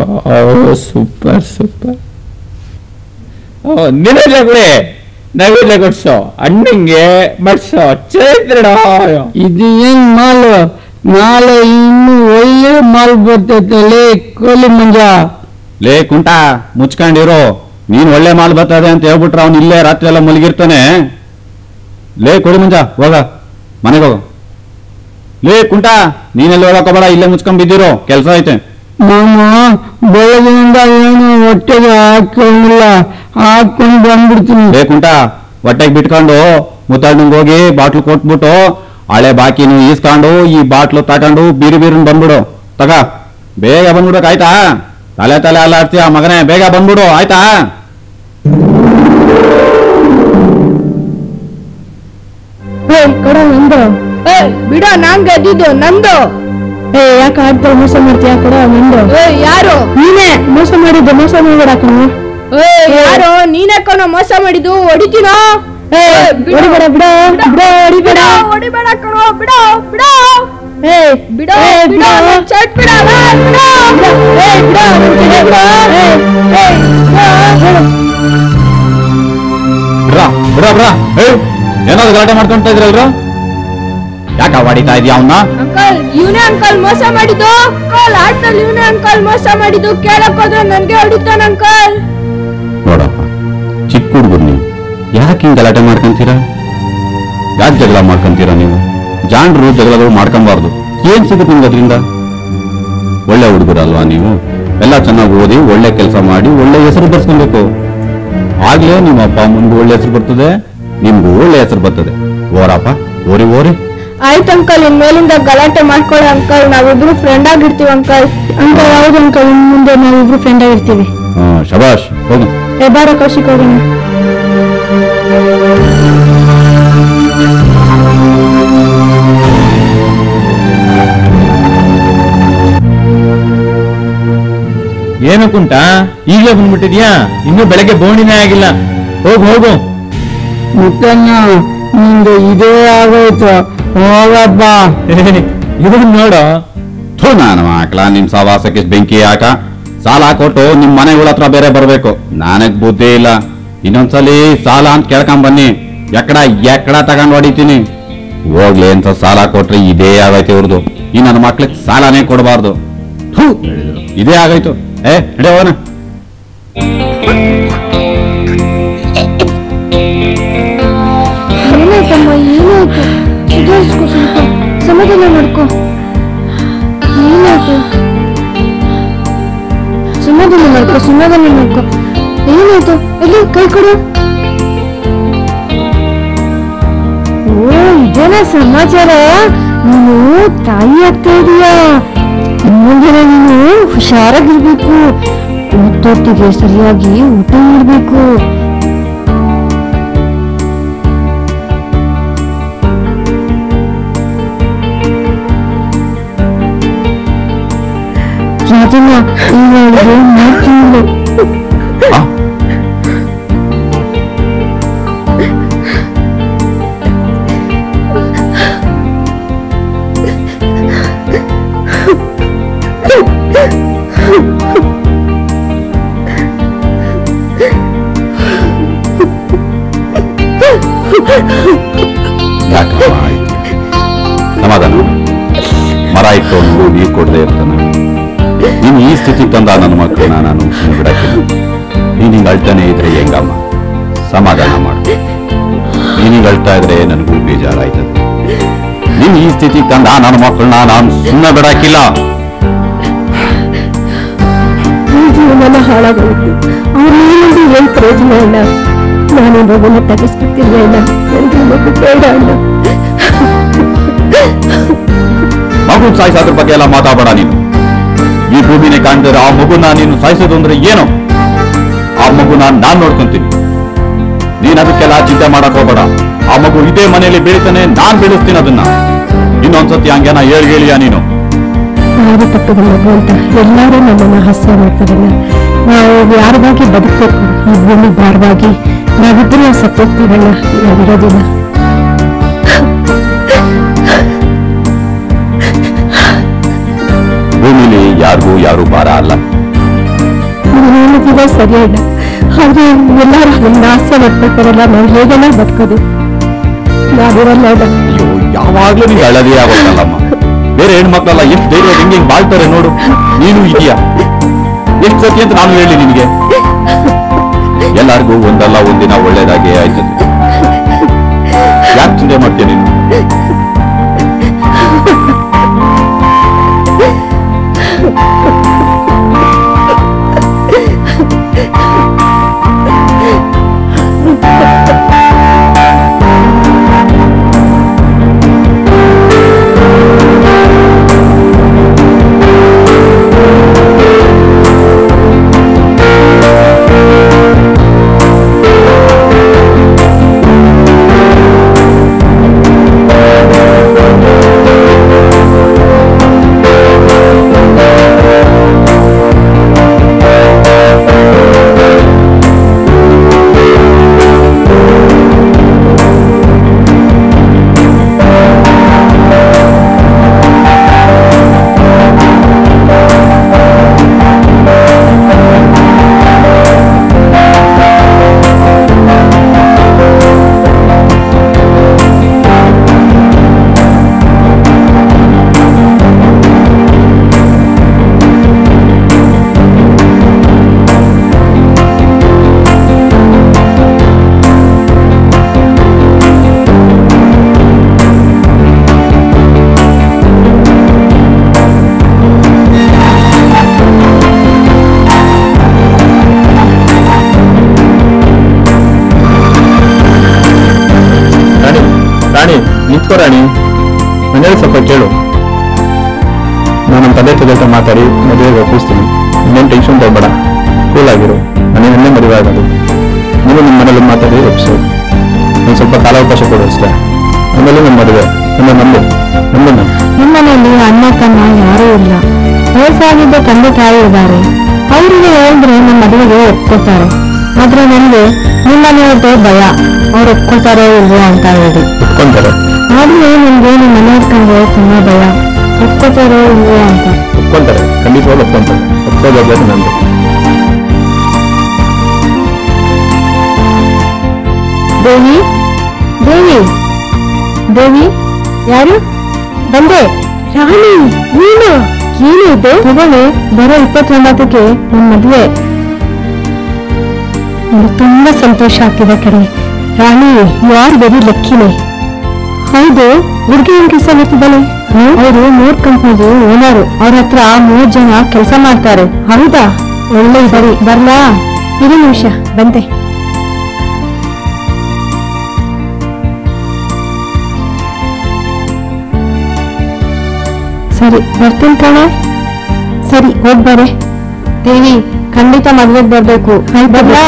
ಸೂಪರ್ ನಿನಗೆ ನವಿಲೆ ಕೊಡ್ಸೋ, ಅಣ್ಣಂಗೆ ಮಡ್ಸೋ, ಚೈತ್ರಣ. ಇದು ಏನ್ ಮಾಲು? ನಾಳೆ ಇನ್ನು ಒಳ್ಳೆ ಮಾಲ್ ಬರ್ತೈತೆ ಕೋಳಿ ಮಂಜ. ಲೇ ಕುಂಟ, ಮುಚ್ಕೊಂಡಿರೋ. ನೀನ್ ಒಳ್ಳೆ ಮಾಲ್ ಬರ್ತದೆ ಅಂತ ಹೇಳ್ಬಿಟ್ರೆ ಅವ್ನು ಇಲ್ಲೇ ರಾತ್ರಿ ಎಲ್ಲ ಮಲಗಿರ್ತಾನೆ. ಲೇ ಕೋಳಿ ಮಂಜ, ಹೋಗ ಮನೆಗೆ ಹೋಗ. ಲೇ ಕುಂಟ, ನೀನೆಲ್ಲಿ ಹೋಗಕೋಬೇಡ, ಇಲ್ಲೇ ಮುಚ್ಕೊಂಡ್ ಬಿದ್ದಿರೋ, ಕೆಲ್ಸ ಐತೆ. ನಾನು ಬೆಳಗಿನಿಂದ ಏನು ಹೊಟ್ಟೆಗೆ ಹಾಕೊಂಡಿಲ್ಲ, ಹಾಕೊಂಡು ಬಂದ್ಬಿಡ್ತೀನಿ. ಲೇ ಕುಂಟ, ಹೊಟ್ಟೆಗೆ ಬಿಟ್ಕೊಂಡು ಮುತ್ತಣ್ಣಂಗೆ ಹೋಗಿ ಬಾಟ್ಲು ಕೊಟ್ಬಿಟ್ಟು ಹಳೆ ಬಾಕಿನೂ ಈಸ್ಕೊಂಡು ಈ ಬಾಟ್ಲು ತಗೊಂಡು ಬೀರು ಬಂದ್ಬಿಡು. ತಗ, ಬೇಗ ಬಂದ್ಬಿಡ್ಬೇಕು ಆಯ್ತಾ? ತಲೆ ಅಲ್ಲ ಆಡ್ತೀಯ ಮಗನೇ, ಬೇಗ ಬಂದ್ಬಿಡು ಆಯ್ತಾ? ಕೊಡ ನಂದು. ಬಿಡ, ನಾನ್ ಗೆದ್ದಿದ್ದು ನಂದು. ಯಾಕೆ ಆಡ್ತಾ ಮೋಸ ಮಾಡ್ತೀಯ? ಕೊಡ ನಂದು. ಯಾರು? ನೀನೇ ಮೋಸ ಮಾಡಿದ್ದು. ಮೋಸ ಮಾಡ್ಬೇಡ ಕಣ. ಯಾರು? ನೀನೇ ಕಣ ಮೋಸ ಮಾಡಿದ್ದು. ಹೊಡಿತೀನೋ? ಹೊಡಿಬೇಡ, ಬಿಡ ಬಿಡ, ಹೊಡಿಬೇಡ, ಹೊಡಿಬೇಡ ಕಣೋ, ಬಿಡ ಬಿಡ, ಬಿಡ ಬಿಡ, ಚಟ್ ಬಿಡ, ಏನಾದ್ರು ಗಲಾಟೆ ಮಾಡ್ಕೊಂತ ಇದ್ರಲ್ರ? ಯಾಕ ಹೊಡಿತಾ ಇದೀಯ ಅವನ್ನ? ಅಂಕಲ್, ಇವನೇ ಅಂಕಲ್ ಮೋಸ ಮಾಡಿದ್ದು. ಅಂಕಲ್, ಆಟದಲ್ಲಿ ಇವನೇ ಅಂಕಲ್ ಮೋಸ ಮಾಡಿದ್ದು. ಕೇಳಕ್ ಹೋದ್ರೆ ನನ್ಗೆ ಹೊಡಿತಾನ ಅಂಕಲ್. ನೋಡಪ್ಪ, ಚಿಕ್ಕ ಹುಡುಗರು ನೀವು, ಯಾಕೆ ಹಿಂಗ್ ಗಲಾಟೆ ಮಾಡ್ಕೊಂತೀರಾ? ಯಾಕೆ ಜಗಳ ಮಾಡ್ಕೊಂತೀರಾ ನೀವು? ಜಾಂಡ್ರು ಜಗಳಗಳು ಮಾಡ್ಕೊಂಬಾರ್ದು. ಏನ್ ಸಿಗುತ್ತೆ ನಿಮ್ಗೆ ಅದರಿಂದ? ಒಳ್ಳೆ ಹುಡುಗರಲ್ವಾ ನೀವು? ಎಲ್ಲ ಚೆನ್ನಾಗಿ ಓದಿ ಒಳ್ಳೆ ಕೆಲಸ ಮಾಡಿ ಒಳ್ಳೆ ಹೆಸರು ಬರ್ಸ್ಕೊಬೇಕು. ಆಗ್ಲೇ ನಿಮ್ಮ ಅಪ್ಪ ಅಮ್ಮನಿಗೂ ಒಳ್ಳೆ ಹೆಸರು ಬರ್ತದೆ, ನಿಮ್ಗೂ ಒಳ್ಳೆ ಹೆಸರು ಬರ್ತದೆ. ಓರಪ್ಪ, ಓರಿ. ಆಯ್ತು ಅಂಕಲ್, ಇನ್ ಮೇಲಿಂದ ಗಲಾಟೆ ಮಾಡ್ಕೊಳ್ಳಿ ಅಂಕಲ್. ನಾವಿಬ್ರು ಫ್ರೆಂಡ್ ಆಗಿರ್ತೀವಿ ಅಂಕಲ್. ಅಂಕಲ್, ಹೌದು ಅಂಕಲ್, ಇನ್ ಮುಂದೆ ನಾವಿಬ್ರು ಫ್ರೆಂಡ್ ಆಗಿರ್ತೀವಿ. ಶಬಾಷ್, ಹೋಗು. ಬಾರ ಕೌಶಿಕ್, ಹೋಗೋಣ. ಏನು ಕುಂಟ, ಈಗಲೇ ಬಂದ್ಬಿಟ್ಟಿದ್ಯಾ? ಇನ್ನೂ ಬೆಳಗ್ಗೆ ಬೋಣಿನೇ ಆಗಿಲ್ಲ. ಹೋಗು. ಮುತ್ತಣ್ಣ, ನಿಂದು ಇದೇ ಆಗೋಯ್ತು, ಹೋಗಪ್ಪ. ಇದನ್ನ ನೋಡು. ನಾನು ಹಾಕ್ಲಾ ನಿಮ್ ಸವಾಸಕ್ಕೆ ಬೆಂಕಿ ಹಾಕ. ಸಾಲ ಕೊಟ್ಟು ನಿಮ್ ಮನೆಗಳ ಹತ್ರ ಬೇರೆ ಬರ್ಬೇಕು. ನನಗ್ ಬುದ್ಧಿ ಇಲ್ಲ. ಇನ್ನೊಂದ್ಸಲಿ ಸಾಲ ಅಂತ ಕೇಳ್ಕೊಂಡ್ ಬನ್ನಿ, ಎಕ್ಕಡ ತಗೊಂಡ್ ಹೊಡಿತೀನಿ. ಹೋಗ್ಲಿ ಅಂತ ಸಾಲ ಕೊಟ್ರೆ ಇದೇ ಆಗೈತೆ ಇವ್ರದು. ಈ ನನ್ನ ಮಕ್ಳಿಗೆ ಸಾಲನೇ ಕೊಡಬಾರ್ದು. ಇದೇ ಆಗೈತು. ನಡೆ ಹೋಗೋಣ. ಏನಾಯ್ತಮ್ಮ, ಏನು ಏನಾಯ್ತು? ಸುಧಾರಿಸ್ಕೊ, ಸ್ವಲ್ಪ ಸಮಾಧಾನ ಮಾಡ್ಕೊ. ಏನಾಯ್ತು? ಸಮಾಧಾನ ಮಾಡ್ಕೊ. ಏನಾಯ್ತು? ಎಲ್ಲಿ ಕೈ ಕೊಡು. ಓ, ಇದೇನ ಸಮಾಚಾರ? ನೀನು ತಾಯಿ ಆಗ್ತಾ ಇದೀಯಾ? ಮುಂದಿನ ನೀನು ಹುಷಾರಾಗಿರ್ಬೇಕು. ಹೊತ್ತೊತ್ತಿಗೆ ಸರಿಯಾಗಿ ಊಟ ಮಾಡ್ಬೇಕು. ರಾಜಣ್ಣ, ಇವಳಿಗೆ ಮಾಡ್ತೀನಿ. ಯಾಕಮ್ಮ ಆಯ್ತು ಸಮಾಧಾನ. ಮರ ಇಟ್ಟವನು ನೀರು ಕೊಡದೆ ಇರ್ತಾನೆ. ನೀನು ಈ ಸ್ಥಿತಿ ತಂದ ನನ್ನ ಮಕ್ಕಳನ್ನ ನಾನು ಸುಮ್ಮನೆ ಬಿಡಕ್ಕಿಲ್ಲ. ನೀನಿಂಗ್ ಅಳ್ತಾನೆ ಇದ್ರೆ ಹೆಂಗಮ್ಮ? ಸಮಾಧಾನ ಮಾಡು. ನೀನಿಂಗ್ ಅಳ್ತಾ ಇದ್ರೆ ನನಗೂ ಬೇಜಾರಾಯ್ತದೆ. ನೀನು ಈ ಸ್ಥಿತಿ ತಂದ ನನ್ನ ಮಕ್ಕಳನ್ನ ನಾನು ಸುಮ್ಮನೆ ಬಿಡಕ್ಕಿಲ್ಲ. ಜೀವನ ಹಾಳಾಗೋಯ್ತು. ಅವ್ರನ್ನೇನಂದ್ರೆ ಏನ್ ಪ್ರಯೋಜನ ಇಲ್ಲ. ನಾನು ಮಗುನ ತಗಿಸ್ಬಿಡ್ತೀನಿ ಅಣ್ಣ. ನನಗೆ ಮಗು ಬೇಡ ಅಣ್ಣ. ಮಗು ಸಾಯಿಸೋದ್ರ ಬಗ್ಗೆ ಎಲ್ಲ ಮಾತಾಡಬೇಡ ನೀನು. ಈ ಭೂಮಿನೇ ಕಾಣ್ತಿದ್ರೆ ಆ ಮಗುನ ನೀನು ಸಾಯಿಸೋದು ಅಂದ್ರೆ ಏನು? ಆ ಮಗುನ ನಾನ್ ನೋಡ್ಕೊಂತೀನಿ. ನೀನ್ ಅದಕ್ಕೆಲ್ಲ ಚಿಂತೆ ಮಾಡಕ್ ಹೋಗ್ಬೇಡ. ಆ ಮಗು ಇದೇ ಮನೆಯಲ್ಲಿ ಬೆಳಿತಾನೆ, ನಾನ್ ಬೆಳೆಸ್ತೀನಿ ಅದನ್ನ. ಇನ್ನೊಂದ್ಸತಿ ಹಂಗೇನ ಹೇಳಿಯಾ ನೀನು? ಯಾರು ತಪ್ಪದ ಮಗು ಅಂತ ಎಲ್ಲರೂ ನಮ್ಮನ್ನ ಹಾಸ್ಯ ಮಾಡ್ತಾರಲ್ಲ. ನಾವು ಯಾರಿಗಾಗಿ ಬದುಕಬೇಕು? ಈ ಭೂಮಿ ಭಾರವಾಗಿ ನಾವಿಬ್ಬರು ಸತ್ತೋಗ್ತೀವಲ್ಲ, ನಾವಿರೋದಿಲ್ಲ. ಭೂಮಿಲಿ ಯಾರಿಗೂ ಯಾರು ಭಾರ ಅಲ್ಲ. ಹೇಳುತ್ತಿಲ್ಲ ಸರಿ ಇಲ್ಲ. ಆದ್ರೆ ಎಲ್ಲರೂ ನಮ್ಮ ಹಾಸ್ಯ ಮಾಡ್ಕೊಳ್ತಾರಲ್ಲ, ನಾವು ಹೇಗೆಲ್ಲ ಬದುಕೋದು? ನಾವಿರಲ್ಲ. ಅಯ್ಯೋ, ಯಾವಾಗ್ಲೂ ನೀನು ಅಳದೇ ಆಗೋಲ್ಲಮ್ಮ. ಬೇರೆ ಹೆಣ್ಮಕ್ಳೆಲ್ಲ ಎಷ್ಟು ಧೈರ್ಯ ಹಿಂಗೆ ಬಾಳ್ತಾರೆ ನೋಡು. ನೀನು ಇದೆಯಾ? ಎಷ್ಟು ಸತಿ ಅಂತ ನಾನು ಹೇಳಿ ನಿನಗೆ? ಎಲ್ಲರಿಗೂ ಒಂದಲ್ಲ ಒಂದಿನ ಒಳ್ಳೇದಾಗೆ ಆಯ್ತದೆ. ಯಾಕೆ ಚಿಂತೆ ಮಾಡ್ತೀಯ ನೀನು? ರಾಣಿ, ಮನೇಲಿ ಸ್ವಲ್ಪ ಕೇಳು. ನಾನು ನಮ್ಮ ತಂದೆ ಜೊತೆ ಮಾತಾಡಿ ಮದುವೆಗೆ ಒಪ್ಪಿಸ್ತೀನಿ. ಇನ್ನೇನು ಟೆನ್ಷನ್ ತಗೋಬೇಡ, ಕೂಲ್ ಆಗಿರು. ಮನೆಯಲ್ಲೇ ಮದುವೆ ಆಗೋದು. ನೀವು ನಿಮ್ಮ ಮನೇಲಿ ಮಾತಾಡಿ ಒಪ್ಪಿಸು. ಒಂದು ಸ್ವಲ್ಪ ಕಾಲಾವಕಾಶ ಕೊಡು ಅಷ್ಟೇ. ಆಮೇಲೆ ನಮ್ಮ ಮದುವೆ. ನಮ್ಮನ್ನು ನಿಮ್ಮ ಮನೆಯಲ್ಲಿ ಅಣ್ಣ ತಮ್ಮ ಯಾರೂ ಇಲ್ಲ. ವಯಸ್ಸಾಗಿದ್ದ ತಂದೆ ತಾಯಿ ಇದ್ದಾರೆ. ಅವರಿಗೆ ಹೇಳಿದ್ರೆ ನಮ್ಮ ಮದುವೆಗೆ ಒಪ್ಕೋತಾರೆ. ಆದ್ರೆ ನನಗೆ ನಿಮ್ಮ ಮನೆಯವ್ರದ್ದು ಭಯ. ಅವ್ರು ಒಪ್ಕೋತಾರೋ ಇಲ್ವೋ ಅಂತ ಹೇಳಿ. ಒಪ್ಕೊಂತಾರೆ. ಆದ್ರೆ ನಿಮ್ಗೆ ನಿಮ್ಮ ಮನೆಯವ್ರ ತುಂಬಾ ಭಯ. ಒಪ್ಕೋತಾರೋ ಇಲ್ವೋ ಅಂತ. ಒಪ್ಕೊಂತಾರೆ, ಖಂಡಿತವಾಗ್ಲೂ ಒಪ್ಕೊಂತಾರೆ. ಒಪ್ಕೋಬೇಕು ನಂದು. ದೇವಿ, ದೇವಿ, ದೇವಿ, ಯಾರು ಬಂದೆ? ರಾಣಿ, ನೀನು? ಏನು ಇದು? ತಗೊಳ್ಳಿ, ಬರೋ 29ಕ್ಕೆ ನನ್ನ ಮದುವೆ. ನನಗೆ ತುಂಬಾ ಸಂತೋಷ ಆಗ್ತಿದೆ ಕಡೆ. ರಾಣಿ, ಯು ಆರ್ ವೆರಿ ಲಕ್ಕಿನೇ. ಹೌದು, ಹುಡುಗಿ ಏನ್ ಕೆಲಸ ಮಾಡ್ತಿದ್ದಾಳೆ? ಅವರು 3 ಕಂಪ್ನಿಗೆ ಓನರು. ಅವ್ರ ಹತ್ರ 3 ಜನ ಕೆಲಸ ಮಾಡ್ತಾರೆ. ಹೌದಾ? ಒಳ್ಳೆ ಸರಿ, ಬರ್ಲಾ? ಇರು ನಿಮಿಷ, ಬಂದೆ. ಸರಿ, ಬರ್ತೀನಿ ಕಣೆ. ಸರಿ, ಹೋಗ್ಬಾರೆ. ದೇವಿ, ಖಂಡಿತ ಮದ್ವೆಗೆ ಬರ್ಬೇಕು. ಬರ್ಲಾ?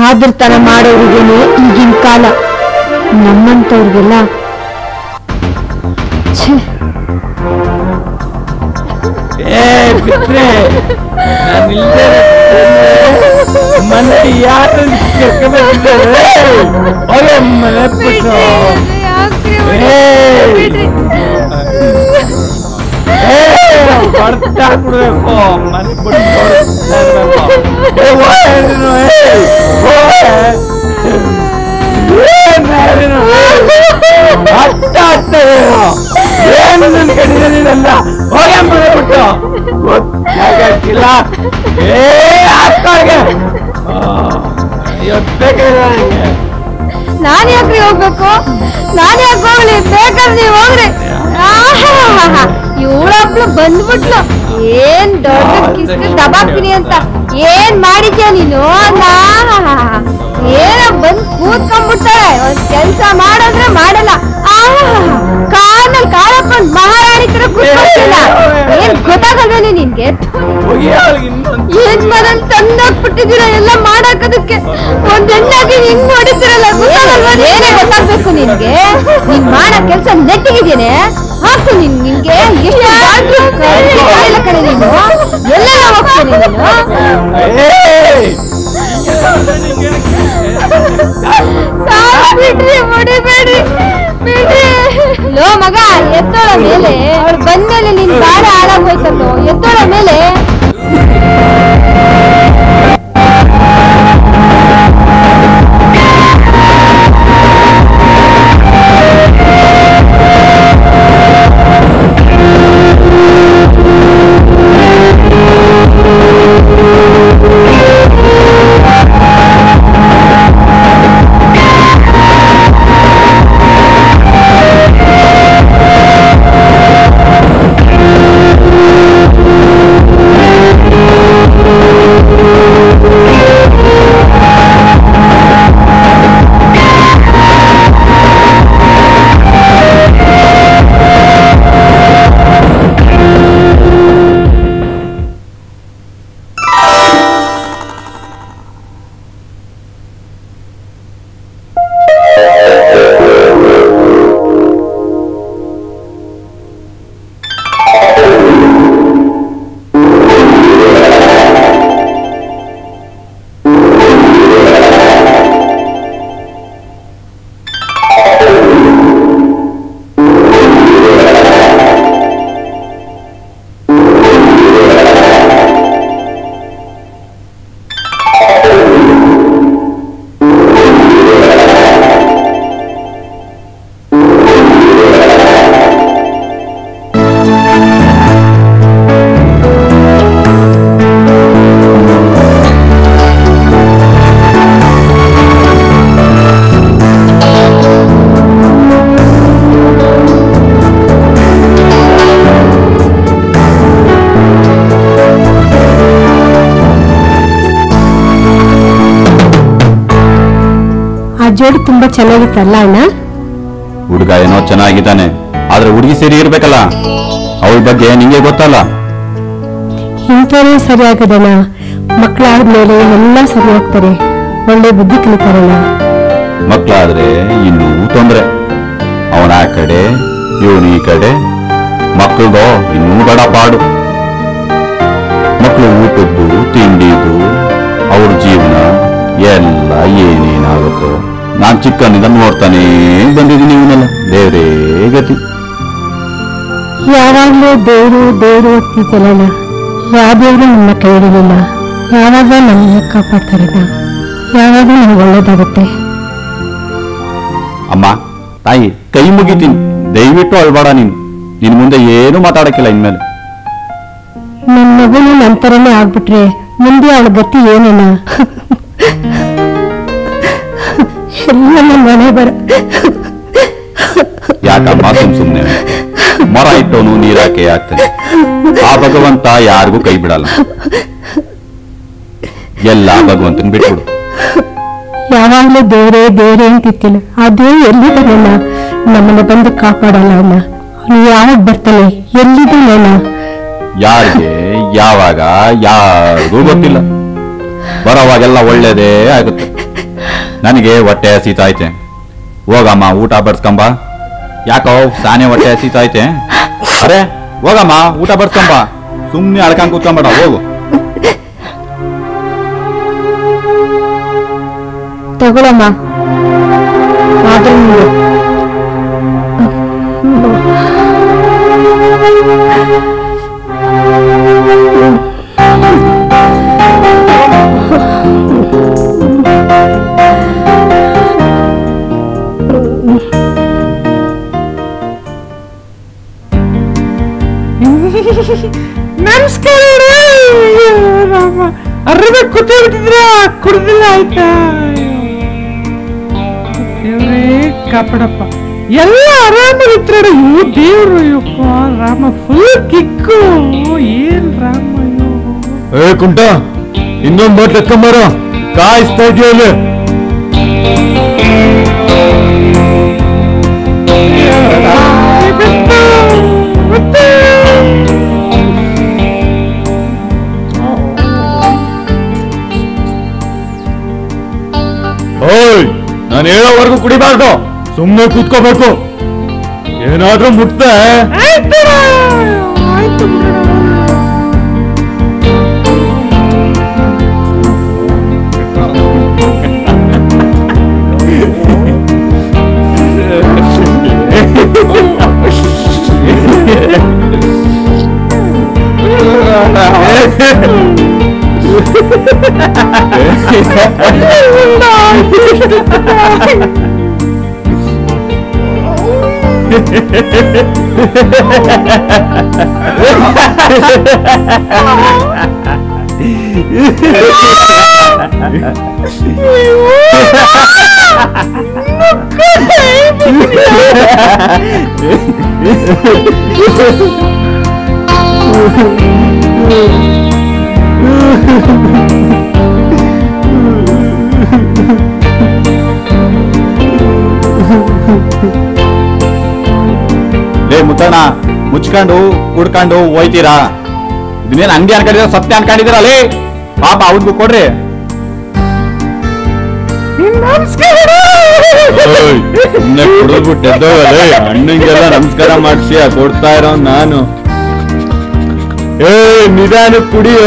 ಆದರ್ತನ ಮಾಡೋರಿಗೇನೆ ಈಗಿನ ಕಾಲ. ನಮ್ಮಂತವ್ರಿಗೆಲ್ಲ ಮನೆ ಯಾರು ಮನೆ ಬಿಟ್ಟು ಬರ್ತಾ ಬಿಡ್ಬೇಕು. ಮನೆ ಬಿಟ್ಟು ಏನು ನನ್ ಕಡಿದಲ್ಲ ಹೋಗ ಮನೆ ಬಿಟ್ಟು ಗೊತ್ತಾಗಿಲ್ಲ. ನಾನ್ ಯಾಕ್ರಿ ಹೋಗ್ಬೇಕು? ನಾನ್ ಯಾಕೆ ಹೋಗ್ಲಿ? ಬೇಕಾದ್ರೆ ನೀವ್ ಹೋಗ್ರಿ. ಇವಳೊಬ್ಳು ಬಂದ್ಬಿಟ್ಲು, ಏನ್ ದೊಡ್ಡ ಕಿಸ್ಕ ದಬಾಕ್ತೀನಿ ಅಂತ. ಏನ್ ಮಾಡಿದ್ಯಾ ನೀನು? ಏನ ಬಂದ್ ಕೂತ್ಕೊಂಡ್ಬಿಡ್ತಾಳೆ. ಒಂದ್ ಕೆಲ್ಸ ಮಾಡೋದ್ರೆ ಮಾಡಲ್ಲ. ಕಾಲಲ್ಲಿ ಕಾಲಕ್ಕೊಂದ್ ಮಹಾರಾಣಿ ತರ ಕೂತ್ಕೊಳ್ತಿಲ್ಲ. ಏನ್ ಗೊತ್ತಾಗಲ್ವೇನೆ ನಿನ್ಗೆ? ಏನ್ ಮನೇಲಿ ತಂದಾಕ್ಬಿಟ್ಟಿದ್ದೀರ ಎಲ್ಲ ಮಾಡಾಕದಕ್ಕೆ. ಒಂದ್ ಹೆಣ್ಣಾಗಿ ಹಿಂಗ್ ನೋಡಿದ್ದೀರಲ್ಲ, ಗೊತ್ತಾಗಲ್ವಾ? ಏನೇ ಗೊತ್ತಾಗ್ಬೇಕು ನಿನ್ಗೆ? ನೀನ್ ಮಾಡೋ ಕೆಲ್ಸ ನೆಟ್ಟಿಗಿದ್ದೇನೆ ಹಾಕು. ನಿನ್ಗೆ ಎಷ್ಟು ಕಡೆ ನೀನು ಎಲ್ಲೆಲ್ಲ ಹೋಗ್ತೀನಿ ಬಿಡ್ರಿ, ಹೊಡಿಬೇಡಿ ಬಿಡ್ರಿ. ಲೋ ಮಗ, ಎತ್ತೋಳ ಮೇಲೆ. ಅವ್ರು ಬಂದ್ಮೇಲೆ ನಿನ್ ಬಾಳ ಹಾಳಾಗೋಯ್ತಲ್ಲೋ. ಎತ್ತೋಳ ಮೇಲೆ. ಜೋಡಿ ತುಂಬಾ ಚೆನ್ನಾಗಿತ್ತಲ್ಲ ಅಣ್ಣ? ಹುಡುಗ ಏನೋ ಚೆನ್ನಾಗಿದ್ದಾನೆ, ಆದ್ರೆ ಹುಡುಗಿ ಸರಿ ಇರ್ಬೇಕಲ್ಲ. ಅವಳ ಬಗ್ಗೆ ನಿಂಗೆ ಗೊತ್ತಲ್ಲ. ಇಂಥವೇ ಸರಿ ಆಗದಣ್ಣ. ಮಕ್ಕಳಾದ್ಮೇಲೆ ಎಲ್ಲ ಸರಿ ಹೋಗ್ತಾರೆ, ಒಳ್ಳೆ ಬುದ್ಧಿ ಕಲಿತಾರಲ್ಲ. ಮಕ್ಕಳಾದ್ರೆ ಇನ್ನೂ ತೊಂದ್ರೆ. ಅವನ ಆ ಕಡೆ, ಇವನು ಈ ಕಡೆ. ಮಕ್ಕಳದೋ ಇನ್ನೂ ಬಡ ಪಾಡು. ಮಕ್ಕಳು ಊಟದ್ದು, ತಿಂಡಿದು, ಅವ್ರ ಜೀವನ ಎಲ್ಲ ಏನೇನಾಗುತ್ತೋ. ನಾನ್ ಚಿಕ್ಕನಿಂದ ನೋಡ್ತಾನೇ ಬಂದಿದ್ದೀನಿ. ಇವನೆಲ್ಲ ದೇವ್ರೇ ಗತಿ. ಯಾವಾಗ್ಲೂ ದೇವ್ರು ದೇವ್ರು ಹೋಗ್ತಿದ್ದಲ್ಲ. ಯಾವ ದೇವ್ರು ನನ್ನ ಕೈ ಹಿಡಿಲಿಲ್ಲ. ಯಾವಾಗ ನನ್ನ ಕಾಪಾಡ್ತಾರಲ್ಲ, ಯಾವಾಗ ನಮ್ಗೆ ಒಳ್ಳೇದಾಗುತ್ತೆ. ಅಮ್ಮ, ತಾಯಿ, ಕೈ ಮುಗಿತೀನಿ, ದಯವಿಟ್ಟು ಅಳ್ಬೇಡ. ನೀನು ನಿನ್ ಮುಂದೆ ಏನು ಮಾತಾಡಕ್ಕಿಲ್ಲ ಇನ್ಮೇಲೆ. ನನ್ನ ಮಗನು ನಂತರನೇ ಆಗ್ಬಿಟ್ರೆ ಮುಂದೆ ಅವಳ ಗತಿ ಏನಣ್ಣ? ಎಲ್ಲ ನನ್ನ ಮನೆ ಬರ. ಯಾಕಮ್ಮ ಸುಮ್ನೆ ಮರ ಇಟ್ಟವನು ನೀರಾಕೆ ಆಗ್ತಾನೆ. ಆ ಭಗವಂತ ಯಾರಿಗೂ ಕೈ ಬಿಡಲ್ಲ. ಎಲ್ಲ ಭಗವಂತನ್ ಬಿಟ್ಬಿಡು. ಯಾವಾಗ್ಲೂ ದೇವ್ರೇ ದೇವ್ರೇ ಅಂತಿತ್ತಿಲ್ಲ. ಆ ದೇವ್ ಎಲ್ಲಿದ್ದಾನಣ್ಣ? ನಮ್ಮನ್ನ ಬಂದು ಕಾಪಾಡಲ್ಲ ಅಣ್ಣ. ಅವನು ಯಾವಾಗ ಬರ್ತಾನೆ? ಎಲ್ಲಿದ್ದಾನಣ್ಣ? ಯಾರಿಗೆ ಯಾವಾಗ ಯಾರಿಗೂ ಗೊತ್ತಿಲ್ಲ. ಬರೋವಾಗೆಲ್ಲ ಒಳ್ಳೇದೇ ಆಗುತ್ತೆ. ನನಗೆ ಹೊಟ್ಟೆ ಹಸಿತೈತೆ. ಹೋಗಮ್ಮ ಊಟ ಬಡ್ಸ್ಕೊಂಬ. ಯಾಕೋ ಸಾನೆ ಹೊಟ್ಟೆ ಹಸಿತೈತೆ. ಅರೆ ಹೋಗಮ್ಮ ಊಟ ಬಡ್ಸ್ಕೊಂಬ. ಸುಮ್ನೆ ಅಳ್ಕೊಂಡ್ ಕೂತ್ಕೊಂಬೇಡ, ಹೋಗು. ತಗೊಳಮ್ಮ. ನಮಸ್ಕಾರ ರಾಮ. ಅರ್ಧ ಕೂತಿದ್ರ ಕುಡ್ದಿಲ್ಲ ಆಯ್ತಾ? ದೇವ್ರೇ ಕಾಪಾಡಪ್ಪ. ಎಲ್ಲ ಆರಾಮಾಗಿತ್ರ. ಇವು ದೇವ್ರು ಯಪ್ಪ ರಾಮ ಫುಲ್ ಕಿಕ್ಕು. ಏನ್ ರಾಮ ಏ ಕುಂಟ, ಇನ್ನೊಂದು ಬಾಟ್ಲ್ ಎತ್ಕೊಂಬಾರ. ಕಾಯಿಸ್ತಾ ಇದೆಯಲ್ಲ. ಓಯ್, ನಾನು ಹೇಳೋವರೆಗೂ ಕುಡಿಬಾರ್ದು. ಸುಮ್ಮನೆ ಕೂತ್ಕೋಬೇಕು. ಏನಾದ್ರೂ ಮುಟ್ತೆ ಲೇ ಮುತ್ತಣ್ಣ, ಮುಚ್ಕೊಂಡು ಕುಡ್ಕೊಂಡು ಹೋಯ್ತೀರಾ? ಇದನ್ನೇನು ಅಂಗಡಿ ಅನ್ಕೊಂಡಿದ್ರ ಸತ್ಯ ಅನ್ಕೊಂಡಿದ್ದೀರಾ? ಲೇ ಪಾಪ ಅವ್ರಿಗೂ ಕೊಡ್ರಿ. ಕುಡಿದ್ಬಿಟ್ಟು ಅಣ್ಣಂಗೆಲ್ಲ ನಮಸ್ಕಾರ ಮಾಡಿಸಿ ಕೊಡ್ತಾ ಇರೋ ನಾನು. ಏ ನಿಧಾನ ಕುಡಿಯೋ.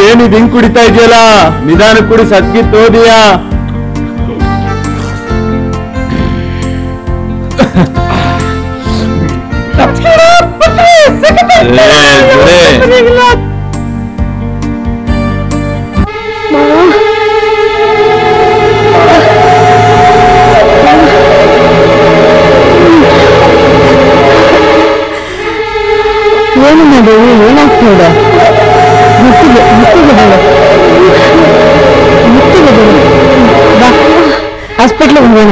ಏನಿದ್ ಹಿಂಗ್ ಕುಡಿತಾ ಇದೆಯಲ್ಲ? ನಿಧಾನ ಕುಡಿ, ಸತ್ಕಿತ್ ಓದಿಯಾ? ಏನು ಮಾಡಿ ಏನಾಗ್ತೋಡ? ಮುತ್ತಿಗೆ ಬಾ, ಹಾಸ್ಪಿಟ್ಲಿಗೆ ಹೋಗೋಣ.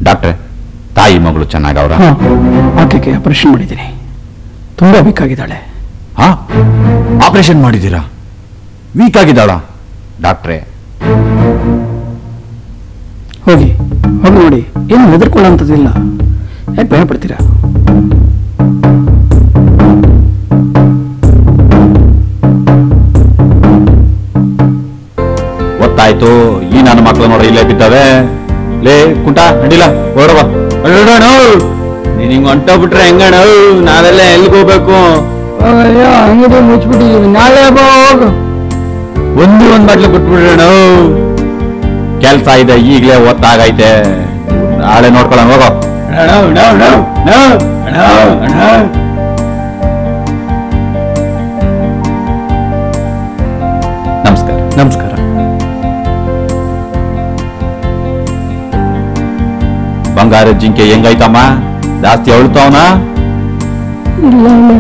ಡಾಕ್ಟ್ರೆ, ತಾಯಿ ಮಗಳು ಚೆನ್ನಾಗವ್ರ? ಆಕೆಗೆ ಆಪರೇಷನ್ ಮಾಡಿದ್ದೀನಿ. ತುಂಬಾ ವೀಕ್ ಆಗಿದ್ದಾಳೆ. ಹಾ, ಆಪರೇಷನ್ ಮಾಡಿದ್ದೀರಾ? ವೀಕ್ ಆಗಿದ್ದಾಳ? ಡಾಕ್ಟ್ರೆ ಹೋಗಿ ನೋಡಿ, ಏನು ಹೆದರ್ಕೊಳ್ಳೋಂಥದ್ದಿಲ್ಲ. ಯಾಕೆ ಭಯ ಪಡ್ತೀರಾ? ಗೊತ್ತಾಯ್ತು. ಈ ನನ್ನ ಮಕ್ಳು ನೋಡ್ರಿ ಇಲ್ಲೇ ಬಿದ್ದಾವೆ. ಲೇ ಕುಂಟ ನಡಿಲ್ಲ, ಹೊರಡುವ. ನೀನ್ ಹಿಂಗ್ ಹೊಂಟೋಗ್ಬಿಟ್ರೆ ಹೆಂಗಣ? ನಾವೆಲ್ಲ ಎಲ್ಲಿಗೆ ಹೋಗ್ಬೇಕು? ಅಂಗಡಿ ಮುಚ್ಚಿಬಿಟ್ಟಿದೀವಿ, ನಾಳೆ ಹೋಗು. ಒಂದ್ ಬಾಟ್ಲು ಬಿಟ್ಬಿಡ್ರಣ. ಕೆಲ್ಸ ಇದೆ, ಈಗ್ಲೇ ಹೊತ್ತಾಗೈತೆ. ನಾಳೆ ನೋಡ್ಕೊಳ್ಳೋಣ, ಹೋಗೋ. ನಮಸ್ಕಾರ. ನಮಸ್ಕಾರ. ಬಂಗಾರ ಜಿಂಕೆ ಹೆಂಗೈತಮ್ಮ? ಜಾಸ್ತಿ ಅಳ್ತಾವನ? ಇಲ್ಲ ಅಣ್ಣ,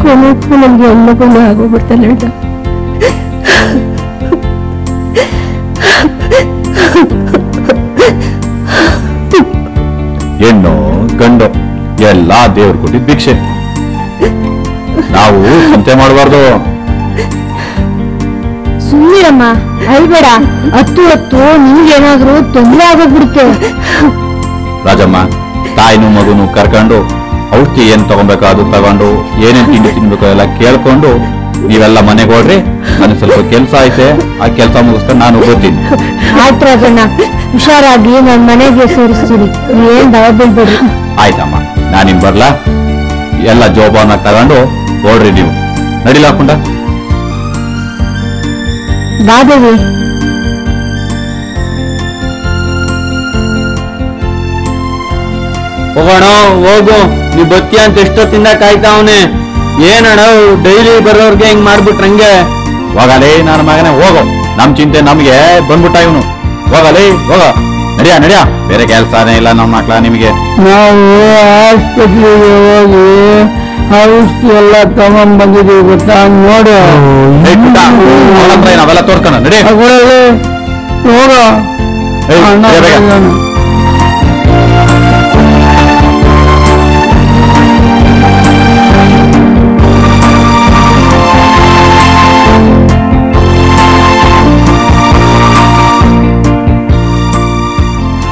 ಕೊನೆಗೂ ನಮ್ಗೆ ಹೆಣ್ಮಗುನ ಆಗೋಗ್ಬಿಡ್ತಾನೆ ಅಣ್ಣ. ಹೆಣ್ಣು ಗಂಡು ಎಲ್ಲ ದೇವ್ರು ಕೊಟ್ಟಿದ್ ಭಿಕ್ಷೆ. ನಾವು ಚಿಂತೆ ಮಾಡಬಾರ್ದು. ಸುಮ್ಮನಿರಮ್ಮ, ಅಳ್ಬೇಡ. ಹತ್ತು ನಿಮ್ಗೇನಾದ್ರೂ ತೊಂದರೆ ಆಗೋಗ್ಬಿಡುತ್ತೆ. ರಾಜಮ್ಮ, ತಾಯಿನೂ ಮಗುನು ಕರ್ಕೊಂಡು ಔಷಧಿ ಏನ್ ತಗೊಬೇಕು ಅದು ತಗೊಂಡು ಏನೇನ್ ತಿಂಡಿ ತಿನ್ಬೇಕು ಎಲ್ಲ ಕೇಳ್ಕೊಂಡು ನೀವೆಲ್ಲ ಮನೆಗೆ ಹೋಗ್ರಿ. ನನಗೆ ಸ್ವಲ್ಪ ಕೆಲಸ ಐತೆ, ಆ ಕೆಲಸ ಮುಗಿಸ್ಕೊಂಡು ನಾನು ಹೋಗ್ತೀನಿ. ಆಯ್ತು ರಾಜಣ್ಣ, ಹುಷಾರಾಗಿ ನನ್ ಮನೆಗೆ ಸೇರಿಸ್ತೀನಿ. ಏನ್ ಭಯ ಬೀಳ್ಬೇಡ್ರಿ. ಆಯ್ತಮ್ಮ, ನಾನಿನ್ ಬರ್ಲಾ? ಎಲ್ಲ ಜೋಬಾನ ತಗೊಂಡು ಹೋಗ್ರಿ ನೀವು. ನಡಿಲ ಹಾಕೊಂಡ ಬಾದೇವಿ. ಹೋಗೋಣ, ಹೋಗು. ನೀ ಬತ್ತಿ ಅಂತ ಎಷ್ಟೊತ್ತಿಂದ ಕಾಯ್ತಾವನೆ. ಏನಣ್ಣ ಡೈಲಿ ಬರೋರ್ಗೆ ಹಿಂಗ್ ಮಾಡ್ಬಿಟ್ರಂಗೆ? ಹೋಗಲೇ ನನ್ನ ಮಗನೇ, ಹೋಗು. ನಮ್ ಚಿಂತೆ ನಮ್ಗೆ ಬಂದ್ಬಿಟ್ಟ ಇವನು. ಹೋಗಲೇ, ಹೋಗ. ನಡಿಯ, ಬೇರೆ ಕೆಲಸನೇ ಇಲ್ಲ ನಮ್ಮ ಮಕ್ಳ ನಿಮಗೆ. ನಾವು ಆಸ್ಪತ್ರೆಗೆ ಹೋಗಿ ಔಷಧಿ ಎಲ್ಲ ತಗೊಂಡ್ ಬಂದಿದ್ದೀವಿ ಗೊತ್ತಾ? ನೋಡು, ನಾವೆಲ್ಲ ತೋರ್ಕೋಣ. ನಡಿ ಹೋಗ.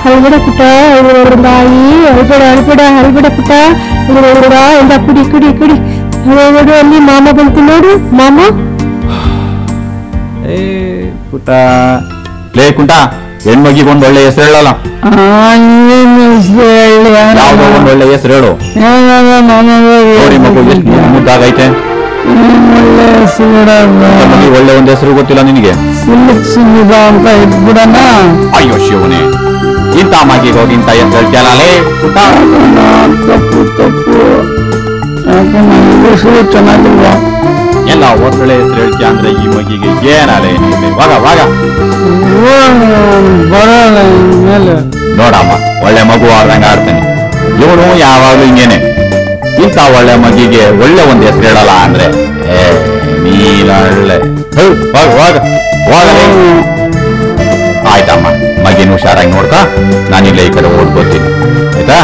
ಅಳ್ಬೇಡ ಪುಟ್ಟ, ಬಾಯಿ ಅಳ್ಬೇಡ ಪುಟ್ಟ. ಎಲ್ಲ ಕುಡಿ ನೋಡು, ಅಲ್ಲಿ ಮಾಮ ಬಂತು ನೋಡು. ಮಾಮ ಪುಟ್ಟ ಲೇ ಕುಂಟ, ಹೆಣ್ಮಗಿಗೆ ಒಂದ್ ಒಳ್ಳೆ ಹೆಸರು ಹೇಳಲ್ಲ. ಯಾವ್ದೋ ಒಂದ್ ಒಳ್ಳೆ ಹೆಸರು ಹೇಳು. ನೋಡಿ ಮಗು ಎಷ್ಟು ಮುದ್ದಾಗೈತೆ. ಒಳ್ಳೆ ಒಂದ್ ಹೆಸರು ಗೊತ್ತಿಲ್ಲ ನಿನಗೆ? ಅಂತ ಇಟ್ಬಿಡಣ. ಅಯ್ಯೋ ಶಿವನೇ, ಇಂಥ ಮಗಿಗೆ ಹೋಗಿ ಇಂಥ ಹೆಸರು ಹೇಳ್ತೀಯಲ್ಲೇ ಪುಟ್ಟ. ತಪ್ಪು ಹೆಸರು ಚೆನ್ನಾಗಿಲ್ವ? ಎಲ್ಲ ಒಳ್ಳೆ ಹೆಸರು ಹೇಳ್ತೀಯ ಅಂದ್ರೆ ಈ ಮಗಿಗೆ ಏನಾಲೆ? ವಾಗ ಬರೋಣ ಮೇಲೆ. ನೋಡಮ್ಮ, ಒಳ್ಳೆ ಮಗು ಆಡ್ದಂಗ ಆಡ್ತಾನೆ. ಇವನು ಯಾವಾಗ್ಲೂ ಹಿಂಗೇನೆ. ಇಂಥ ಒಳ್ಳೆ ಮಗಿಗೆ ಒಳ್ಳೆ ಒಂದ್ ಹೆಸರು ಹೇಳಲ್ಲ ಅಂದ್ರೆ ನೀನೊಳ್ಳೆ. ಆಯ್ತಮ್ಮ, ಮಗಿನ ಹುಷಾರಾಗಿ ನೋಡ್ಕ. ನಾನಿಲ್ಲ ಈ ಕಡೆ ಓದ್ಬೋತೀನಿ, ಆಯ್ತಾ?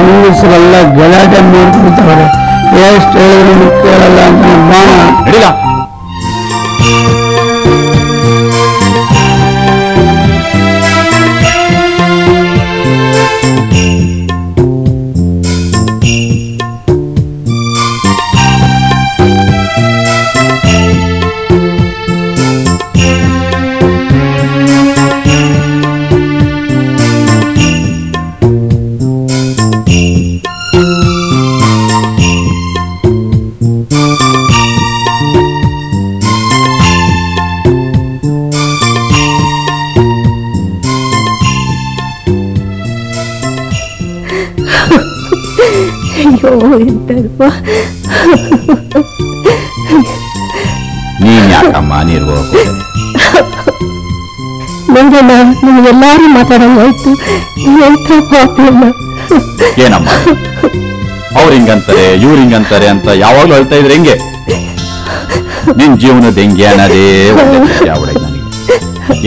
ಹೆಂಗಸರೆಲ್ಲ ಗಲಾಟೆ ಮಾಡ್ಬಿಡ್ತಾವ್ರೆ. ಎಷ್ಟು ಹೇಳಿದ್ರು ಕೇಳಲ್ಲ ಅಂತ ಬಾಣ ಹಿಡಿಲ. ನೀನ್ ಯಾಕಮ್ಮ ನೀರ್ಗೆ ಹೋಗು? ನೋಡೋಣ, ನೀವೆಲ್ಲಾರು ಮಾತಾಡೋಂಗಾಯ್ತು. ಎಂಥ ಪಾಪಮ್ಮ. ಏನಮ್ಮ ಅವ್ರು ಹಿಂಗಂತಾರೆ ಇವ್ರು ಹಿಂಗಂತಾರೆ ಅಂತ ಯಾವಾಗ್ಲೂ ಹೇಳ್ತಾ ಇದ್ರೆ ಹೆಂಗೆ? ನಿನ್ ಜೀವನದ ಹೆಂಗೆ ಅನ್ನೋದೇ ಒಳ್ಳೆ ನನಗೆ.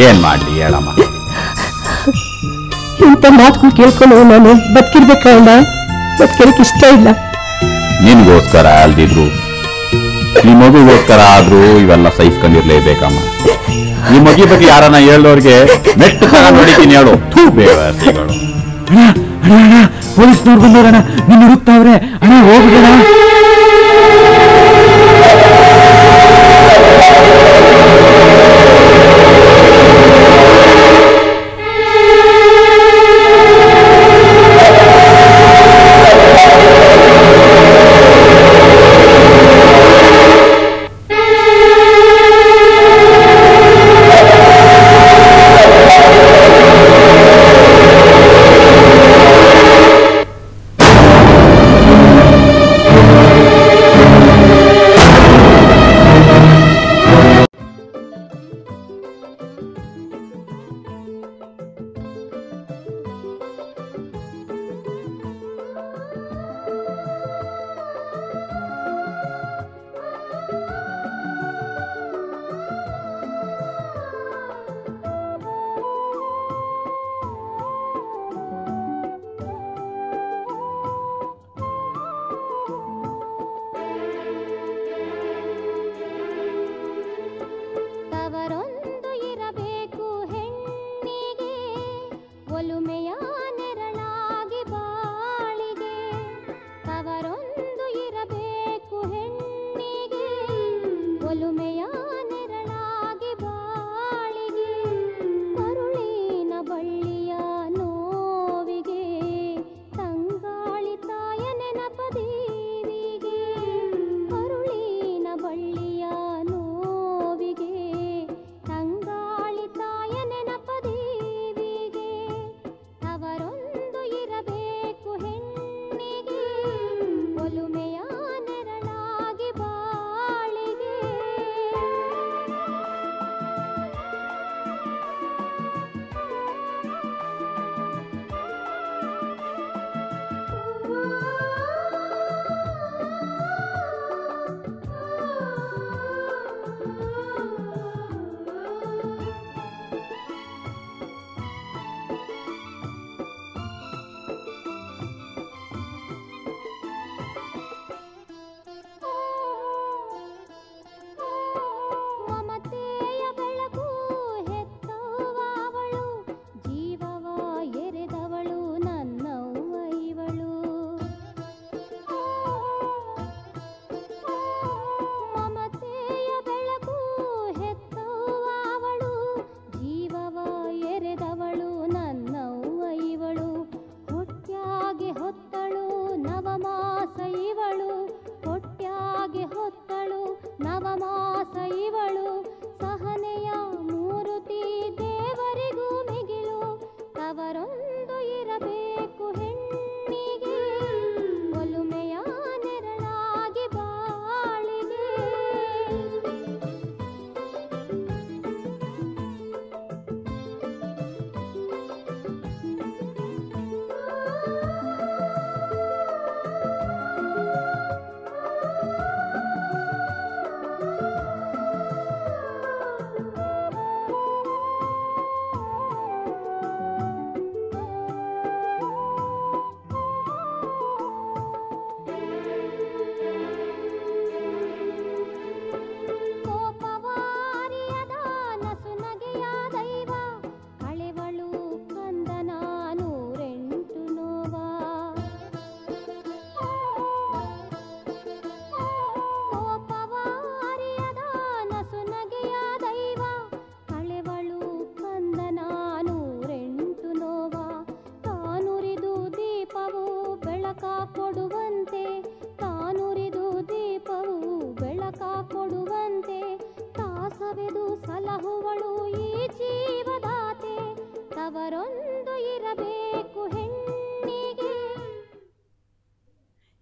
ಏನ್ ಮಾಡ್ಲಿ ಹೇಳಮ್ಮ? ಇಂಥ ಮಾತುಗಳು ಕೇಳ್ಕೊಂಡು ನಾನು ಬದುಕಿರ್ಬೇಕಲ್ಲ, ಬದುಕಿರಕ್ಕೆ ಇಷ್ಟ ಇಲ್ಲ. ನಿನ್ಗೋಸ್ಕರ ಅಲ್ದಿದ್ರು ಈ ಮಗುಗೋಸ್ಕರ ಆದ್ರೂ ಇವೆಲ್ಲ ಸಹಿಸ್ಕೊಂಡಿರ್ಲೇಬೇಕಮ್ಮ. ಈ ಮಗಿ ಬಗ್ಗೆ ಯಾರನ್ನ ಹೇಳೋರ್ಗೆ ಮೆಟ್ಟು ತಗೊಂಡು ನೋಡಿದ್ದೀನಿ ಹೇಳು. ಬೇವರ್ಸಿಗಳು. ಪೊಲೀಸ್ನವ್ರು ಬಂದವರಣ, ನಿನ್ನ ಹುಡುಕ್ತಾವ್ರೆ. ಅಣ್ಣ ಹೋಗ್ಬಿಡೋಣ.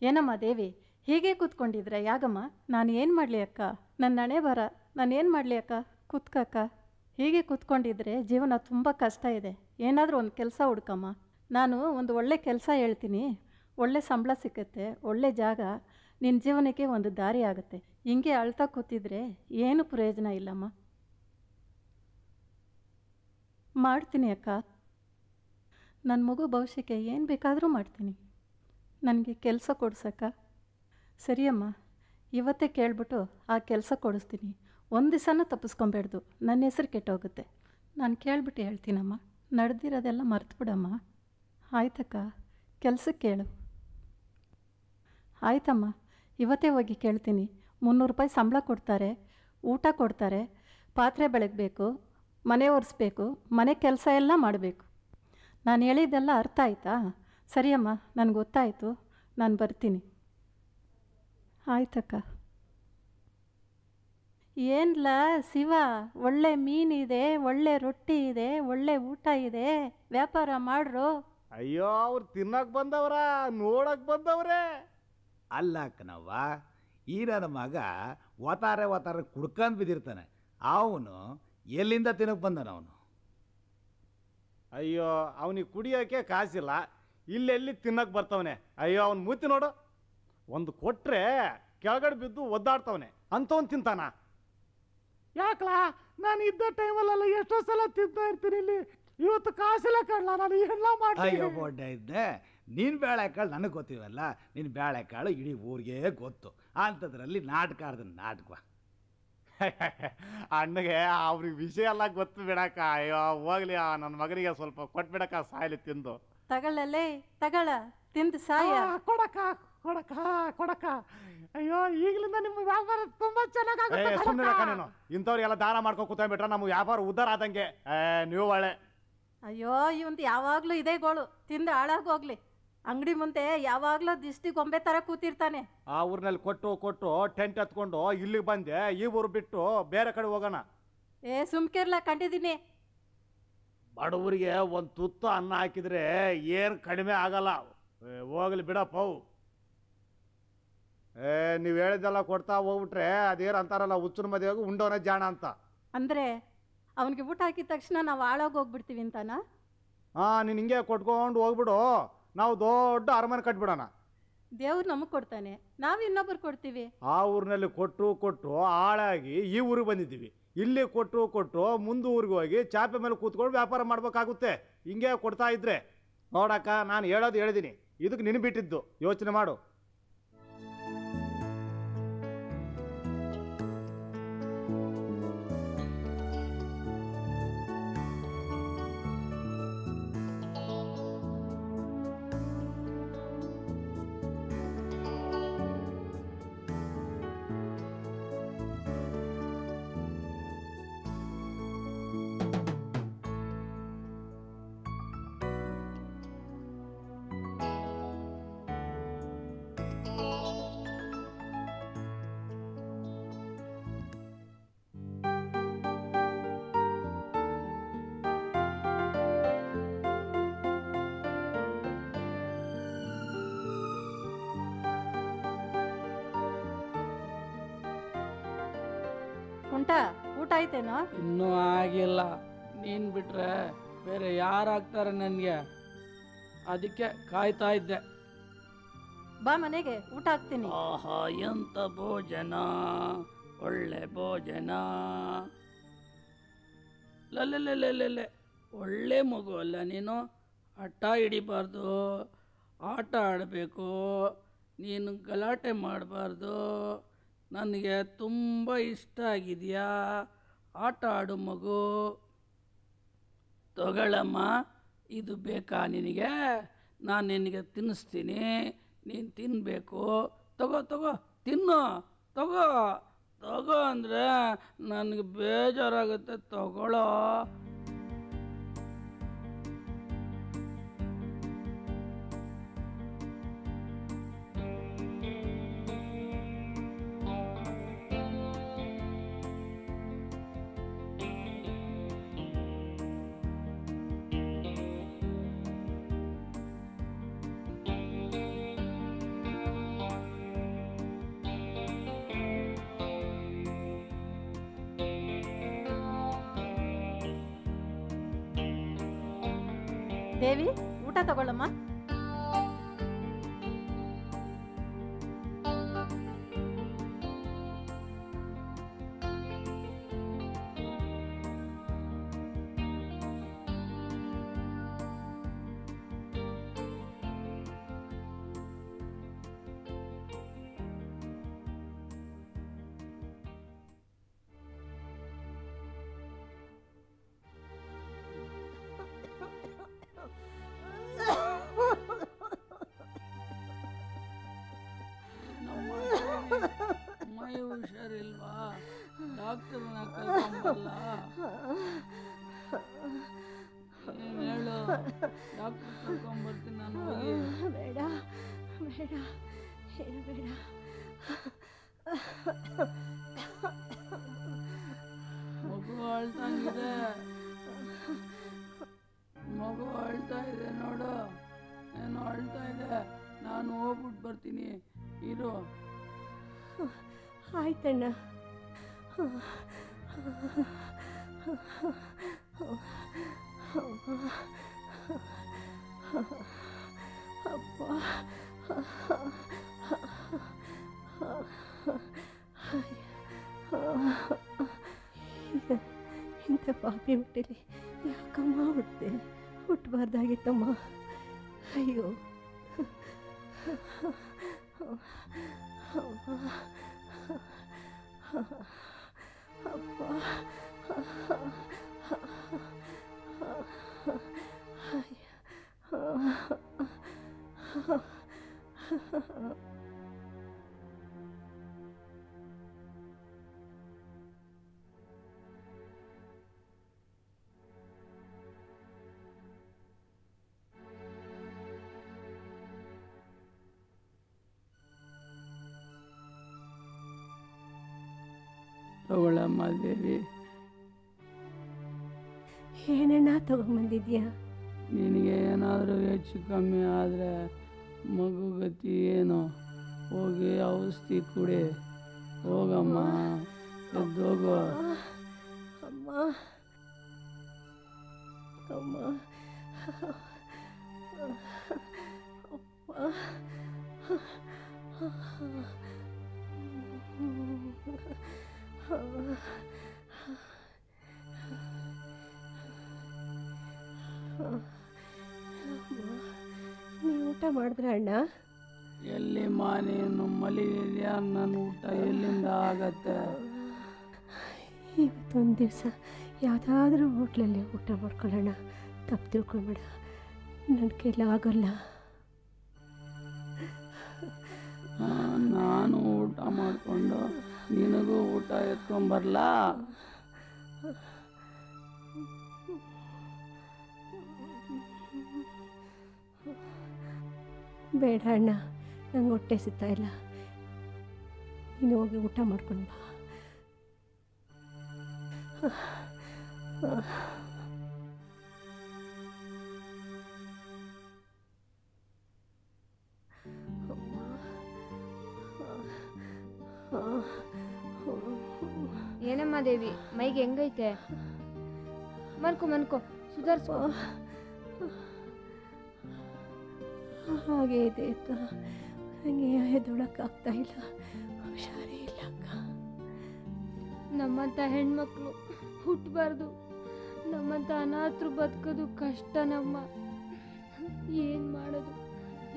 ಏನಮ್ಮ ದೇವಿ, ಹೀಗೆ ಕೂತ್ಕೊಂಡಿದ್ರೆ ಯಾಗಮ್ಮ? ನಾನು ಏನು ಮಾಡಲಿ ಅಕ್ಕ? ನನ್ನ ಹಣೆ ಬರ, ನಾನು ಏನು ಮಾಡಲಿ ಅಕ್ಕ? ಕೂತ್ಕಕ್ಕ. ಹೀಗೆ ಕೂತ್ಕೊಂಡಿದ್ರೆ ಜೀವನ ತುಂಬ ಕಷ್ಟ ಇದೆ. ಏನಾದರೂ ಒಂದು ಕೆಲಸ ಹುಡ್ಕಮ್ಮ. ನಾನು ಒಂದು ಒಳ್ಳೆ ಕೆಲಸ ಹೇಳ್ತೀನಿ, ಒಳ್ಳೆ ಸಂಬಳ ಸಿಕ್ಕತ್ತೆ, ಒಳ್ಳೆ ಜಾಗ, ನಿನ್ನ ಜೀವನಕ್ಕೆ ಒಂದು ದಾರಿ ಆಗುತ್ತೆ. ಹಿಂಗೆ ಅಳ್ತಾ ಕೂತಿದ್ರೆ ಏನು ಪ್ರಯೋಜನ ಇಲ್ಲಮ್ಮ. ಮಾಡ್ತೀನಿ ಅಕ್ಕ. ನನ್ನ ಮಗು ಭವಿಷ್ಯಕ್ಕೆ ಏನು ಬೇಕಾದರೂ ಮಾಡ್ತೀನಿ. ನನಗೆ ಕೆಲಸ ಕೊಡ್ಸಕ್ಕ. ಸರಿಯಮ್ಮ, ಇವತ್ತೇ ಕೇಳ್ಬಿಟ್ಟು ಆ ಕೆಲಸ ಕೊಡಿಸ್ತೀನಿ. ಒಂದು ದಿವಸನೂ ತಪ್ಪಿಸ್ಕೊಬೇಡ್ದು, ನನ್ನ ಹೆಸರು ಕೆಟ್ಟೋಗುತ್ತೆ. ನಾನು ಕೇಳ್ಬಿಟ್ಟು ಹೇಳ್ತೀನಮ್ಮ. ನಡೆದಿರೋದೆಲ್ಲ ಮರ್ತುಬಿಡಮ್ಮ. ಆಯ್ತಕ್ಕ, ಕೆಲಸಕ್ಕೆ ಕೇಳು. ಆಯ್ತಮ್ಮ, ಇವತ್ತೇ ಹೋಗಿ ಕೇಳ್ತೀನಿ. 300 ರೂಪಾಯಿ ಸಂಬಳ ಕೊಡ್ತಾರೆ, ಊಟ ಕೊಡ್ತಾರೆ, ಪಾತ್ರೆ ಬೆಳಗಬೇಕು, ಮನೆ ಒರೆಸ್ಬೇಕು, ಮನೆ ಕೆಲಸ ಎಲ್ಲ ಮಾಡಬೇಕು. ನಾನು ಹೇಳಿದ್ದೆಲ್ಲ ಅರ್ಥ ಆಯ್ತಾ? ಸರಿಯಮ್ಮ, ನನಗೆ ಗೊತ್ತಾಯಿತು, ನಾನು ಬರ್ತೀನಿ. ಆಯ್ತಕ್ಕ. ಏನ್ಲ ಶಿವ, ಒಳ್ಳೆ ಮೀನಿದೆ, ಒಳ್ಳೆ ರೊಟ್ಟಿ ಇದೆ, ಒಳ್ಳೆ ಊಟ ಇದೆ, ವ್ಯಾಪಾರ ಮಾಡ್ರು. ಅಯ್ಯೋ, ಅವ್ರು ತಿನ್ನಕ್ ಬಂದವ್ರ, ನೋಡಕ್ ಬಂದವ್ರೆ. ಅಲ್ಲ ಕಣವ್ವ, ಈ ನನ್ನ ಮಗ ಒತಾರೆ ಕುಡ್ಕೊಂಡು ಬಿದ್ದಿರ್ತಾನೆ. ಅವನು ಎಲ್ಲಿಂದ ತಿನ್ನಕ್ಕೆ ಬಂದಾನ ಅವನು? ಅಯ್ಯೋ, ಅವನಿಗೆ ಕುಡಿಯೋಕೆ ಕಾಸಿಲ್ಲ, ಇಲ್ಲೆಲ್ಲಿ ತಿನ್ನಕ್ ಬರ್ತವನೆ. ಅಯ್ಯೋ, ಅವ್ನು ಮೂತಿ ನೋಡು, ಒಂದು ಕೊಟ್ರೆ ಕೆಳಗಡೆ ಬಿದ್ದು ಒದ್ದಾಡ್ತವನೆ, ಅಂಥವ್ನು ತಿಂತಾನ. ಯಾಕಲಾ, ನಾನು ಇದ್ದ ಟೈಮಲ್ಲೆಲ್ಲ ಎಷ್ಟೋ ಸಲ ತಿಂತಾ ಇರ್ತೀನಿ. ಇಲ್ಲಿ ಇವತ್ತು ಕಾಸಿಲ್ಲ ಕಳ್ಳ, ನಾನು ಎಲ್ಲ ಮಾಡಿ. ಅಯ್ಯೋ ಬೋಡ್ಡೆ ಇದ್ದೆ, ನೀನು ಬೇಳೆಕಾಳು ನನಗೆ ಗೊತ್ತಿವಲ್ಲ, ನಿನ್ನ ಬೇಳೆಕಾಳು ಇಡೀ ಊರಿಗೆ ಗೊತ್ತು. ಅಂಥದ್ರಲ್ಲಿ ನಾಟಕ ಆಡ್ದ ನಾಟಕ. ಅಣ್ಣಗೆ ಅವ್ರಿಗೆ ವಿಷಯ ಎಲ್ಲ ಗೊತ್ತು ಬಿಡಕ್ಕ. ಅಯ್ಯೋ ಹೋಗ್ಲಿ, ನನ್ನ ಮಗನಿಗೆ ಸ್ವಲ್ಪ ಕೊಟ್ಬಿಡಕ್ಕ, ಸಾಯಲಿ ತಿಂದು. ತಗೊಳ್ಳಲೇ, ತಗೊಳ, ತಿಂದು ಸಾಯ. ಕೊಡಕ್ಕ ಕೊಡಕ್ಕ ಕೊಡಕ್ಕ. ಅಯ್ಯೋ, ಈಗಲಿಂದ ನಿಮ್ಮ ವ್ಯಾಪಾರ ತುಂಬಾ ಚೆನ್ನಾಗಿ. ಸುಮ್ಮನೆ ನೀನು ಇಂಥವ್ರಿಗೆಲ್ಲ ದಾನ ಮಾಡ್ಕೊ ಕೂತ್ಬಿಟ್ರೆ ನಮ್ಮ ವ್ಯಾಪಾರ ಉದ್ದಾರ ಆದಂಗೆ. ನೀವು ಒಳ್ಳೆ. ಅಯ್ಯೋ, ಇವಂದು ಯಾವಾಗಲೂ ಇದೇ ಗೋಳು, ತಿಂದು ಹಾಳಾಗೋಗ್ಲಿ. ಅಂಗಡಿ ಮುಂದೆ ಯಾವಾಗಲೂ ದಿಷ್ಟಿ ಗೊಂಬೆ ಥರ ಕೂತಿರ್ತಾನೆ. ಆ ಊರಿನಲ್ಲಿ ಕೊಟ್ಟು ಟೆಂಟ್ ಹತ್ಕೊಂಡು ಇಲ್ಲಿಗೆ ಬಂದೆ. ಈ ಊರು ಬಿಟ್ಟು ಬೇರೆ ಕಡೆ ಹೋಗೋಣ. ಸುಮ್ಕಿರ್ಲ, ಕಂಡಿದ್ದೀನಿ. ಬಡವರಿಗೆ ಒಂದು ತುತ್ತು ಅನ್ನ ಹಾಕಿದ್ರೆ ಏನು ಕಡಿಮೆ ಆಗಲ್ಲ. ಹೋಗ್ಲಿ ಬಿಡಪ್ಪ. ನೀವು ಹೇಳಿದ್ದೆಲ್ಲ ಕೊಡ್ತಾ ಹೋಗ್ಬಿಟ್ರೆ ಅದೇನು ಅಂತಾರಲ್ಲ, ಹುಚ್ಚನ ಮದುವೆಗೆ ಉಂಡೋನ ಜಾಣ ಅಂತ. ಅಂದರೆ ಅವನಿಗೆ ಊಟ ಹಾಕಿದ ತಕ್ಷಣ ನಾವು ಹಾಳಾಗಿ ಹೋಗ್ಬಿಡ್ತೀವಿ ಅಂತಾನ? ನೀನು ಹಿಂಗೆ ಕೊಟ್ಕೊಂಡು ಹೋಗ್ಬಿಡು, ನಾವು ದೊಡ್ಡ ಅರಮನೆ ಕಟ್ಬಿಡೋಣ. ದೇವ್ರು ನಮಗೆ ಕೊಡ್ತಾನೆ, ನಾವು ಇನ್ನೊಬ್ರು ಕೊಡ್ತೀವಿ. ಆ ಊರಿನಲ್ಲಿ ಕೊಟ್ಟು ಹಾಳಾಗಿ ಈ ಊರಿಗೆ ಬಂದಿದ್ದೀವಿ. ಇಲ್ಲಿ ಕೊಟ್ಟು ಮುಂದೆ ಊರಿಗೆ ಹೋಗಿ ಚಾಪೆ ಮೇಲೆ ಕೂತ್ಕೊಂಡು ವ್ಯಾಪಾರ ಮಾಡ್ಬೇಕಾಗುತ್ತೆ. ಹಿಂಗೆ ಕೊಡ್ತಾ ಇದ್ರೆ ನೋಡಕ್ಕ, ನಾನು ಹೇಳೋದು ಹೇಳಿದ್ದೀನಿ, ಇದಕ್ಕೆ ನಿನ್ನ ಬಿಟ್ಟಿದ್ದು, ಯೋಚನೆ ಮಾಡು. ಊಟ ಆಯ್ತೇನೋ? ಇನ್ನೂ ಆಗಿಲ್ಲ. ನೀನು ಬಿಟ್ರೆ ಬೇರೆ ಯಾರಾಗ್ತಾರೆ ನನಗೆ, ಅದಕ್ಕೆ ಕಾಯ್ತಾ ಇದ್ದೆ. ಬಾ ಮನೆಗೆ, ಊಟ ಹಾಕ್ತೀನಿ. ಆಹಾ, ಎಂತ ಭೋಜನ, ಒಳ್ಳೆ ಭೋಜನ. ಲಲ್ಲೆ, ಒಳ್ಳೆ ಮಗು ಅಲ್ಲ ನೀನು? ಹಠ ಹಿಡಿಬಾರ್ದು, ಆಟ ಆಡಬೇಕು, ನೀನು ಗಲಾಟೆ ಮಾಡಬಾರ್ದು. ನನಗೆ ತುಂಬ ಇಷ್ಟ ಆಗಿದೆಯಾ, ಆಟ ಆಡು ಮಗು. ತಗೊಳ್ಳಮ್ಮ, ಇದು ಬೇಕಾ ನಿನಗೆ? ನಾನು ನಿನಗೆ ತಿನ್ನಿಸ್ತೀನಿ, ನೀನು ತಿನ್ನಬೇಕು. ತಗೋ ತಿನ್ನು, ತಗೋ ಅಂದರೆ ನನಗೆ ಬೇಜಾರಾಗುತ್ತೆ. ತಗೊಳ್ಳೋ. ದೇವಿ ಊಟ ತಗೊಳ್ಳಮ್ಮ. ಮೈ ಹುಷಾರಿಲ್ವಾ? ಡಾಕ್ಟರ್ನ ಕರ್ಕೊಂಬಲ್ಲ. ಏನ್ ಹೇಳು, ಡಾಕ್ಟರ್ ಕರ್ಕೊಂಬರ್ತೀನಿ ನಾನು. ಹೋಗಿ. ಬೇಡ ಬೇಡ ಏನು ಬೇಡ. ಮಗು ಅಳ್ತಂಗಿದೆ, ಮಗು ಅಳ್ತಾ ಇದೆ ನೋಡು, ಏನು ಅಳ್ತಾ ಇದೆ. ನಾನು ಹೋಗ್ಬಿಟ್ಟು ಬರ್ತೀನಿ, ಇರು. ಆಯ್ತಣ್ಣ. ಅಪ್ಪ ಇಂಥ ಪಾಪಿ ಹುಟ್ಟಲಿ ಯಾಕಮ್ಮ ಹುಟ್ಟಿದೆ? ಹುಟ್ಟಬಾರ್ದಾಗಿತ್ತಮ್ಮ. ಅಯ್ಯೋ ಅಪ್ಪ ತಗೊಳ್ಳಮ್ಮ ದೇವಿ. ಏನಣ್ಣ ತಗೊಂಬಂದಿದ್ಯಾ? ನಿನಗೆ ಏನಾದರೂ ಹೆಚ್ಚು ಕಮ್ಮಿ ಆದರೆ ಮಗು ಗತಿ ಏನು? ಹೋಗಿ ಔಷಧಿ ಕುಡಿ. ಹೋಗಮ್ಮ, ಎದ್ದೋಗು. ಅಮ್ಮ ಅಮ್ಮ ನೀವು ಊಟ ಮಾಡಿದ್ರ ಅಣ್ಣ? ಎಲ್ಲಿ ನೀನು ಮಲಗಿದ್ಯಾ? ನನ್ನ ಊಟ ಎಲ್ಲಿಂದ ಆಗತ್ತೆ? ಇವತ್ತೊಂದು ದಿವಸ ಯಾವುದಾದ್ರೂ ಹೋಟ್ಲಲ್ಲಿ ಊಟ ಮಾಡ್ಕೊಳ್ಳೋಣ. ತಪ್ಪು ತಿಳ್ಕೊಬೇಡ, ನನ್ನ ಕೈಲಿ ಆಗೋಲ್ಲ. ನಾನು ಊಟ ಮಾಡಿಕೊಂಡು ನಿನಗೂ ಊಟ ಎತ್ಕೊಂಬರ್ಲಾ? ಬೇಡ ಅಣ್ಣ, ನಂಗೆ ಹೊಟ್ಟೆ ಸಿಗ್ತಾ ಇಲ್ಲ. ನೀನು ಹೋಗಿ ಊಟ ಮಾಡ್ಕೊಂಡು ಬಾ. ಏನಮ್ಮ ದೇವಿ, ಮೈಗೆ ಹೆಂಗೈತೆ? ಮನ್ಕೋ ಸುಧಾರಿಸ್ಕೋ. ಹಾಗೆ ಇದೆ ಅಕ್ಕ, ನನಗೆ ಎದ್ದೊಳಕ್ಕಾಗ್ತಾ ಇಲ್ಲ. ಹುಷಾರೇ ಇಲ್ಲ ಅಕ್ಕ. ನಮ್ಮಂಥ ಹೆಣ್ಮಕ್ಳು ಹುಟ್ಟಬಾರ್ದು. ನಮ್ಮಂಥ ಅನಾಥರು ಬದುಕೋದು ಕಷ್ಟ. ನಮ್ಮ ಏನು ಮಾಡೋದು?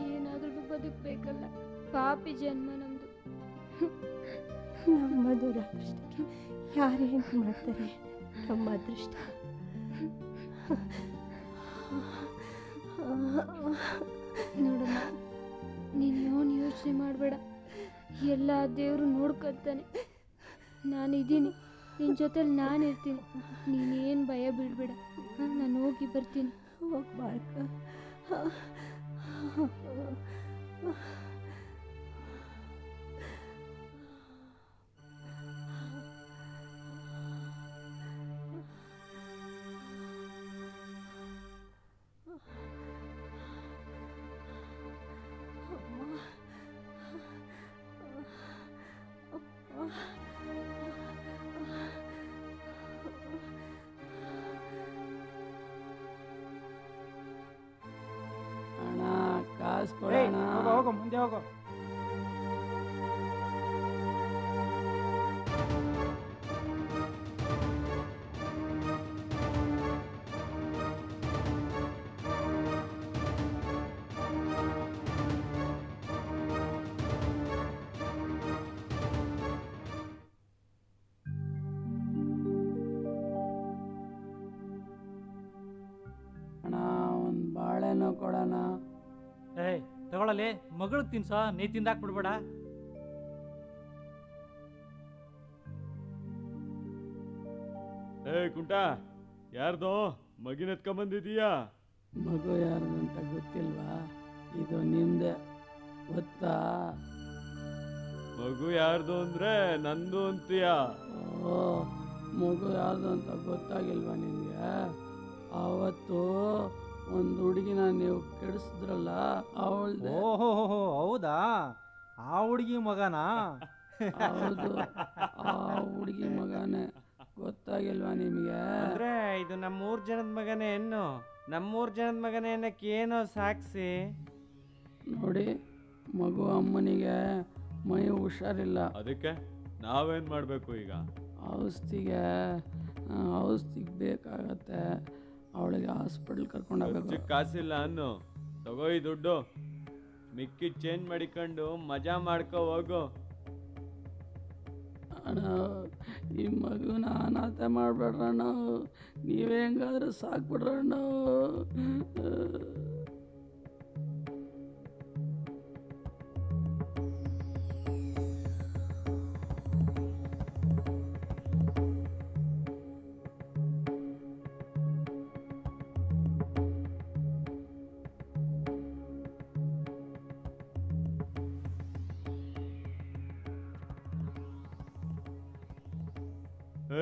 ಏನಾದ್ರೂ ಬದುಕಬೇಕಲ್ಲ. ಪಾಪಿ ಜನ್ಮ ನಮ್ಮದು. ನಮ್ಮ ದುರದೃಷ್ಟಕ್ಕೆ ಯಾರೇನು ಮಾಡ್ತಾರೆ? ನಮ್ಮ ಅದೃಷ್ಟ. ನೋಡಮ್ಮ, ನೀನು ಏನು ಯೋಚನೆ ಮಾಡಬೇಡ. ಎಲ್ಲ ದೇವರು ನೋಡ್ಕೊತಾನೆ. ನಾನಿದ್ದೀನಿ, ನಿನ್ನ ಜೊತೆಲಿ ನಾನಿರ್ತೀನಿ. ನೀನೇನು ಭಯ ಬೀಳಬೇಡ. ನಾನು ಹೋಗಿ ಬರ್ತೀನಿ. ಹೋಗ್ಬಾರ್ಕ. ಮುಂದೆ ಹೋಗು. ಅಣ್ಣ ಒಂದು ಬಾಳೆನೋ ಕೊಡೋಣ. ಏಯ್ ತಗೊಳ್ಳಲಿ, ಮಗಳಿಗೆ ತಿನ್ಸೋ, ನೀ ತಿಂದಾಕ್ಬಿಡ್ಬೇಡ. ಕುಂಟ ಯಾರ್ದೋ ಮಗಿನ ಎತ್ಕೊಂಬಂದಿದೀಯಾ? ಮಗು ಯಾರ್ದು ಅಂತ ಗೊತ್ತಿಲ್ವಾ? ಇದು ನಿಮ್ದೆ ಗೊತ್ತಾ? ಮಗು ಯಾರ್ದು ಅಂದ್ರೆ ನಂದು ಅಂತೀಯ? ಓ, ಮಗು ಯಾರ್ದು ಅಂತ ಗೊತ್ತಾಗಿಲ್ವಾ ನಿಮ್ಗೆ? ಅವತ್ತು ಒಂದು ಹುಡುಗಿನ ನೀವು ಕೆಡಿಸಿದ್ರಲ್ಲ, ಅವಳ್ದೆ. ಓಹೋ, ಹೌದಾ? ಆ ಹುಡುಗಿ ಮಗನಾ? ಹೌದು, ಆ ಹುಡುಗಿ ಮಗನೇ. ಗೊತ್ತಾಗಿಲ್ವಾ ನಿಮಗೆ? ಅಂದ್ರೆ ಇದು ನಮ್ಮೂರ್ ಜನದ ಮಗನೇ ಹೆಣ್ಣು. ನಮ್ಮೂರ್ ಜನದ ಮಗನೇ ಅನ್ನಕ್ಕೆ ಏನೋ ಸಾಕ್ಷಿ? ನೋಡಿ, ಮಗು ಅಮ್ಮನಿಗೆ ಮೈ ಹುಷಾರಿಲ್ಲ. ಅದಕ್ಕೆ ನಾವೇನ್ ಮಾಡ್ಬೇಕು ಈಗ? ಔಷಧಿಗೆ ಬೇಕಾಗತ್ತೆ. ಅವಳಿಗೆ ಹಾಸ್ಪಿಟಲ್ ಕರ್ಕೊಂಡೋಗ್ಬೇಕು. ಕಾಸಿಲ್ಲ ಅನ್ನು ತಗೋ ಈ ದುಡ್ಡು, ಮಿಕ್ಕಿ ಚೇಂಜ್ ಮಾಡಿಕೊಂಡು ಮಜಾ ಮಾಡ್ಕೋ ಹೋಗು. ಅಣ್ಣ, ಈ ಮಗುನ ಅನಾಥ ಮಾಡ್ಬೇಡ್ರಣ್ಣ, ನೀವೇ ಹೆಂಗಾದ್ರೆ ಸಾಕ್ಬಿಡ್ರಣ್ಣ.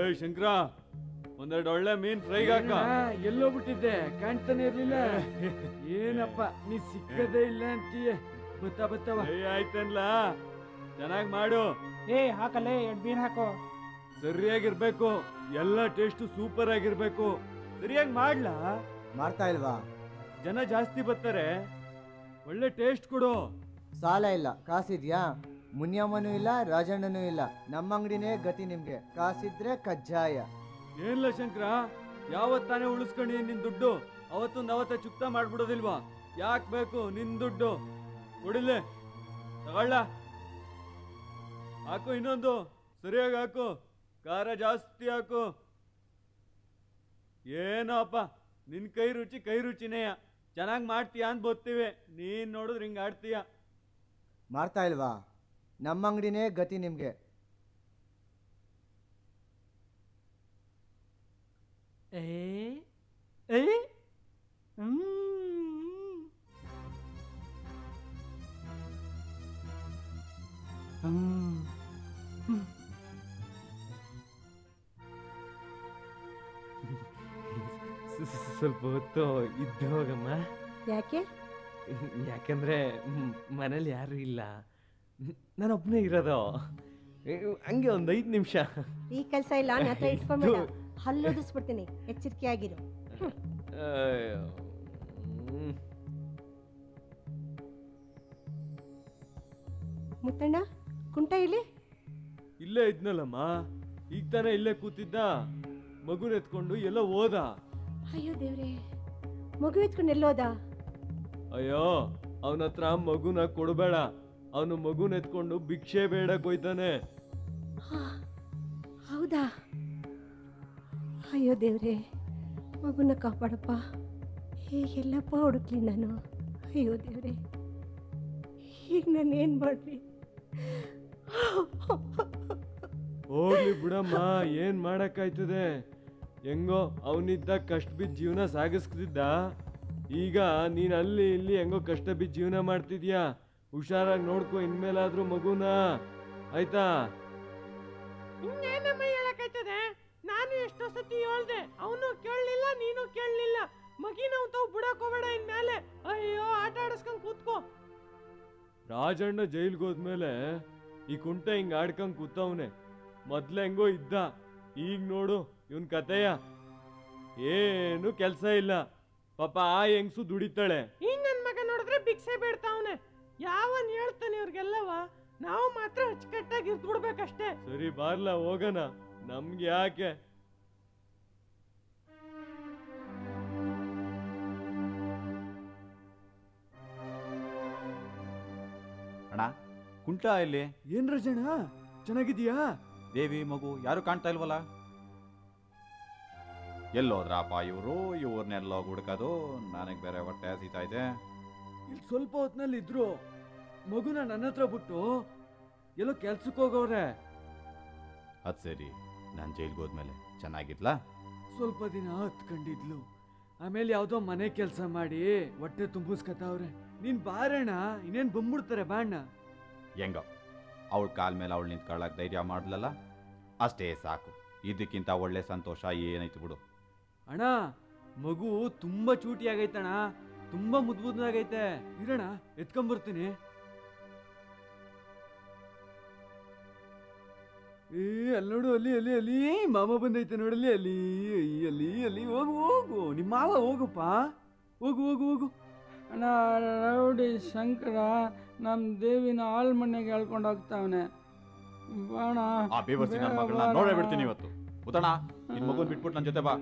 ಏಯ್ ಶಂಕರ, ಒಂದೆರಡು ಒಳ್ಳೆ ಮೀನ್ ಫ್ರೈಗೆ ಹಾಕ. ಎಲ್ಲೋಗ್ಬಿಟ್ಟಿದ್ದೆ, ಕಾಣ್ತಾನೆ ಇರ್ಲಿಲ್ಲ. ಏನಪ್ಪ ನೀ ಸಿಕ್ಕದೇ ಇಲ್ಲ ಅಂತೀಯ. ಬತ್ತಾವ ಆಯ್ತನ್ಲ, ಚೆನ್ನಾಗಿ ಮಾಡು. ಹಾಕಲ್ಲೇ, 2 ಮೀನ್ ಹಾಕೋ. ಸರಿಯಾಗಿರ್ಬೇಕು, ಎಲ್ಲ ಟೇಸ್ಟ್ ಸೂಪರ್ ಆಗಿರ್ಬೇಕು. ಸರಿಯಾಗಿ ಮಾಡ್ಲಾ? ಮಾಡ್ತಾ ಇಲ್ವಾ? ಜನ ಜಾಸ್ತಿ ಬರ್ತಾರೆ, ಒಳ್ಳೆ ಟೇಸ್ಟ್ ಕೊಡು. ಸಾಲ ಇಲ್ಲ, ಕಾಸಿದ್ಯಾ? ಮುನಿಯಮ್ಮನೂ ಇಲ್ಲ, ರಾಜಣ್ಣನೂ ಇಲ್ಲ. ನಮ್ಮ ಅಂಗಡಿನೇ ಗತಿ ನಿಮ್ಗೆ. ಕಾಸಿದ್ರೆ ಕಜ್ಜಾಯ. ಏನ್ಲ ಶಂಕರ, ಯಾವತ್ತಾನೆ ಉಳಿಸ್ಕೊಂಡಿ ನಿನ್ ದುಡ್ಡು? ಅವತ್ತೊಂದು ಚುಕ್ತ ಮಾಡ್ಬಿಡೋದಿಲ್ವಾ? ಯಾಕೆ ಬೇಕು ನಿನ್ ದುಡ್ಡು? ಕೊಡಿಲೆ, ತಗೊಳ್ಳ. ಹಾಕು, ಇನ್ನೊಂದು ಸರಿಯಾಗಿ ಹಾಕು, ಖಾರ ಜಾಸ್ತಿ ಹಾಕು. ಏನೋ ಅಪ್ಪ, ನಿನ್ ಕೈ ರುಚಿನೇಯ. ಚೆನ್ನಾಗಿ ಮಾಡ್ತೀಯ ಅಂತ ಬರ್ತೀವಿ, ನೀನ್ ನೋಡಿದ್ರೆ ಹಿಂಗ ಆಡ್ತೀಯ. ಮಾಡ್ತಾ ಇಲ್ವಾ? ನಮ್ಮ ಅಂಗಡಿನೇ ಗತಿ ನಿಮ್ಗೆ. ಸ್ವಲ್ಪ ಹೊತ್ತು ಇದ್ದು ಹೋಗಮ್ಮ. ಯಾಕೆ? ಯಾಕಂದ್ರೆ ಮನೇಲಿ ಯಾರು ಇಲ್ಲ, ನಾನೊಬ್ಬನೇ ಇರೋದು. ಹಂಗೆ ಒಂದು 5 ನಿಮಿಷ. ಈ ಕೆಲಸ ಇಲ್ಲ, ನನ್ನ ಹತ್ರ ಇಟ್ಕೊಂಬೇಡ, ಹಲ್ಲೋದಿಸ್ಬಿಡ್ತೀನಿ. ಎಚ್ಚರಿಕೆ ಆಗಿರು. ಮುತ್ತಣ್ಣ, ಕುಂಟ ಇಲ್ಲೇ ಇದ್ನಲ್ಲಮ್ಮ, ಈಗ ತಾನೇ ಇಲ್ಲೇ ಕೂತಿದ್ದ. ಮಗುನ ಎತ್ಕೊಂಡು ಎಲ್ಲ ಹೋದ. ಅಯ್ಯೋ ದೇವ್ರೆ, ಮಗು ಎತ್ಕೊಂಡು ಎಲ್ಲೋದ? ಅಯ್ಯೋ, ಅವನ ಹತ್ರ ಮಗುನ ಕೊಡಬೇಡ. ಅವನು ಮಗುನ ಎತ್ಕೊಂಡು ಭಿಕ್ಷೆ ಬೇಡಕ್ ಹೋಯ್ತಾನೆ. ಹೌದಾ? ಅಯ್ಯೋ ದೇವ್ರೆ, ಮಗುನ ಕಾಪಾಡಪ್ಪ. ಹೇಗೆಲ್ಲಪ್ಪ ಹುಡುಕ್ಲಿ ನಾನು? ಅಯ್ಯೋ ದೇವ್ರೆ, ಈಗ ನಾನು ಏನ್ ಮಾಡ್ಲಿ? ಹೋಗ್ಲಿ ಬಿಡಮ್ಮ, ಏನ್ ಮಾಡಕ್ಕಾಯ್ತದೆ? ಹೆಂಗೋ ಅವನಿದ್ದ ಕಷ್ಟ ಬಿದ್ದ ಜೀವನ ಸಾಗಿಸ್ತಿದ್ದ. ಈಗ ನೀನ್ ಅಲ್ಲಿ ಇಲ್ಲಿ ಹೆಂಗೋ ಕಷ್ಟ ಬಿದ್ದ ಜೀವನ ಮಾಡ್ತಿದ್ಯಾ. ಹುಷಾರಾಗಿ ನೋಡ್ಕೊ ಇನ್ಮೇಲಾದ್ರೂ ಮಗುನ, ಆಯ್ತಾ? ಇನ್ನೇನಮ್ಮ ಹೇಳಕ್ಕಾಯ್ತದೆ? ನಾನು ಎಷ್ಟೋ ಸತಿ ಹೇಳ್ದೆ, ಅವನು ಕೇಳಲಿಲ್ಲ, ನೀನು ಕೇಳಲಿಲ್ಲ. ಮಗಿನ ತಾವು ಬಿಡಕ್ ಹೋಗ್ಬೇಡ ಇನ್ಮೇಲೆ. ಅಯ್ಯೋ, ಆಟ ಆಡಿಸ್ಕೊಂಡ್ ಕೂತ್ಕೋ. ರಾಜಣ್ಣ ಜೈಲ್ಗೆ ಹೋದ್ಮೇಲೆ ಈ ಕುಂಟ ಹಿಂಗ ಆಡ್ಕೊಂಡ್ ಕೂತವ್ನೆ. ಮೊದ್ಲ ಹೆಂಗೋ ಇದ್ದ, ಈಗ ನೋಡು ಇವನ್ ಕತೆಯ. ಏನು ಕೆಲ್ಸ ಇಲ್ಲ. ಪಾಪ ಆ ಹೆಂಗ್ಸು ದುಡಿತಾಳೆ. ಈ ನನ್ ಮಗ ನೋಡಿದ್ರೆ ಭಿಕ್ಷೆ ಬೇಡ್ತಾವನೆ. ಯಾವನ್ ಹೇಳ್ತಾನೆ ಇವ್ರಿಗೆಲ್ಲವ? ನಾವು ಮಾತ್ರ ಅಚ್ಚುಕಟ್ಟಾಗಿ ಇರ್ಬಿಡ್ಬೇಕಷ್ಟೇ. ಸರಿ ಬಾರ್ಲ ಹೋಗೋಣ, ನಮ್ಗೆ ಯಾಕೆ? ಅಣ್ಣ ಕುಂಟ ಇಲ್ಲಿ ಏನ್ ರಜಣ್ಣ, ಚೆನ್ನಾಗಿದ್ಯಾ? ದೇವಿ ಮಗು ಯಾರು ಕಾಣ್ತಾ ಇಲ್ವಲ್ಲ? ಎಲ್ಲೋದ್ರಪ್ಪ ಇವ್ರನ್ನೆಲ್ಲೋ ಹುಡ್ಕೋದು. ನನಗೆ ಬೇರೆ ಹೊಟ್ಟೆ ಹಸಿತಾ ಇದೆ. ಇಲ್ಲಿ ಸ್ವಲ್ಪ ಹೊತ್ನಲ್ಲಿ ಇದ್ರು, ಮಗುನ ನನ್ನ ಹತ್ರ ಬಿಟ್ಟು ಎಲ್ಲೋ ಕೆಲ್ಸಕ್ಕೆ ಹೋಗವ್ರೆ. ಅದ್ ಸರಿ, ನಾನು ಜೈಲ್ಗೆ ಹೋದ್ಮೇಲೆ ಚೆನ್ನಾಗಿದ್ಲಾ? ಸ್ವಲ್ಪ ದಿನ ಹತ್ಕೊಂಡಿದ್ಲು, ಆಮೇಲೆ ಯಾವ್ದೋ ಮನೆ ಕೆಲಸ ಮಾಡಿ ಹೊಟ್ಟೆ ತುಂಬಿಸ್ಕತಾವ್ರೆ. ನೀನ್ ಬಾರಣ್ಣ, ಇನ್ನೇನ್ ಬಂದ್ಬಿಡ್ತಾರೆ ಬಾಣ್ಣ. ಹೆಂಗ ಅವಳ ಕಾಲ್ ಮೇಲೆ ಅವಳು ನಿಂತ್ಕೊಳ್ಳಕ್ ಧೈರ್ಯ ಮಾಡ್ಲಲ್ಲ, ಅಷ್ಟೇ ಸಾಕು. ಇದಕ್ಕಿಂತ ಒಳ್ಳೆ ಸಂತೋಷ ಏನೈತಿ ಬಿಡು. ಅಣ್ಣ ಮಗು ತುಂಬಾ ಚೂಟಿ ಆಗೈತಣ್ಣ, ತುಂಬಾ ಮುದ್ದಾಗೈತೆ. ಇರೋಣ, ಎತ್ಕೊಂಡ್ಬರ್ತೀನಿ. ಅಲ್ಲಿ ನೋಡು, ಅಲ್ಲಿ ಅಲ್ಲಿ ಅಲ್ಲಿ ಮಾಮ ಬಂದೈತೆ ನೋಡಲ್ಲಿ, ಅಲ್ಲಿ ಅಲ್ಲಿ ಅಲ್ಲಿ. ಹೋಗು ಹೋಗು, ನಿಮ್ಮ ಮಾವ ಹೋಗಪ್ಪ, ಹೋಗು ಹೋಗು ಹೋಗು. ಅಣ್ಣ, ರೌಡಿ ಶಂಕರ ನಮ್ಮ ದೇವಿನ ಹಾಲ್ ಮನೆಗೆ ಹೇಳ್ಕೊಂಡು ಹೋಗ್ತಾವನೆ. ಬಾಣ ಆ ಬೇವರ್ಸಿ ನನ್ನ ಮಗಳನ್ನ ನೋಡೇ ಬಿಡ್ತೀನಿ ಇವತ್ತು. ಉತ್ತಣ, ನಿನ್ ಮಗುನ್ ಬಿಟ್ಬಿಟ್ಟು ನನ್ನ ಜೊತೆ ಬಾ.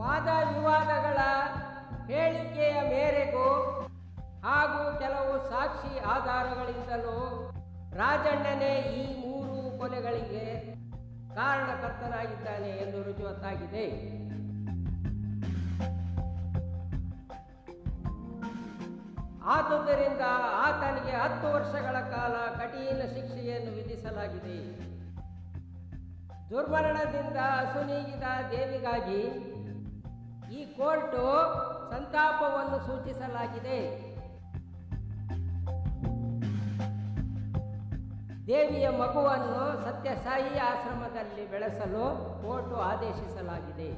ವಾದ ವಿವಾದಗಳ ಹೇಳಿಕೆಯ ಮೇರೆಗೂ ಹಾಗೂ ಕೆಲವು ಸಾಕ್ಷಿ ಆಧಾರಗಳಿಂದಲೂ ರಾಜಣ್ಣನೇ ಈ 3 ಕೊಲೆಗಳಿಗೆ ಕಾರಣಕರ್ತನಾಗಿದ್ದಾನೆ ಎಂದು ರುಜುವಾತಾಗಿದೆ. ಆದುದರಿಂದ ಆತನಿಗೆ 10 ವರ್ಷಗಳ ಕಾಲ ಕಠಿಣ ಶಿಕ್ಷೆಯನ್ನು ವಿಧಿಸಲಾಗಿದೆ. ದುರ್ಮರಣದಿಂದ ಅಸುನೀಗಿದ ದೇವಿಗಾಗಿ ಈ ಕೋರ್ಟು ಸಂತಾಪವನ್ನು ಸೂಚಿಸಲಾಗಿದೆ. ದೇವಿಯ ಮಗುವನ್ನು ಸತ್ಯಸಾಯಿ ಆಶ್ರಮದಲ್ಲಿ ಬೆಳೆಸಲು ಕೋರ್ಟು ಆದೇಶಿಸಲಾಗಿದೆ.